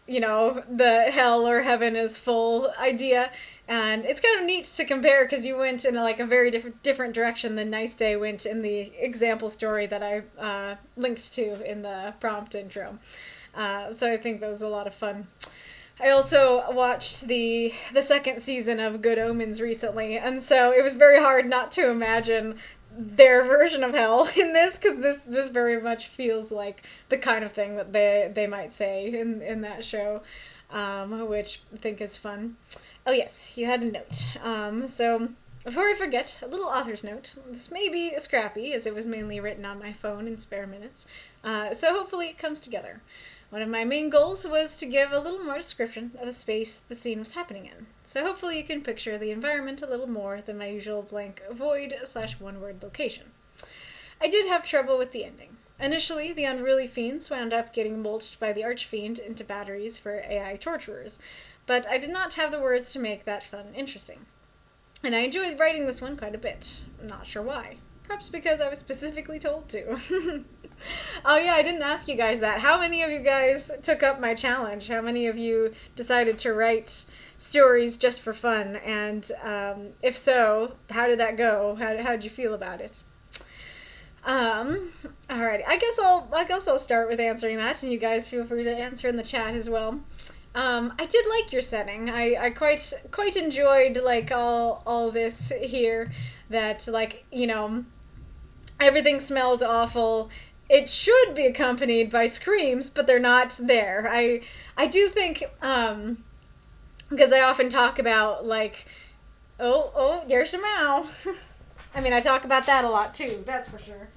hell or heaven is full idea. And it's kind of neat to compare because you went in a very different direction than Nice Day went in the example story that I linked to in the prompt intro. So I think that was a lot of fun. I also watched the second season of Good Omens recently, and so it was very hard not to imagine their version of hell in this, because this very much feels like the kind of thing that they might say in that show, which I think is fun. Oh yes, you had a note. So before I forget, a little author's note. This may be scrappy, as it was mainly written on my phone in spare minutes, so hopefully it comes together. One of my main goals was to give a little more description of the space the scene was happening in, so hopefully you can picture the environment a little more than my usual blank void/one-word location. I did have trouble with the ending. Initially, the unruly fiends wound up getting mulched by the archfiend into batteries for AI torturers, but I did not have the words to make that fun and interesting. And I enjoyed writing this one quite a bit. I'm not sure why. Perhaps because I was specifically told to. Oh yeah, I didn't ask you guys that. How many of you guys took up my challenge? How many of you decided to write stories just for fun? And if so, how did that go? How did you feel about it? Alrighty. I guess I'll start with answering that, and you guys feel free to answer in the chat as well. I did like your setting. I quite enjoyed all this here. That everything smells awful. It should be accompanied by screams, but they're not there. I do think because I often talk about oh, there's a mow. I mean, I talk about that a lot too. That's for sure.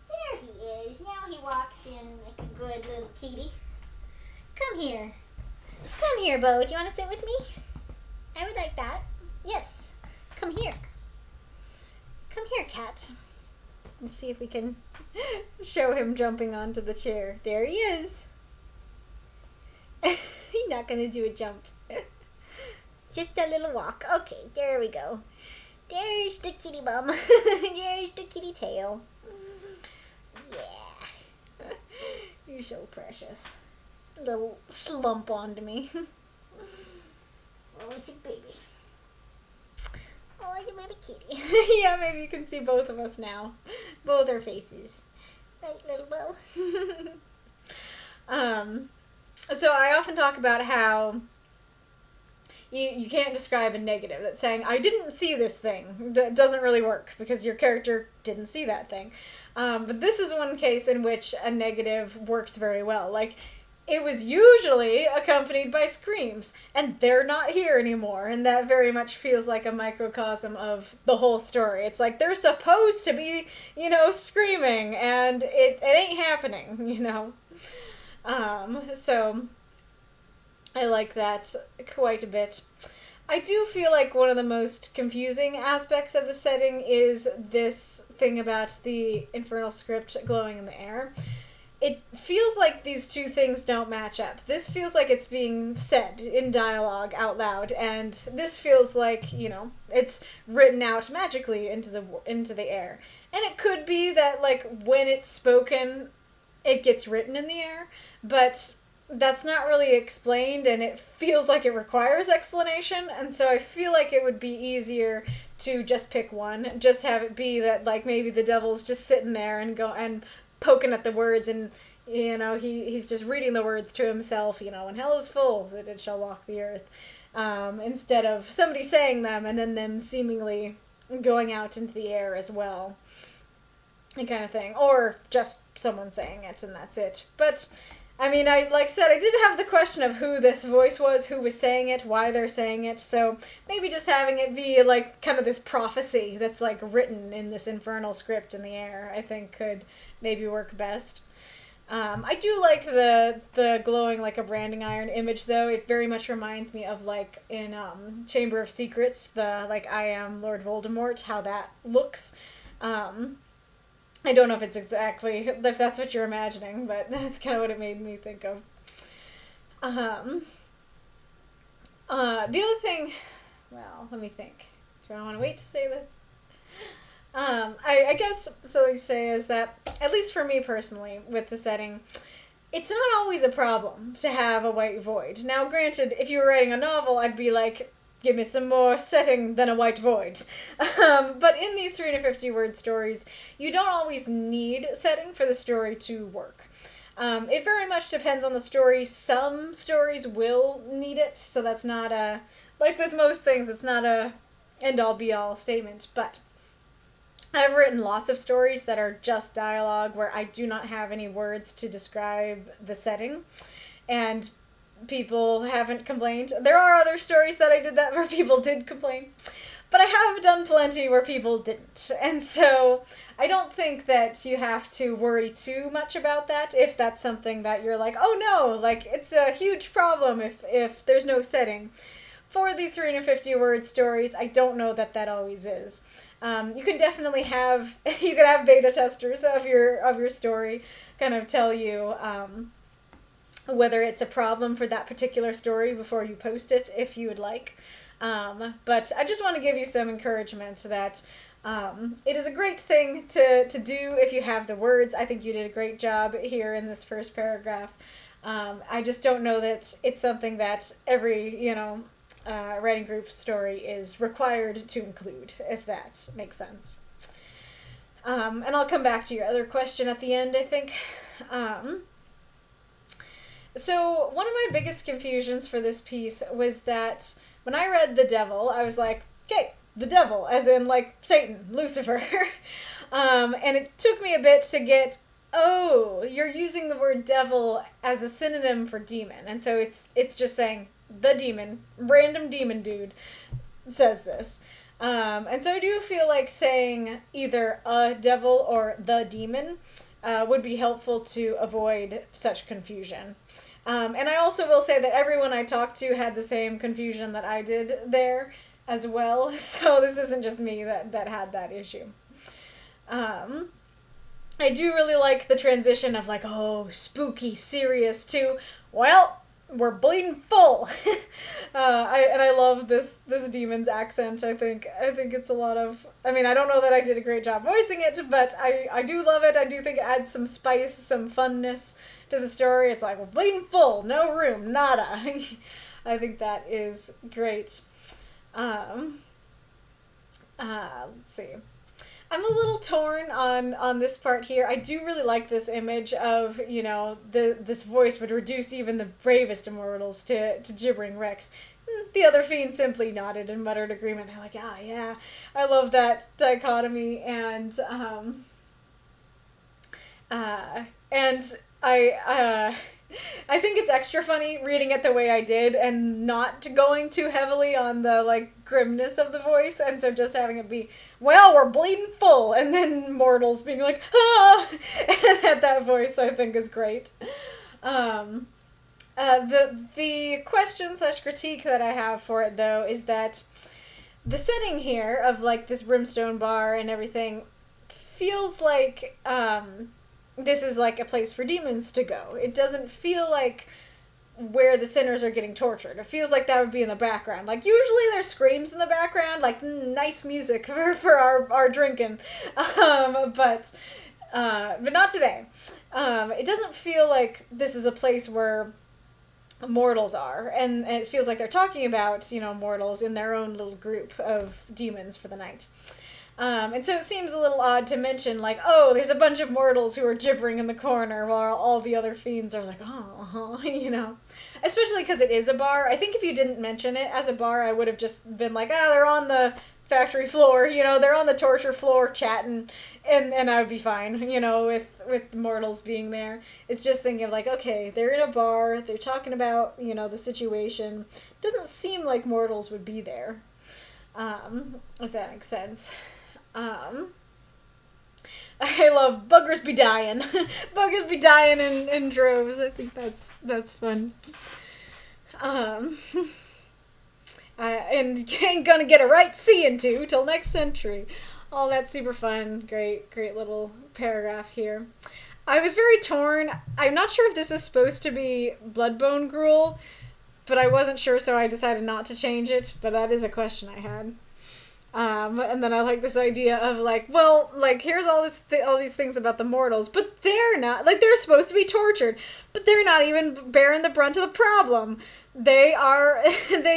There he is. Now he walks in like a good little kitty. Come here. Come here, Bo. Do you want to sit with me? I would like that. Yes. Come here. Come here, cat. Let's see if we can show him jumping onto the chair. There he is. He's not going to do a jump. Just a little walk. Okay, there we go. There's the kitty bum. There's the kitty tail. Yeah. You're so precious. A little slump onto me. Oh, it's a baby. Oh, it's a baby kitty. Yeah, maybe you can see both of us now. Both our faces. Right, little Bo. So I often talk about how you can't describe a negative. That's saying, I didn't see this thing. Doesn't really work because your character didn't see that thing. But this is one case in which a negative works very well. It was usually accompanied by screams, and they're not here anymore, and that very much feels like a microcosm of the whole story. It's like, they're supposed to be, screaming, and it ain't happening, So, I like that quite a bit. I do feel like one of the most confusing aspects of the setting is this thing about the infernal script glowing in the air. It feels like these two things don't match up. This feels like it's being said in dialogue out loud, and this feels like, it's written out magically into the air. And it could be that, when it's spoken, it gets written in the air, but that's not really explained, and it feels like it requires explanation, and so I feel like it would be easier to just pick one, just have it be that, maybe the devil's just sitting there and poking at the words, and he's just reading the words to himself, when hell is full, that it shall walk the earth, instead of somebody saying them and then them seemingly going out into the air as well. That kind of thing. Or just someone saying it and that's it. But, I mean, like I said, I did have the question of who this voice was, who was saying it, why they're saying it, so maybe just having it be, like, kind of this prophecy that's, like, written in this infernal script in the air, I think could maybe work best. I do like the glowing like a branding iron image, though. It very much reminds me of, like, in Chamber of Secrets, the, like, I am Lord Voldemort, how that looks. I don't know if it's exactly, if that's what you're imagining, but that's kind of what it made me think of. The other thing, well, let me think. Do I want to wait to say this? I guess, so you say, is that, at least for me personally, with the setting, it's not always a problem to have a white void. Now, granted, if you were writing a novel, I'd be like, give me some more setting than a white void. But in these 350-word stories, you don't always need setting for the story to work. It very much depends on the story. Some stories will need it, so that's not a, like with most things, it's not a end-all be-all statement, but I've written lots of stories that are just dialogue where I do not have any words to describe the setting, and people haven't complained. There are other stories that I did that where people did complain, but I have done plenty where people didn't, and so I don't think that you have to worry too much about that if that's something that you're like, oh no, like it's a huge problem if there's no setting. For these 350-word stories, I don't know that that always is. You can definitely have, you could have beta testers of your story kind of tell you whether it's a problem for that particular story before you post it, if you would like. But I just want to give you some encouragement that it is a great thing to do if you have the words. I think you did a great job here in this first paragraph. I just don't know that it's something that every, writing group story is required to include, if that makes sense. And I'll come back to your other question at the end, I think. So one of my biggest confusions for this piece was that when I read the devil, I was like, okay, the devil, as in like Satan, Lucifer. And it took me a bit to get, oh, you're using the word devil as a synonym for demon. And so it's just saying the demon, random demon dude says this. And so I do feel like saying either a devil or the demon would be helpful to avoid such confusion. And I also will say that everyone I talked to had the same confusion that I did there as well. So this isn't just me that had that issue. I do really like the transition of like, oh, spooky, serious to, well, we're bleeding full. I love this demon's accent. I think it's a lot of, I mean, I don't know that I did a great job voicing it, but I do love it. I do think it adds some spice, some funness to the story. It's like, we're bleeding full, no room, nada. I think that is great. Let's see. I'm a little torn on this part here. I do really like this image of, this voice would reduce even the bravest immortals to gibbering wrecks. The other fiends simply nodded and muttered agreement. They're like, yeah. I love that dichotomy, and I think it's extra funny reading it the way I did and not going too heavily on the, like, grimness of the voice, and so just having it be, well, we're bleeding full, and then mortals being like, ah! And that voice, I think, is great. The question/critique that I have for it, though, is that the setting here of, like, this brimstone bar and everything feels like, this is like a place for demons to go. It doesn't feel like where the sinners are getting tortured. It feels like that would be in the background. Like, usually there's screams in the background, like, nice music for our drinking. But not today. It doesn't feel like this is a place where mortals are, and it feels like they're talking about, mortals in their own little group of demons for the night. And so it seems a little odd to mention, like, oh, there's a bunch of mortals who are gibbering in the corner while all the other fiends are like, oh, you know. Especially because it is a bar. I think if you didn't mention it as a bar, I would have just been like, they're on the factory floor, you know, they're on the torture floor chatting, and I would be fine, you know, with mortals being there. It's just thinking of like, okay, they're in a bar, they're talking about, you know, the situation. Doesn't seem like mortals would be there, if that makes sense. I love buggers be dying. Buggers be dying in droves. I think that's fun. And ain't gonna get a right seeing to till next century. All that's super fun. Great little paragraph here. I was very torn. I'm not sure if this is supposed to be bloodbone gruel, but I wasn't sure, so I decided not to change it. But that is a question I had. And then I like this idea of like, well, like here's all these things about the mortals, but they're not, like they're supposed to be tortured, but they're not even bearing the brunt of the problem. They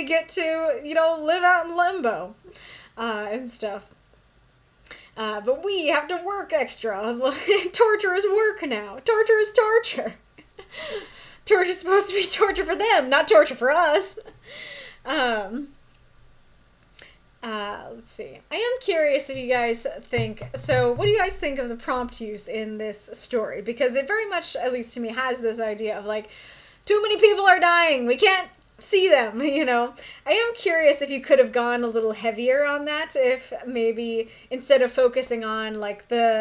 get to, you know, live out in limbo, and stuff. But we have to work extra. Torture is work now. Torture is torture. Torture is supposed to be torture for them, not torture for us. Let's see. I am curious if you guys think, so what do you guys think of the prompt use in this story? Because it very much, at least to me, has this idea of like, too many people are dying, we can't see them, you know? I am curious if you could have gone a little heavier on that, if maybe instead of focusing on like the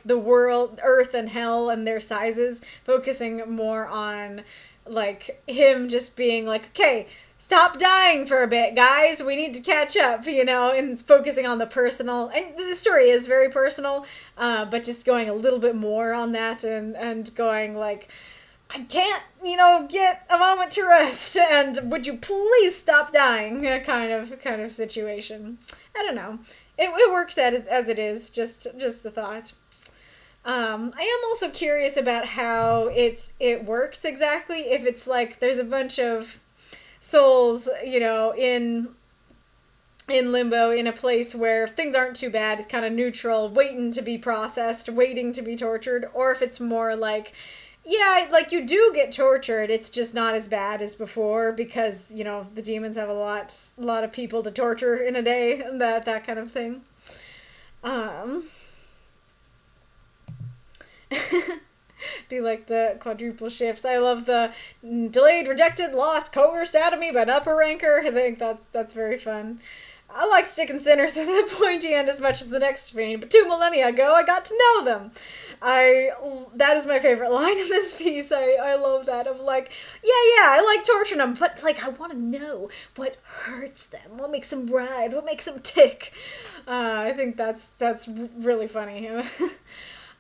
world, Earth and Hell and their sizes, focusing more on like him just being like, okay, stop dying for a bit, guys. We need to catch up, you know, and focusing on the personal. And the story is very personal, but just going a little bit more on that and going like, I can't, you know, get a moment to rest, and would you please stop dying? Kind of situation. I don't know. It works as it is. Just a thought. I am also curious about how it works exactly. If it's like there's a bunch of souls, you know, in limbo, in a place where things aren't too bad, it's kind of neutral, waiting to be processed, waiting to be tortured, or if it's more like, yeah, like you do get tortured, it's just not as bad as before because, you know, the demons have a lot of people to torture in a day, and that kind of thing. Do like the quadruple shifts. I love the delayed, rejected, lost, coerced out of me by an upper ranker. I think that's very fun. I like sticking sinners at the pointy end as much as the next fiend, but 2 millennia ago I got to know them. That is my favorite line in this piece. I love that of like, yeah, I like torturing them, but like I want to know what hurts them, what makes them writhe, what makes them tick. I think that's really funny.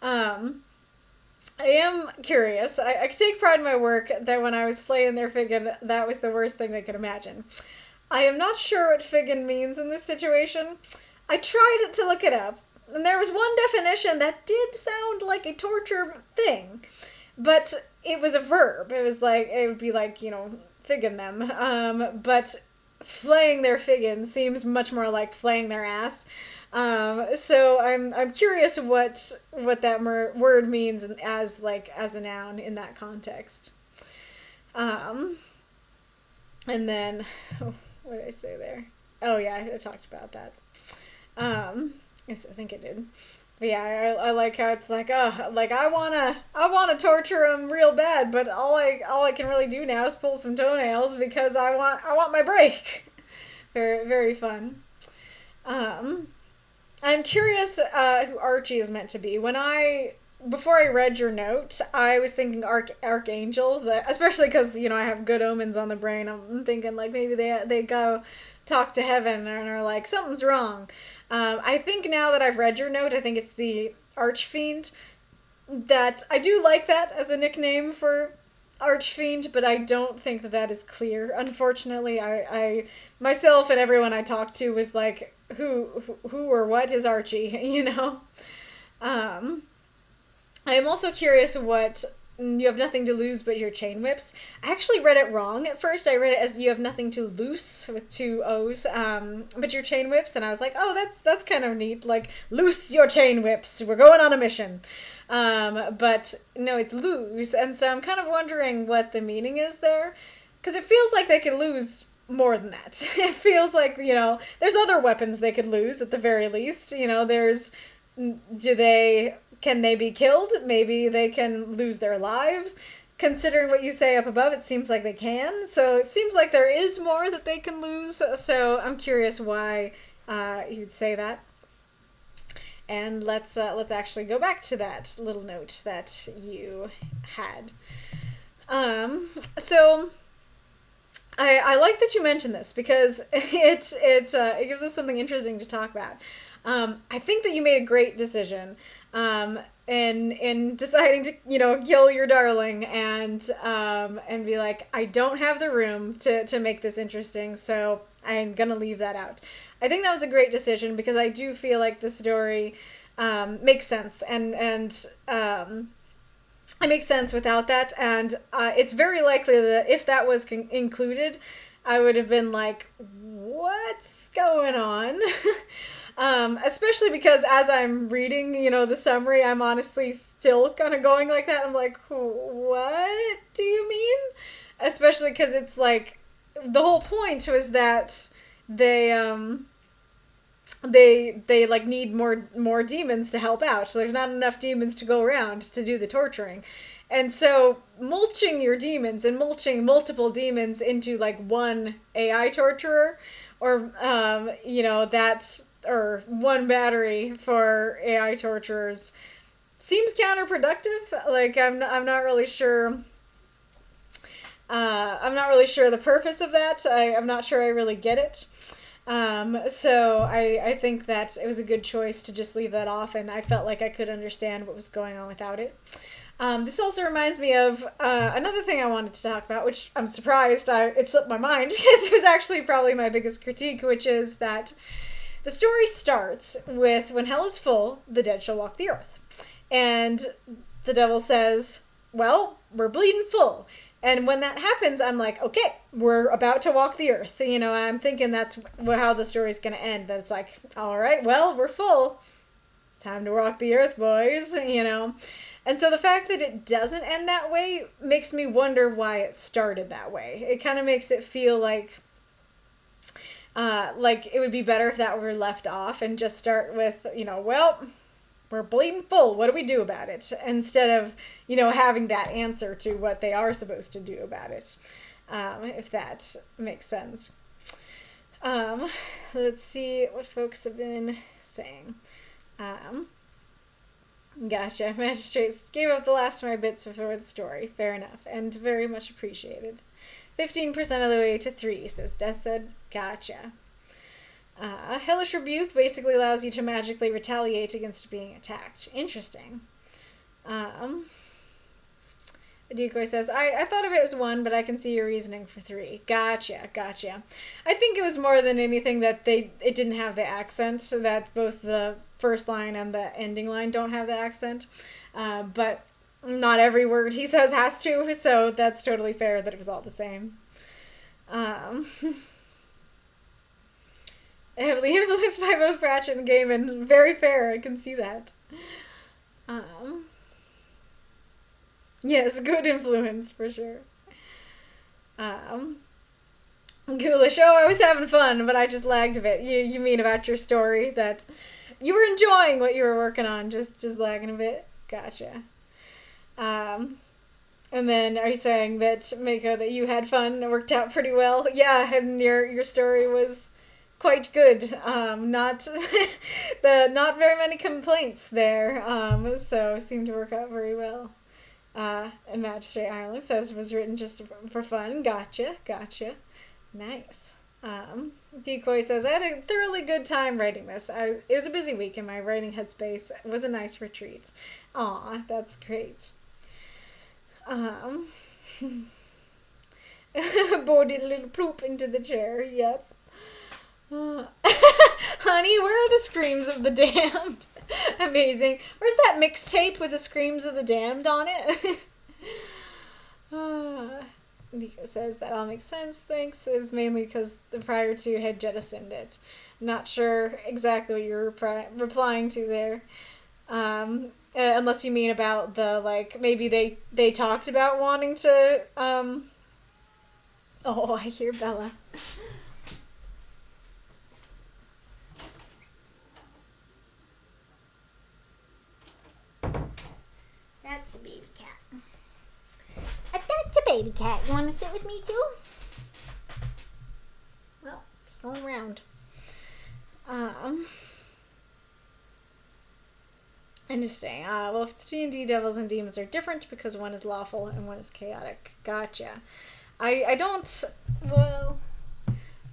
I am curious. I take pride in my work that when I was playing their Figgin, that was the worst thing they could imagine. I am not sure what Figgin means in this situation. I tried to look it up, and there was one definition that did sound like a torture thing, but it was a verb. It would be like, you know, Figgin them. But flaying their Figgin seems much more like flaying their ass. So I'm curious what that word means as a noun in that context. And then, what did I say there? Oh yeah, I talked about that. Yes, I think I did. But yeah, I like how it's like, like I wanna torture him real bad, but all I can really do now is pull some toenails because I want my break. Very, very fun. I'm curious who Archie is meant to be. Before I read your note, I was thinking Archangel, especially because, you know, I have good omens on the brain. I'm thinking like maybe they go talk to heaven and are like, something's wrong. I think now that I've read your note, I think it's the Archfiend. That I do like that as a nickname for Archfiend, but I don't think that is clear. Unfortunately, I myself and everyone I talked to was like, who or what is Archie, you know? I am also curious what you have nothing to lose but your chain whips. I actually read it wrong at first. I read it as you have nothing to loose with 2 O's, but your chain whips, and I was like, oh, that's kind of neat. Like, loose your chain whips. We're going on a mission. But no, it's lose, and so I'm kind of wondering what the meaning is there, because it feels like they could lose more than that. It feels like, there's other weapons they could lose at the very least. Can they be killed? Maybe they can lose their lives. Considering what you say up above, it seems like they can. So it seems like there is more that they can lose. So I'm curious why you'd say that. And let's actually go back to that little note that you had. So I like that you mentioned this, because it gives us something interesting to talk about. I think that you made a great decision in deciding to, kill your darling and be like, I don't have the room to make this interesting, so I'm gonna leave that out. I think that was a great decision, because I do feel like the story makes sense, and it makes sense without that, and it's very likely that if that was included, I would have been like, what's going on? Especially because as I'm reading, the summary, I'm honestly still kind of going like that. I'm like, what do you mean? Especially because it's like, the whole point was that they like need more demons to help out. So there's not enough demons to go around to do the torturing. And so mulching your demons and mulching multiple demons into like one AI torturer, or or one battery for AI torturers, seems counterproductive. Like, I'm not really sure. I'm not really sure the purpose of that. I'm not sure I really get it. So I think that it was a good choice to just leave that off, and I felt like I could understand what was going on without it. This also reminds me of another thing I wanted to talk about, which I'm surprised it slipped my mind, because it was actually probably my biggest critique, which is that the story starts with, when hell is full, the dead shall walk the earth. And the devil says, well, we're bleeding full. And when that happens, I'm like, okay, we're about to walk the earth. And I'm thinking that's how the story's going to end. That it's like, all right, well, we're full. Time to walk the earth, boys, And so the fact that it doesn't end that way makes me wonder why it started that way. It kind of makes it feel like it would be better if that were left off and just start with, well, we're bleeding full. What do we do about it? Instead of, having that answer to what they are supposed to do about it. If that makes sense. Let's see what folks have been saying. Gotcha. Magistrates gave up the last of my bits before the story. Fair enough. And very much appreciated. 15% of the way to 3, says Death said. Gotcha. Hellish Rebuke basically allows you to magically retaliate against being attacked. Interesting. Decoy says, I thought of it as 1, but I can see your reasoning for 3. Gotcha. I think it was more than anything that it didn't have the accent, so that both the first line and the ending line don't have the accent. But not every word he says has to, so that's totally fair that it was all the same. Heavily influenced by both Pratchett and Gaiman. Very fair, I can see that. Yes, good influence, for sure. Ghoulish, I was having fun, but I just lagged a bit. You mean about your story, that you were enjoying what you were working on, just lagging a bit? Gotcha. And then are you saying that, Mako, that you had fun, it worked out pretty well? Yeah, and your story was quite good. Not very many complaints there. So it seemed to work out very well. And Magistrate Ireland says it was written just for fun. Gotcha. Nice. Decoy says, I had a thoroughly good time writing this. It was a busy week in my writing headspace. It was a nice retreat. Aw, that's great. Bo did a little poop into the chair. Yep. Honey, where are the screams of the damned? Amazing. Where's that mixtape with the screams of the damned on it? says, that all makes sense, thanks. It was mainly because the prior two had jettisoned it. Not sure exactly what you were replying to there. Unless you mean about the, like, maybe they talked about wanting to, Oh, I hear Bella. That's a baby cat. That's a baby cat. You want to sit with me too? Well, it's going around. Interesting. Well, if it's D&D, devils and demons are different because one is lawful and one is chaotic. Gotcha. I don't, well,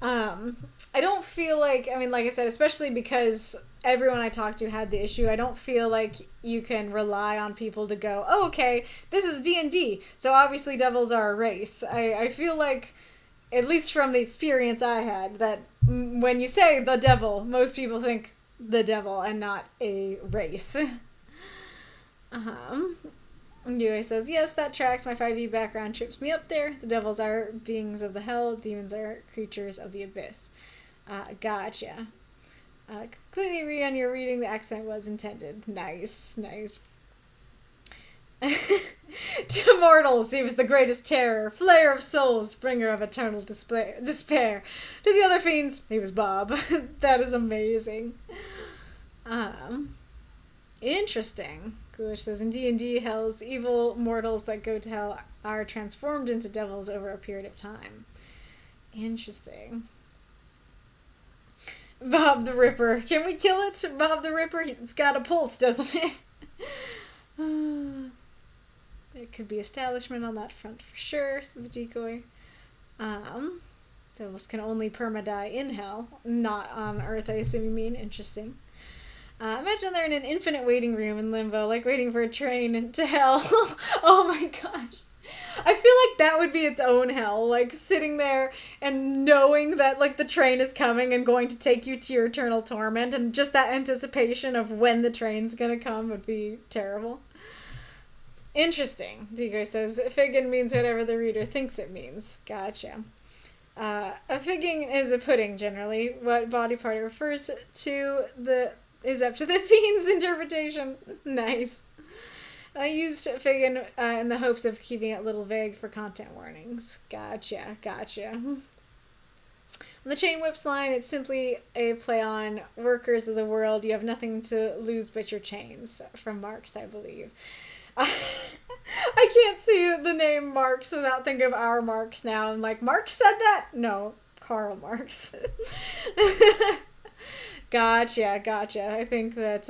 I don't feel like, I mean, like I said, especially because everyone I talked to had the issue, I don't feel like you can rely on people to go, oh, okay, this is D&D, so obviously devils are a race. I feel like, at least from the experience I had, that when you say the devil, most people think the devil and not a race. Yue says, yes, that tracks. My 5e background trips me up there. The devils are beings of the hell. Demons are creatures of the abyss. Gotcha. Completely agree on your reading. The accent was intended. Nice. To mortals, he was the greatest terror, flayer of souls, bringer of eternal despair. To the other fiends, he was Bob. That is amazing. Interesting. Ghoulish says, in D&D, hell's evil mortals that go to hell are transformed into devils over a period of time. Interesting. Bob the Ripper. Can we kill it? Bob the Ripper? It's got a pulse, doesn't it? There could be establishment on that front for sure, says Decoy. Devils can only perma-die in hell, not on Earth, I assume you mean. Interesting. Imagine they're in an infinite waiting room in limbo, like waiting for a train to hell. Oh my gosh. I feel like that would be its own hell, like sitting there and knowing that like the train is coming and going to take you to your eternal torment, and just that anticipation of when the train's gonna come would be terrible. Interesting. Decoy says, figgin means whatever the reader thinks it means. Gotcha. A figging is a pudding, generally. What body part it refers to is up to the fiend's interpretation. Nice. I used figgin in the hopes of keeping it a little vague for content warnings. Gotcha. On the chain whips line, it's simply a play on workers of the world. You have nothing to lose but your chains. From Marx, I believe. I can't see the name Marx without thinking of our Marx now. I'm like, Marx said that? No, Karl Marx. Gotcha. I think that,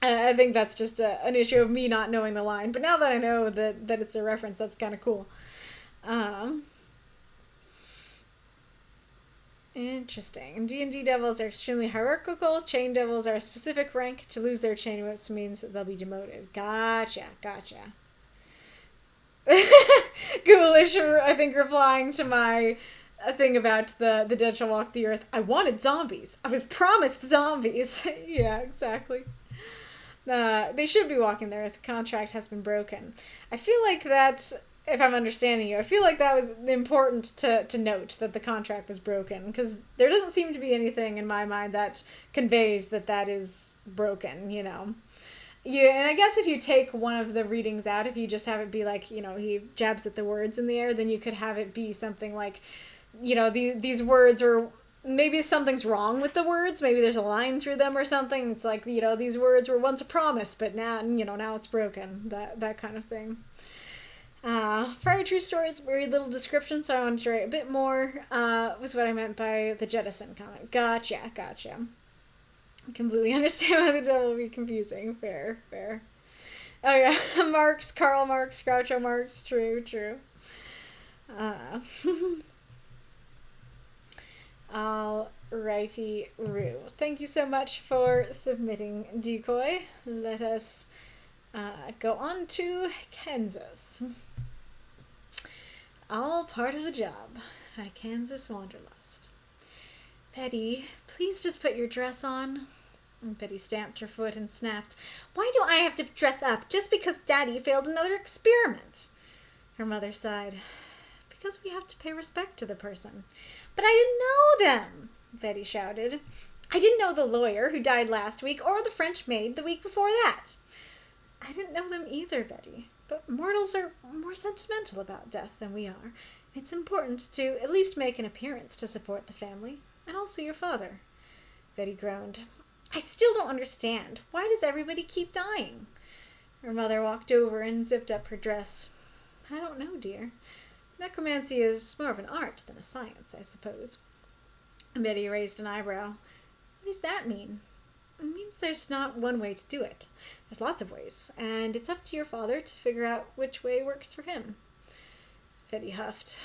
I think that's just an issue of me not knowing the line. But now that I know that it's a reference, that's kind of cool. Interesting. D&D devils are extremely hierarchical. Chain devils are a specific rank. To lose their chain whips means that they'll be demoted. Gotcha. Ghoulish, I think, replying to my thing about the dead shall walk the earth. I wanted zombies. I was promised zombies. Yeah, exactly. They should be walking the earth. The contract has been broken. I feel like that's, if I'm understanding you, I feel like that was important to note that the contract was broken, because there doesn't seem to be anything in my mind that conveys that is broken, you know. Yeah, and I guess if you take one of the readings out, if you just have it be like, you know, he jabs at the words in the air, then you could have it be something like, you know, these words are, maybe something's wrong with the words, maybe there's a line through them or something. It's like, you know, these words were once a promise, but now, you know, now it's broken, that kind of thing. Prior true stories, very little description, so I wanted to write a bit more, was what I meant by the jettison comment. Gotcha. I completely understand why the devil would be confusing. Fair. Oh yeah, Marx, Karl Marx, Groucho Marx, true. Alrighty, Rue. Thank you so much for submitting Decoy. Let us go on to Kansas. All part of the job by Kansas Wanderlust. Betty, please just put your dress on. And Betty stamped her foot and snapped, Why do I have to dress up just because Daddy failed another experiment? Her mother sighed. because we have to pay respect to the person. But I didn't know them, Betty shouted. I didn't know the lawyer who died last week or the French maid the week before that. I didn't know them either, Betty, but mortals are more sentimental about death than we are. It's important to at least make an appearance to support the family, and also your father. Betty groaned. I still don't understand. Why does everybody keep dying? Her mother walked over and zipped up her dress. I don't know, dear. Necromancy is more of an art than a science, I suppose. Betty raised an eyebrow. What does that mean? It means there's not one way to do it. There's lots of ways, and it's up to your father to figure out which way works for him. Betty huffed.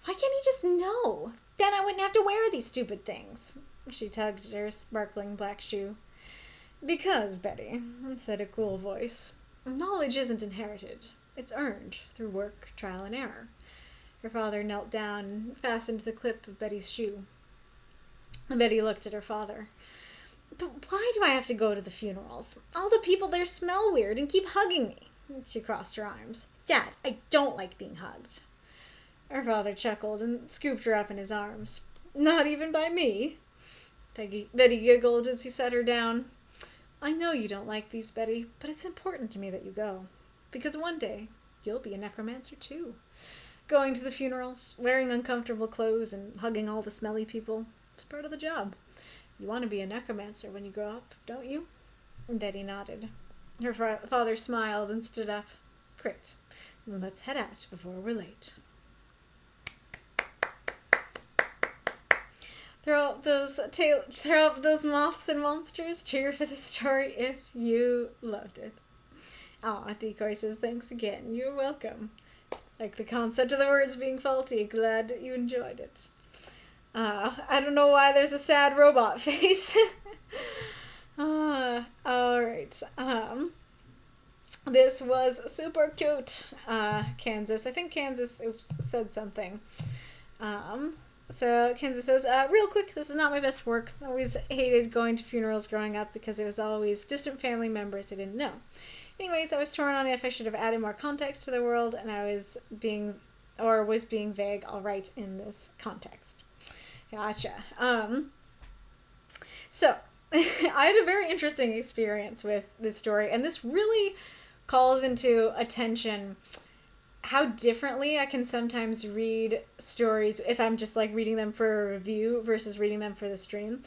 Why can't he just know? Then I wouldn't have to wear these stupid things. She tugged at her sparkling black shoe. Because, Betty, said a cool voice, knowledge isn't inherited. It's earned through work, trial, and error. Her father knelt down and fastened the clip of Betty's shoe. Betty looked at her father. But why do I have to go to the funerals? All the people there smell weird and keep hugging me. She crossed her arms. Dad, I don't like being hugged. Her father chuckled and scooped her up in his arms. Not even by me? Betty giggled as he set her down. I know you don't like these, Betty, but it's important to me that you go. Because one day, you'll be a necromancer too. Going to the funerals, wearing uncomfortable clothes, and hugging all the smelly people is part of the job. You want to be a necromancer when you grow up, don't you? Betty nodded. Her father smiled and stood up. Great. Then let's head out before we're late. Throw up those moths and monsters. Cheer for the story if you loved it. Aw, Decoy says thanks again. You're welcome. Like the concept of the words being faulty. Glad you enjoyed it. I don't know why there's a sad robot face. Alright. This was super cute. Kansas. I think Kansas said something. So Kansas says, real quick, this is not my best work. I always hated going to funerals growing up because it was always distant family members I didn't know. Anyways, I was torn on if I should have added more context to the world, and I was being vague. I'll write in this context. Gotcha. So, I had a very interesting experience with this story, and this really calls into attention how differently I can sometimes read stories if I'm just like reading them for a review versus reading them for the stream.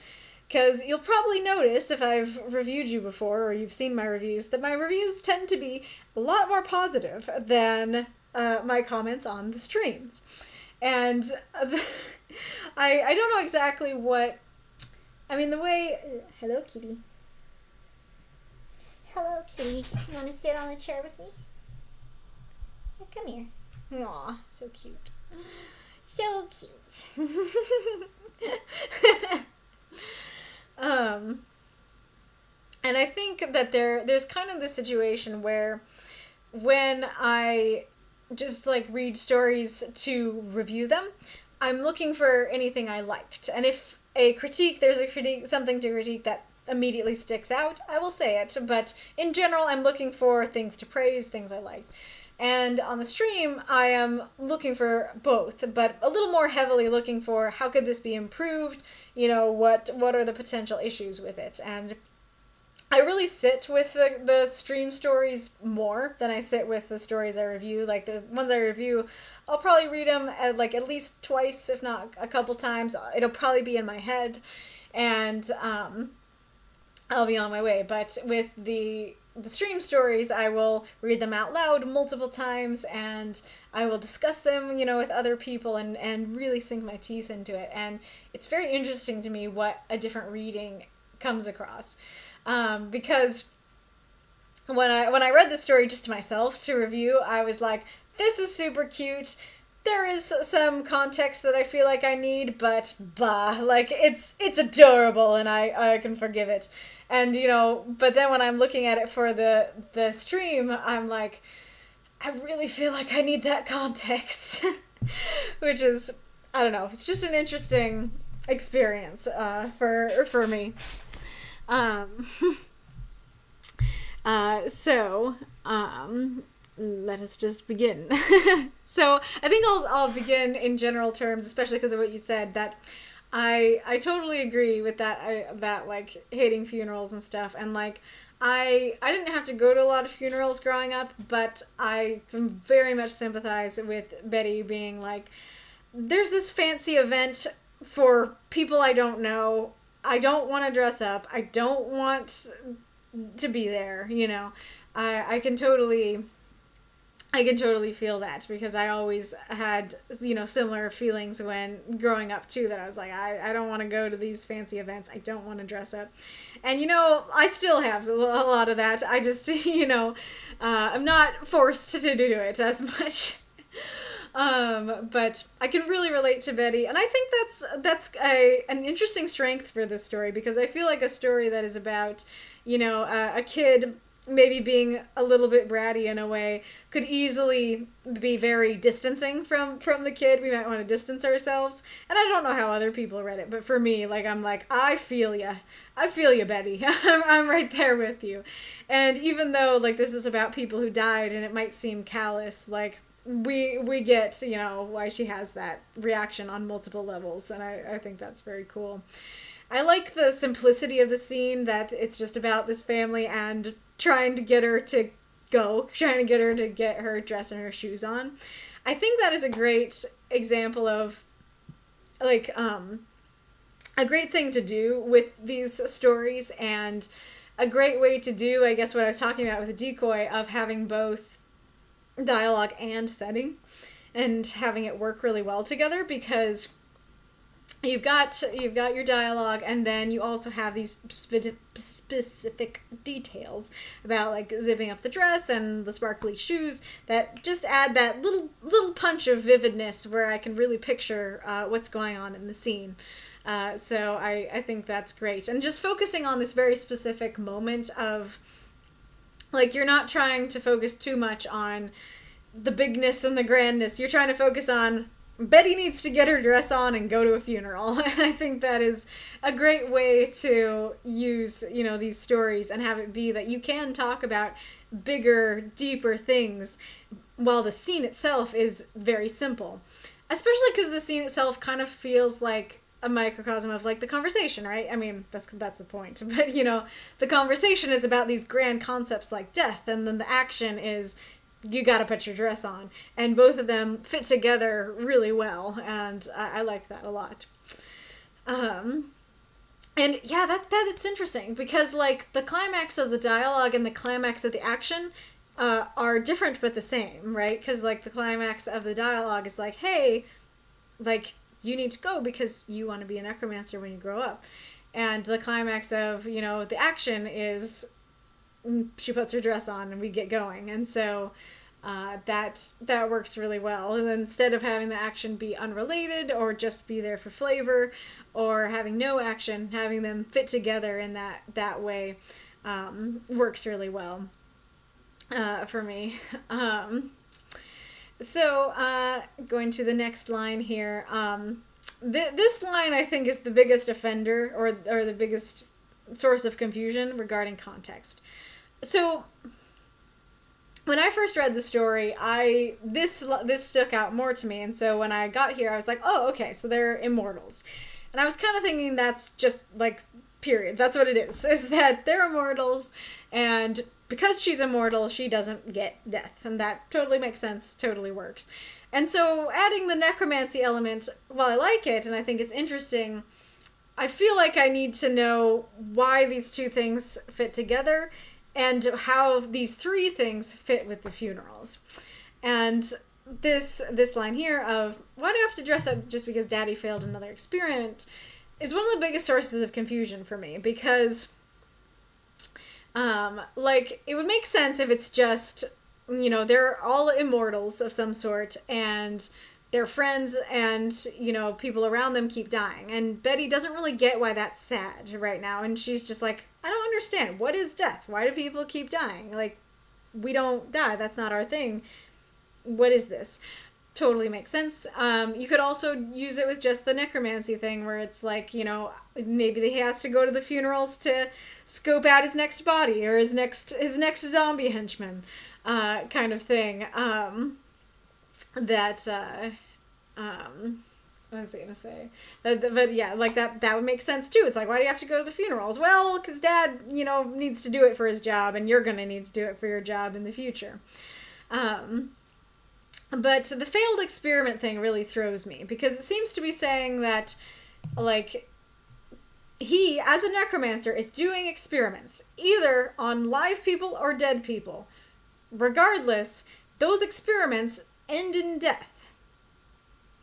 Because you'll probably notice if I've reviewed you before or you've seen my reviews that my reviews tend to be a lot more positive than my comments on the streams. And I don't know exactly what... I mean, the way... Hello, kitty. Hello, kitty. You want to sit on the chair with me? Come here. Aw, so cute. So cute. And I think that there's kind of this situation where when I just like read stories to review them, I'm looking for anything I liked. And if there's a critique, something to critique that immediately sticks out, I will say it. But in general, I'm looking for things to praise, things I liked. And on the stream, I am looking for both, but a little more heavily looking for how could this be improved, you know, what are the potential issues with it. And I really sit with the stream stories more than I sit with the stories I review. Like the ones I review, I'll probably read them at least twice, if not a couple times. It'll probably be in my head, and I'll be on my way. But with the stream stories, I will read them out loud multiple times, and I will discuss them, you know, with other people and really sink my teeth into it. And it's very interesting to me what a different reading comes across. Because when I read the story just to myself to review, I was like, this is super cute. There is some context that I feel like I need, but like it's adorable and I can forgive it. And, you know, but then when I'm looking at it for the stream, I'm like, I really feel like I need that context, which is, I don't know, it's just an interesting experience, for me. let us just begin. So I think I'll begin in general terms, especially because of what you said, that I totally agree with that like hating funerals and stuff. And like I didn't have to go to a lot of funerals growing up, but I can very much sympathize with Betty being like, there's this fancy event for people I don't know. I don't want to dress up. I don't want to be there, you know. I can totally feel that, because I always had, you know, similar feelings when growing up too, that I was like, I don't want to go to these fancy events. I don't want to dress up. And, you know, I still have a lot of that. I just, you know, I'm not forced to do it as much. But I can really relate to Betty. And I think that's an interesting strength for this story, because I feel like a story that is about, you know, a kid maybe being a little bit bratty in a way could easily be very distancing from the kid. We might want to distance ourselves. And I don't know how other people read it, but for me, like, I'm like, I feel ya, Betty. I'm right there with you. And even though, like, this is about people who died and it might seem callous, like, we get, you know, why she has that reaction on multiple levels. And I think that's very cool. I like the simplicity of the scene, that it's just about this family and trying to get her to get her dress and her shoes on. I think that is a great example of, like, a great thing to do with these stories, and a great way to do, I guess, what I was talking about with the decoy, of having both dialogue and setting, and having it work really well together, because you've got your dialogue, and then you also have these specific details about, like, zipping up the dress and the sparkly shoes that just add that little punch of vividness where I can really picture what's going on in the scene. So I think that's great. And just focusing on this very specific moment of, like, you're not trying to focus too much on the bigness and the grandness. You're trying to focus on Betty needs to get her dress on and go to a funeral. And I think that is a great way to use, you know, these stories and have it be that you can talk about bigger, deeper things while the scene itself is very simple. Especially because the scene itself kind of feels like a microcosm of, like, the conversation, right? I mean, that's the point. But, you know, the conversation is about these grand concepts like death, and then the action is, you gotta put your dress on. And both of them fit together really well, and I like that a lot. And yeah, that it's interesting, because, like, the climax of the dialogue and the climax of the action are different but the same, right? Because, like, the climax of the dialogue is like, hey, like, you need to go because you want to be a necromancer when you grow up. And the climax of, you know, the action is she puts her dress on and we get going. And so that works really well. And then instead of having the action be unrelated or just be there for flavor, or having no action, having them fit together in that way works really well for me. So going to the next line here. This line, I think, is the biggest offender, or the biggest source of confusion regarding context. So when I first read the story, this stuck out more to me, and so when I got here, I was like, oh, okay, so they're immortals. And I was kind of thinking that's just, like, period. That's what it is that they're immortals, and because she's immortal, she doesn't get death. And that totally makes sense, totally works. And so adding the necromancy element, while I like it, and I think it's interesting, I feel like I need to know why these two things fit together, and how these three things fit with the funerals. And this line here of, why do I have to dress up just because Daddy failed another experiment, is one of the biggest sources of confusion for me, because like, it would make sense if it's just, you know, they're all immortals of some sort, and they're friends, and, you know, people around them keep dying. And Betty doesn't really get why that's sad right now, and she's just like, I don't understand. What is death? Why do people keep dying? Like, we don't die. That's not our thing. What is this? Totally makes sense. You could also use it with just the necromancy thing, where it's like, you know, maybe he has to go to the funerals to scope out his next body, or his next zombie henchman. kind of thing. That what was I gonna say? But yeah, like that would make sense too. It's like, why do you have to go to the funerals? Well, because Dad, needs to do it for his job, and you're gonna need to do it for your job in the future. But the failed experiment thing really throws me, because it seems to be saying that, like, he, as a necromancer, is doing experiments, either on live people or dead people. Regardless, those experiments end in death.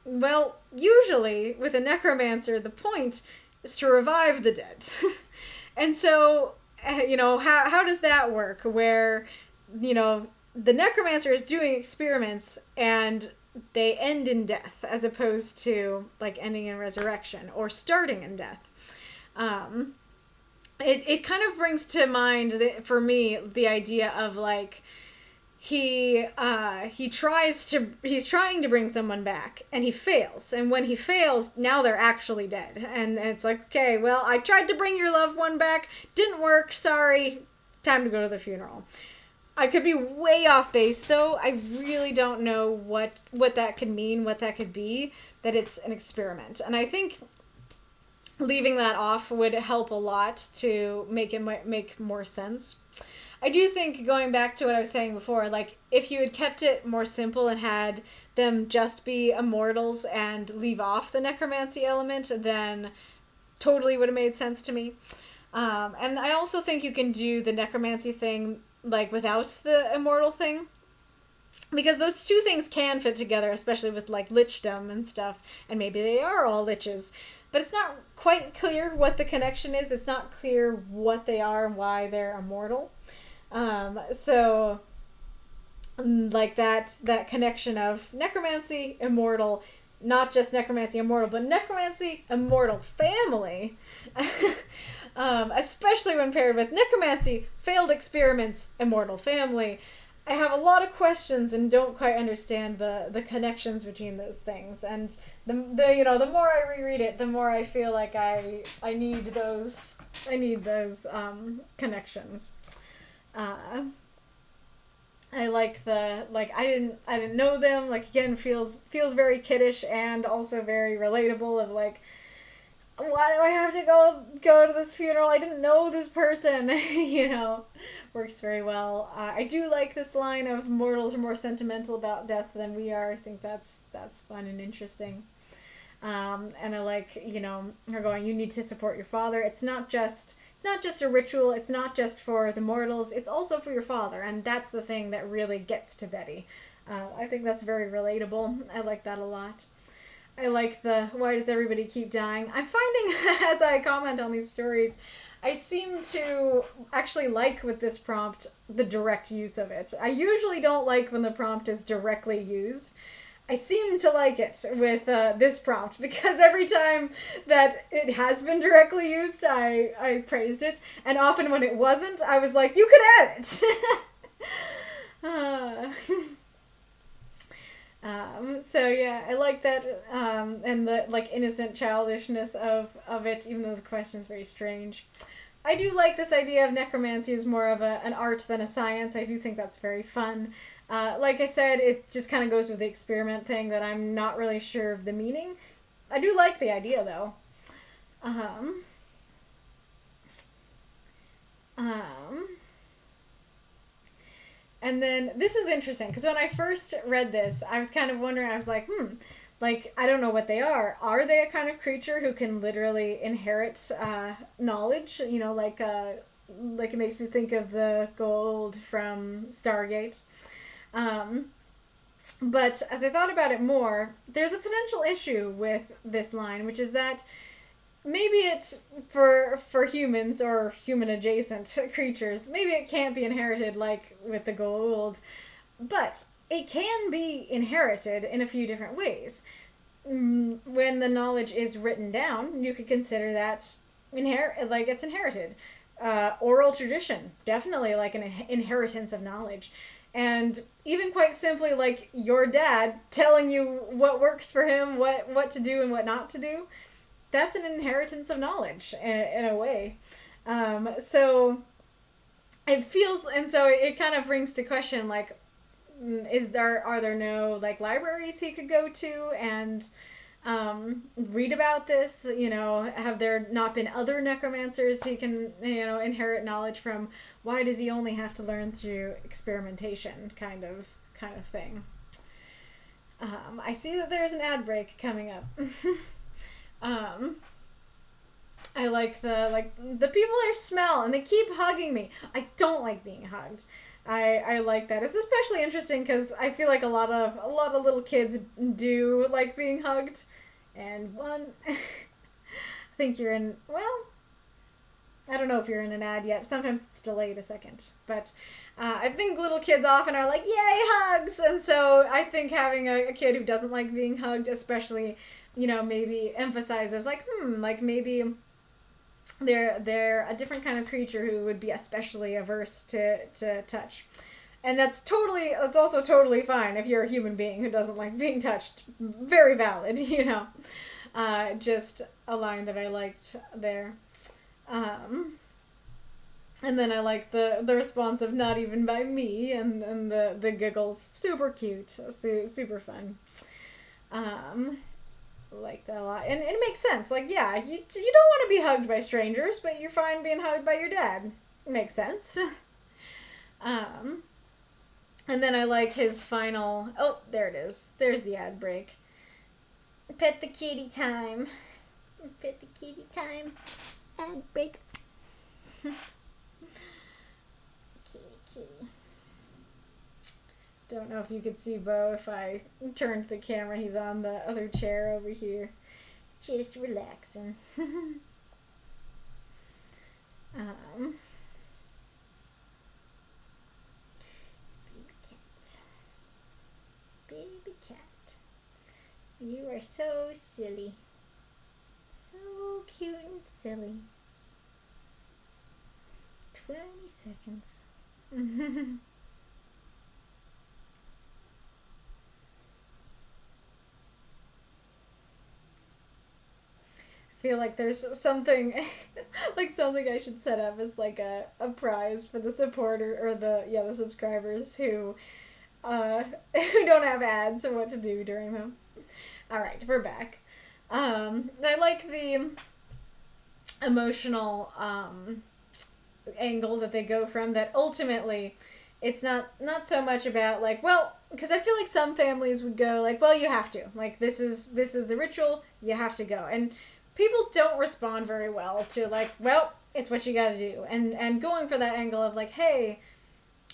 Well, usually, with a necromancer, the point is to revive the dead. And so, how does that work? Where, the necromancer is doing experiments and they end in death, as opposed to, like, ending in resurrection or starting in death. It kind of brings to mind, for me, the idea of, like, he's trying to bring someone back, and he fails. And when he fails, now they're actually dead. And it's like, okay, well, I tried to bring your loved one back, didn't work, sorry, time to go to the funeral. I could be way off base, though. I really don't know what that could mean, what that could be, that it's an experiment. And I think leaving that off would help a lot to make it make more sense. I do think, going back to what I was saying before, like, if you had kept it more simple and had them just be immortals and leave off the necromancy element, then totally would have made sense to me. And I also think you can do the necromancy thing, like, without the immortal thing, because those two things can fit together, especially with, like, lichdom and stuff, and maybe they are all liches, but it's not quite clear what the connection is. It's not clear what they are and why they're immortal. So, like, that connection of necromancy, immortal, not just necromancy, immortal, but necromancy, immortal family, especially when paired with necromancy, failed experiments, immortal family. I have a lot of questions and don't quite understand the connections between those things. And the more I reread it, the more I feel like I need those connections. I like I didn't know them, like, again, feels very kiddish and also very relatable, of, like, why do I have to go to this funeral? I didn't know this person. Works very well. I do like this line of mortals are more sentimental about death than we are. I think that's fun and interesting. And I like, her going, you need to support your father. It's not just a ritual. It's not just for the mortals. It's also for your father. And that's the thing that really gets to Betty. I think that's very relatable. I like that a lot. I like why does everybody keep dying? I'm finding, as I comment on these stories, I seem to actually like, with this prompt, the direct use of it. I usually don't like when the prompt is directly used. I seem to like it with this prompt, because every time that it has been directly used, I praised it. And often when it wasn't, I was like, you could add it! So yeah, I like that, and the, like, innocent childishness of it, even though the question is very strange. I do like this idea of necromancy as more of an art than a science. I do think that's very fun. Like I said, it just kind of goes with the experiment thing that I'm not really sure of the meaning. I do like the idea, though. And then, this is interesting, because when I first read this, I was kind of wondering, I was like, like, I don't know what they are. Are they a kind of creature who can literally inherit knowledge? Like it makes me think of the gold from Stargate. But as I thought about it more, there's a potential issue with this line, which is that maybe it's for humans or human-adjacent creatures. Maybe it can't be inherited like with the gold, but it can be inherited in a few different ways. When the knowledge is written down, you could consider that it's inherited. Oral tradition, definitely like an inheritance of knowledge. And even quite simply, like your dad telling you what works for him, what to do and what not to do, that's an inheritance of knowledge in a way. So it feels, and so it kind of brings to question, like, are there no, like, libraries he could go to and read about this? You know, have there not been other necromancers he can, you know, inherit knowledge from? Why does he only have to learn through experimentation, kind of thing? I see that there's an ad break coming up. I like the people there smell and they keep hugging me. I don't like being hugged. I like that. It's especially interesting because I feel like a lot of little kids do like being hugged. And one, I think you're in, well, I don't know if you're in an ad yet. Sometimes it's delayed a second. But I think little kids often are like, yay, hugs! And so I think having a kid who doesn't like being hugged, especially, you know, maybe emphasizes like, like maybe they're a different kind of creature who would be especially averse to touch. And that's also totally fine if you're a human being who doesn't like being touched. Very valid, you know. Just a line that I liked there. And then I like the response of not even by me and the giggles. Super cute. Super fun. Like that a lot. And it makes sense. Like, yeah, you don't want to be hugged by strangers, but you're fine being hugged by your dad. Makes sense. And then I like his final... Oh, there it is. There's the ad break. Pet the kitty time. Pet the kitty time. Ad break. Kitty. Don't know if you could see Bo if I turned the camera. He's on the other chair over here. Just relaxing. Baby cat. You are so silly. So cute and silly. 20 seconds. I feel like there's something like something I should set up as like a prize for the supporter or the subscribers who don't have ads and what to do during them. Alright, we're back. I like the emotional angle that they go from, that ultimately it's not so much about like, well, because I feel like some families would go like, well, you have to, like, this is the ritual, you have to go, and people don't respond very well to like, well, it's what you gotta do, and going for that angle of like, hey,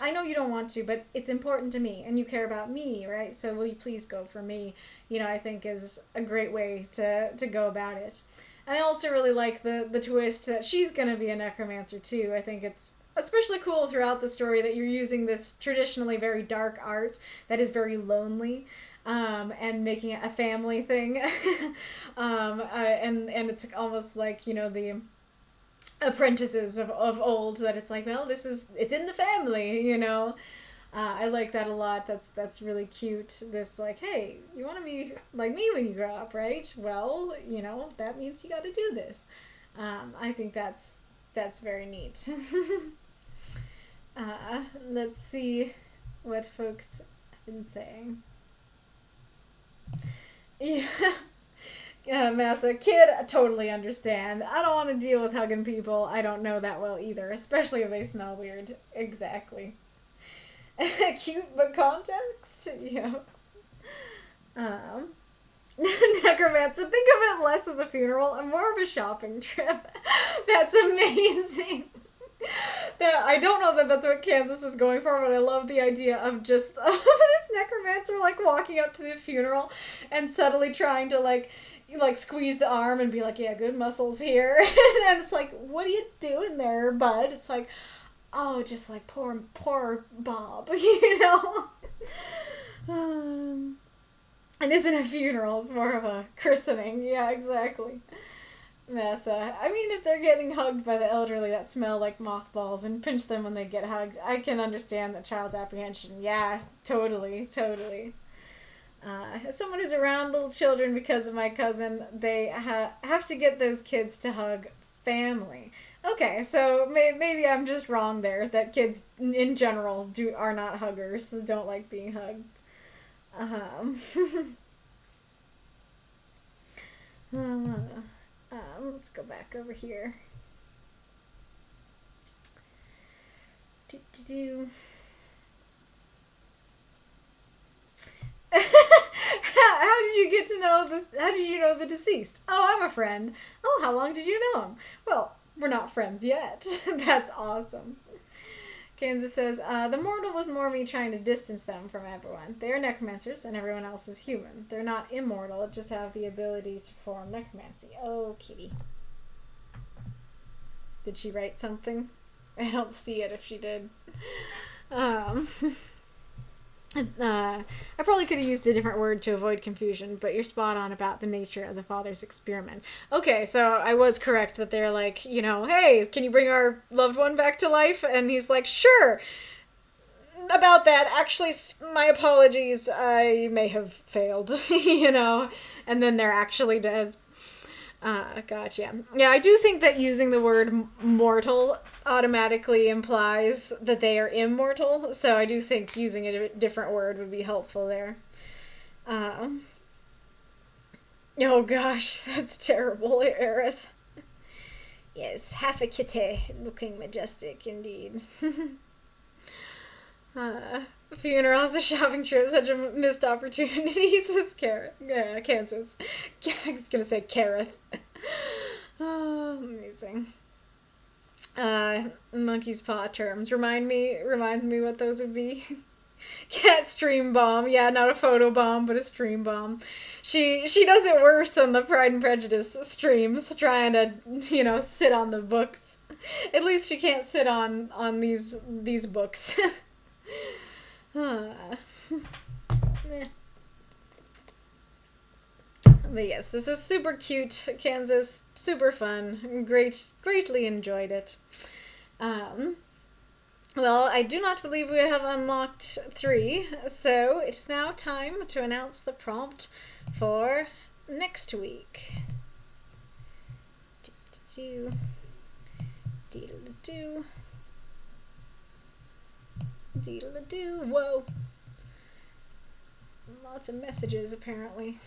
I know you don't want to, but it's important to me, and you care about me, right? So will you please go for me? You know, I think is a great way to go about it. And I also really like the twist that she's gonna be a necromancer too. I think it's especially cool throughout the story that you're using this traditionally very dark art that is very lonely, and making it a family thing. And it's almost like, you know, the apprentices of old, that it's like, well, it's in the family, you know. I like that a lot. That's really cute. This like, hey, you want to be like me when you grow up, right? Well, you know, that means you got to do this. I think that's very neat. Let's see what folks have been saying. Yeah. Masa, kid, I totally understand. I don't want to deal with hugging people I don't know that well either, especially if they smell weird. Exactly. Cute, but context? Yeah. Necromancer, think of it less as a funeral and more of a shopping trip. That's amazing. I don't know that that's what Kansas was going for, but I love the idea of just this necromancer like walking up to the funeral and subtly trying to like squeeze the arm and be like, yeah, good muscles here. And it's like, what are you doing there, bud? It's like, oh, just like poor Bob, you know? And isn't a funeral, it's more of a christening. Yeah, exactly. Massa. I mean, if they're getting hugged by the elderly that smell like mothballs and pinch them when they get hugged, I can understand the child's apprehension. Yeah, totally. As someone who's around little children because of my cousin, they have to get those kids to hug family. Okay, so maybe I'm just wrong there. That kids in general are not huggers, so don't like being hugged. Let's go back over here. Do. How did you get to know this? How did you know the deceased? Oh, I'm a friend. Oh, how long did you know him? Well, we're not friends yet. That's awesome. Kansas says, the mortal was more me trying to distance them from everyone. They are necromancers, and everyone else is human. They're not immortal, just have the ability to perform necromancy. Oh, kitty. Did she write something? I don't see it if she did. I probably could have used a different word to avoid confusion, but you're spot on about the nature of the father's experiment. Okay, so I was correct that they're like, you know, hey, can you bring our loved one back to life? And he's like, sure. About that, actually, my apologies, I may have failed, you know, and then they're actually dead. Gotcha. Yeah, I do think that using the word mortal automatically implies that they are immortal, so I do think using a different word would be helpful there. Oh gosh, that's terrible, Aerith. Yes, half a kitty, looking majestic indeed. Funerals, a shopping trip, such a missed opportunity, says Kansas. I was gonna say Kareth. Oh, amazing. Monkey's paw terms. Remind me what those would be. Cat stream bomb. Yeah, not a photo bomb, but a stream bomb. She does it worse on the Pride and Prejudice streams, trying to, you know, sit on the books. At least she can't sit on these books. But yes, this is super cute, Kansas. Super fun. Greatly enjoyed it. Well, I do not believe we have unlocked 3, so it's now time to announce the prompt for next week. Deedle-a-doo. Deedle-a-doo. Whoa. Lots of messages, apparently.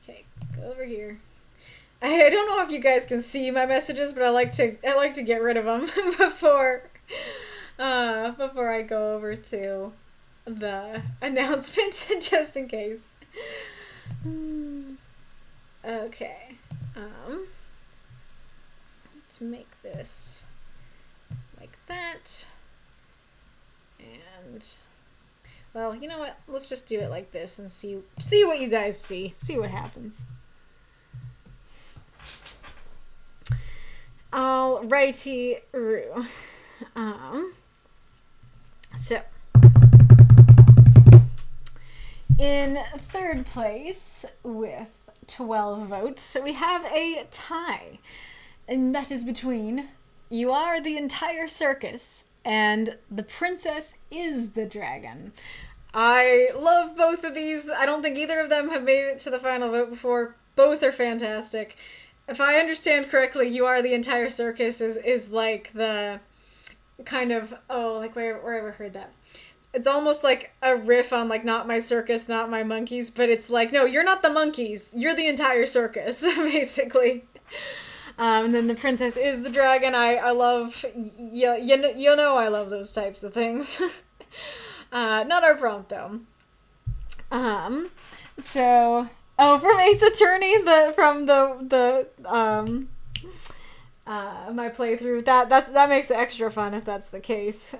Okay, go over here. I don't know if you guys can see my messages, but I like to get rid of them before I go over to the announcement, just in case. Okay. Let's make this like that. And well, you know what? Let's just do it like this and see what you guys see. See what happens. Alrighty-roo. So, in third place with 12 votes, we have a tie. And that is between You Are the Entire Circus and The Princess is the Dragon. I love both of these. I don't think either of them have made it to the final vote before. Both are fantastic. If I understand correctly, You Are the Entire Circus is like the kind of, like where have I heard that? It's almost like a riff on like Not My Circus, Not My Monkeys, but it's like, no, you're not the monkeys. You're the entire circus, basically. And then The Princess is the Dragon. I love, you know I love those types of things. Not our prompt, though. So, from Ace Attorney, from my playthrough, that makes it extra fun if that's the case.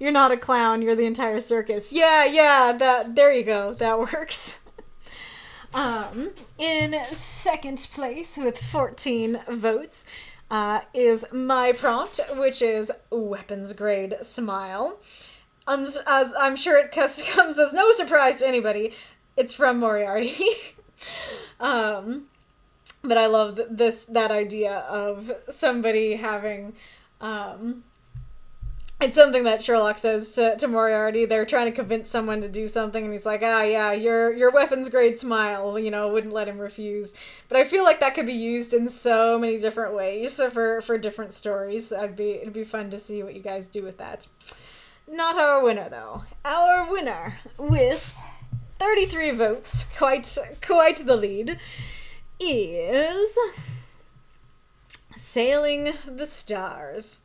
You're not a clown, you're the entire circus. Yeah, there you go, that works. In second place with 14 votes is my prompt, which is Weapons Grade Smile. As I'm sure it comes as no surprise to anybody, it's from Moriarty. But I love that idea of somebody having it's something that Sherlock says to Moriarty. They're trying to convince someone to do something, and he's like, yeah, your weapons grade smile, wouldn't let him refuse. But I feel like that could be used in so many different ways for different stories. It'd be fun to see what you guys do with that. Not our winner, though. Our winner, with 33 votes, quite the lead, is Sailing the Stars.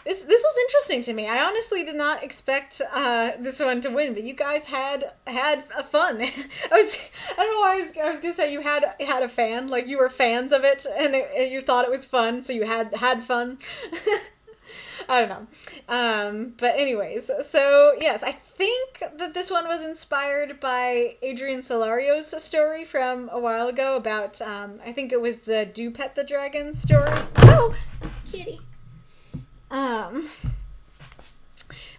This was interesting to me. I honestly did not expect this one to win, but you guys had fun. I don't know why I was gonna say you had a fan, like you were fans of it, and you thought it was fun, so you had fun. I don't know. But anyways, so yes, I think that this one was inspired by Adrian Solario's story from a while ago about, I think it was the Do Pet the Dragon story. Oh, kitty.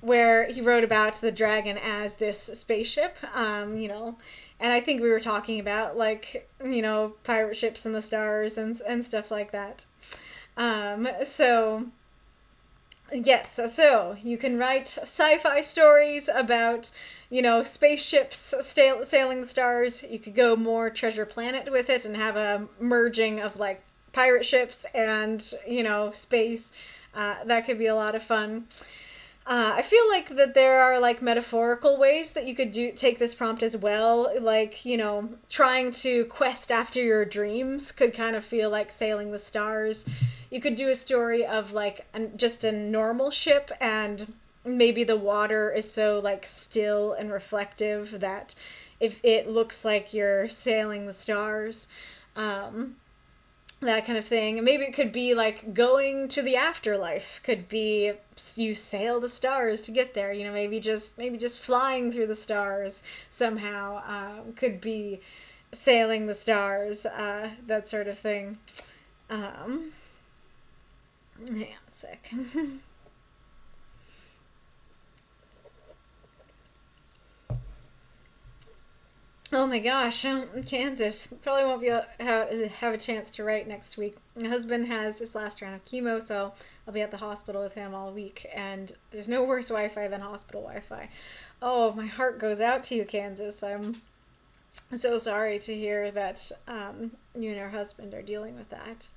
Where he wrote about the dragon as this spaceship, and I think we were talking about, like, pirate ships in the stars and stuff like that. So, yes, so you can write sci-fi stories about, spaceships sailing the stars. You could go more Treasure Planet with it and have a merging of, like, pirate ships and, space. That could be a lot of fun. I feel like that there are, like, metaphorical ways that you could take this prompt as well. Like, trying to quest after your dreams could kind of feel like sailing the stars. You could do a story of, like, just a normal ship, and maybe the water is so, like, still and reflective that if it looks like you're sailing the stars. That kind of thing. Maybe it could be like going to the afterlife. Could be you sail the stars to get there. Maybe just flying through the stars somehow. Could be sailing the stars. That sort of thing. I'm sick. Oh my gosh, Kansas. Probably won't be have a chance to write next week. My husband has his last round of chemo, so I'll be at the hospital with him all week, and there's no worse Wi-Fi than hospital Wi-Fi. Oh, my heart goes out to you, Kansas. I'm so sorry to hear that you and your husband are dealing with that.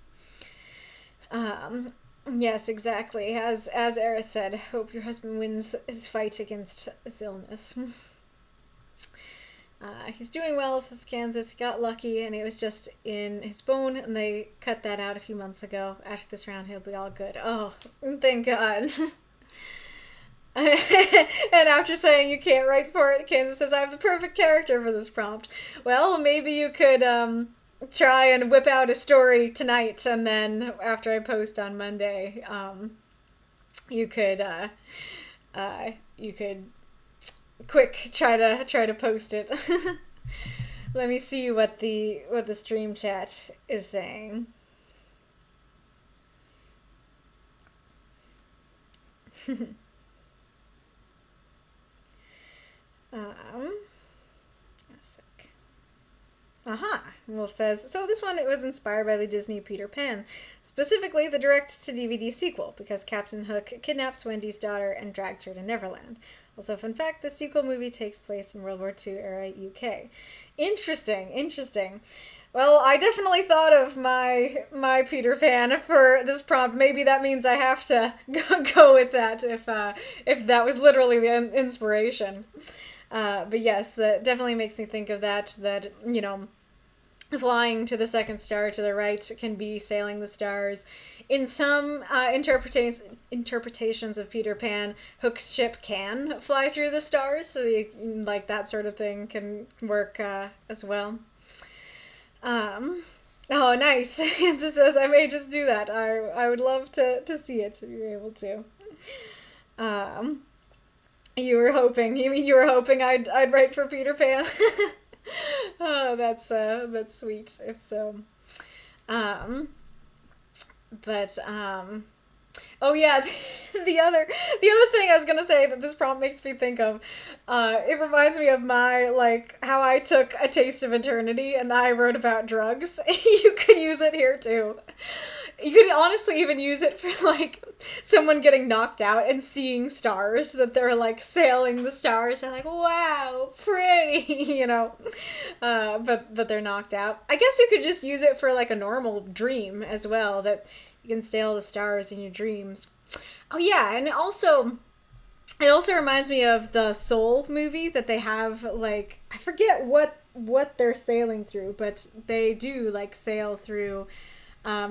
Yes, exactly. As Aerith said, hope your husband wins his fight against this illness. He's doing well, says Kansas. He got lucky, and it was just in his bone, and they cut that out a few months ago. After this round, he'll be all good. Oh, thank God. And after saying you can't write for it, Kansas says, I have the perfect character for this prompt. Well, maybe you could try and whip out a story tonight, and then after I post on Monday, you could quick try to post it. Let me see what the stream chat is saying. Wolf says, so this one, it was inspired by the Disney Peter Pan, specifically the direct-to-DVD sequel, because Captain Hook kidnaps Wendy's daughter and drags her to Neverland. Also, fun fact, the sequel movie takes place in World War II era UK. Interesting. Well, I definitely thought of my Peter Pan for this prompt. Maybe that means I have to go with that if that was literally the inspiration. But yes, that definitely makes me think of that, flying to the second star to the right can be sailing the stars. In some interpretations of Peter Pan, Hook's ship can fly through the stars, so like that sort of thing can work as well. Oh, nice. Kansas says, I may just do that. I would love to see it if you're able to. You were hoping I'd write for Peter Pan? Oh, that's sweet, if so. Oh yeah, the other thing I was gonna say that this prompt makes me think of, it reminds me of how I took A Taste of Eternity and I wrote about drugs. You could use it here too. You could honestly even use it for, like, someone getting knocked out and seeing stars, that they're, like, sailing the stars, and like, wow, pretty, you know, but they're knocked out. I guess you could just use it for, like, a normal dream as well, that you can sail the stars in your dreams. Oh, yeah, and also, it also reminds me of the Soul movie that they have, like, I forget what they're sailing through, but they do, like, sail through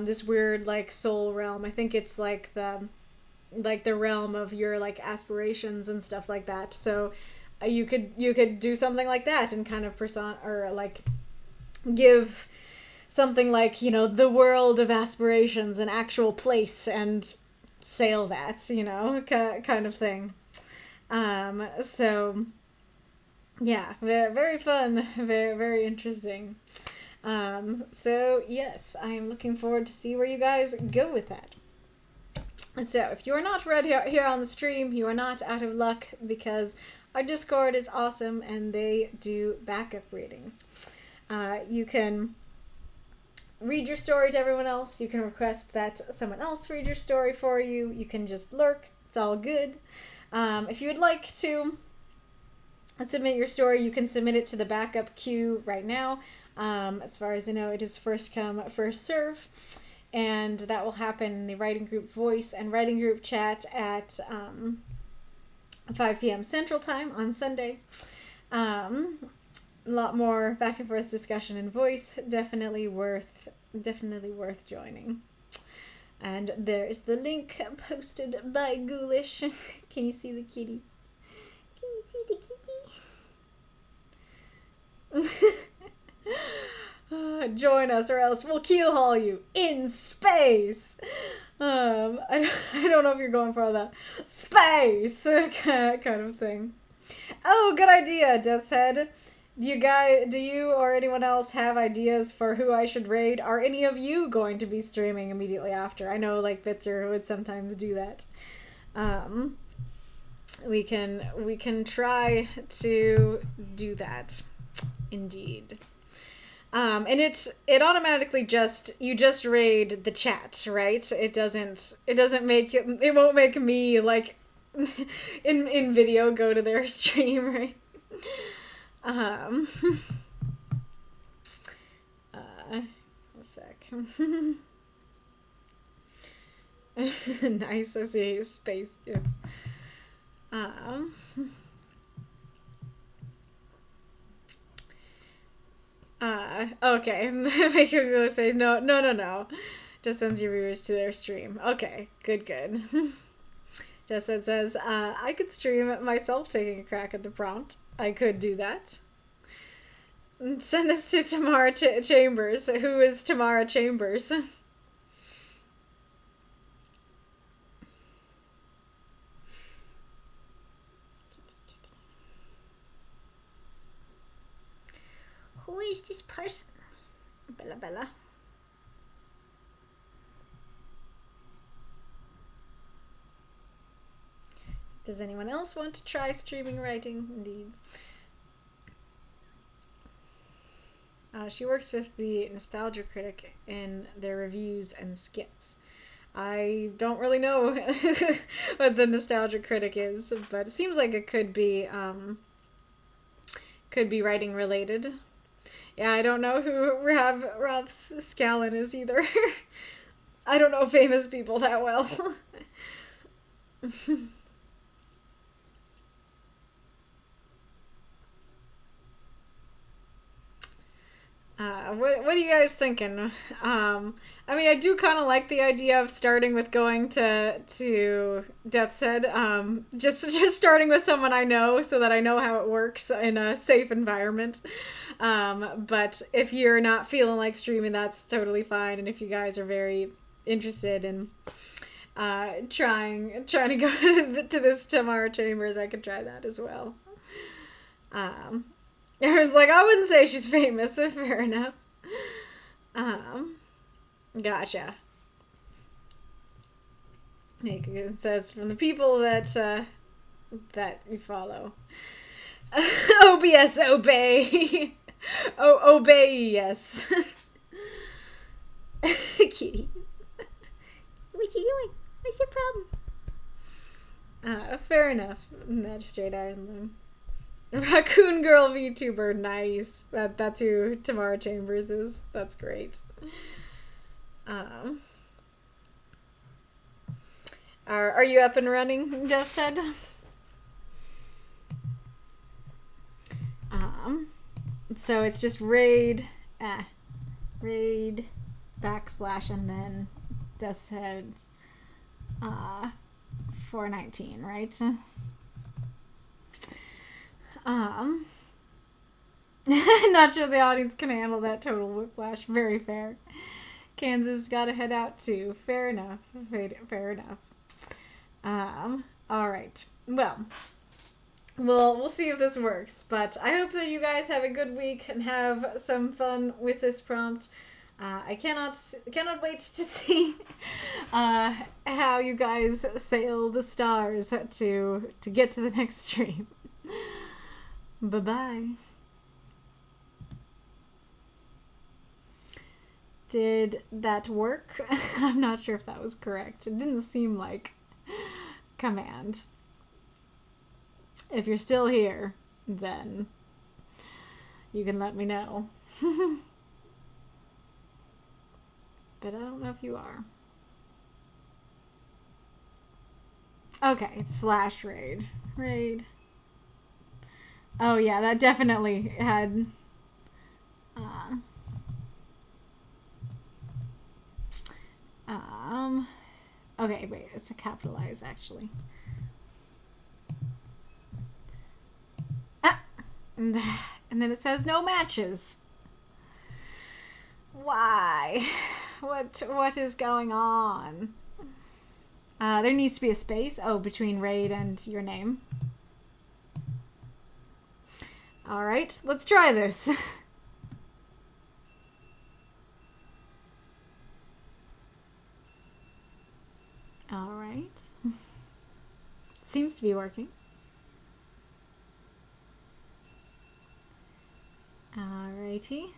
this weird, like, soul realm. I think it's like the realm of your, like, aspirations and stuff like that. So you could do something like that and kind of or like give something like, you know, the world of aspirations an actual place and sail that, you know, kind of thing. So yeah, very fun, very, very interesting. So yes, I am looking forward to see where you guys go with that. And so if you are not read here on the stream, you are not out of luck, because our Discord is awesome and they do backup readings. You can read your story to everyone else. You can request that someone else read your story for you. You can just lurk. It's all good. If you would like to submit your story, you can submit it to the backup queue right now. As far as I know, it is first come, first serve, and that will happen in the writing group voice and writing group chat at 5 p.m. Central Time on Sunday. A lot more back and forth discussion in voice. Definitely worth joining. And there is the link posted by Ghoulish. Can you see the kitty? Can you see the kitty? Join us or else we'll keelhaul you in space. I don't know if you're going for that space kind of thing. Oh, good idea, Death's Head. Do you or anyone else have ideas for who I should raid? Are any of you going to be streaming immediately after? I know, like, Bitzer would sometimes do that. We can try to do that. Indeed. And it automatically you just raid the chat, right? It won't make me, like, in video go to their stream, right? A sec. Nice, I see space gives. Okay. Make you go say no. Just sends your viewers to their stream. Okay, good. Just says, I could stream myself taking a crack at the prompt. I could do that. Send us to Tamara Chambers. Who is Tamara Chambers? Who is this person? Bella. Does anyone else want to try streaming writing? Indeed. She works with the Nostalgia Critic in their reviews and skits. I don't really know what the Nostalgia Critic is, but it seems like it could be writing related. Yeah, I don't know who Rob Scallon is either. I don't know famous people that well. What are you guys thinking? I mean, I do kind of like the idea of starting with going to Death's Head. Just starting with someone I know so that I know how it works in a safe environment. But if you're not feeling like streaming, that's totally fine. And if you guys are very interested in trying to go to this Tamara Chambers, I could try that as well. I was like, I wouldn't say she's famous, so fair enough. Gotcha. It says from the people that you follow. OBS obey. Obey, yes. Kitty. What you doing? What's your problem? Fair enough, Magistrate Ironloom. Raccoon Girl VTuber, nice. That's who Tamara Chambers is. That's great. Are you up and running, Death said? So it's just raid / and then Death said 419, right? Not sure the audience can handle that total whiplash. Very fair. Kansas gotta head out too. Fair enough. Fair enough. All right. Well, we'll see if this works. But I hope that you guys have a good week and have some fun with this prompt. I cannot wait to see how you guys sail the stars to get to the next stream. Bye-bye. Did that work? I'm not sure if that was correct. It didn't seem like command. If you're still here, then you can let me know. But I don't know if you are. Okay, it's /raid. Raid. Oh yeah, that definitely had okay, wait, it's a capitalize actually. And then it says no matches. Why? What is going on? There needs to be a space, between raid and your name. Alright, let's try this. Alright. Seems to be working. Alrighty.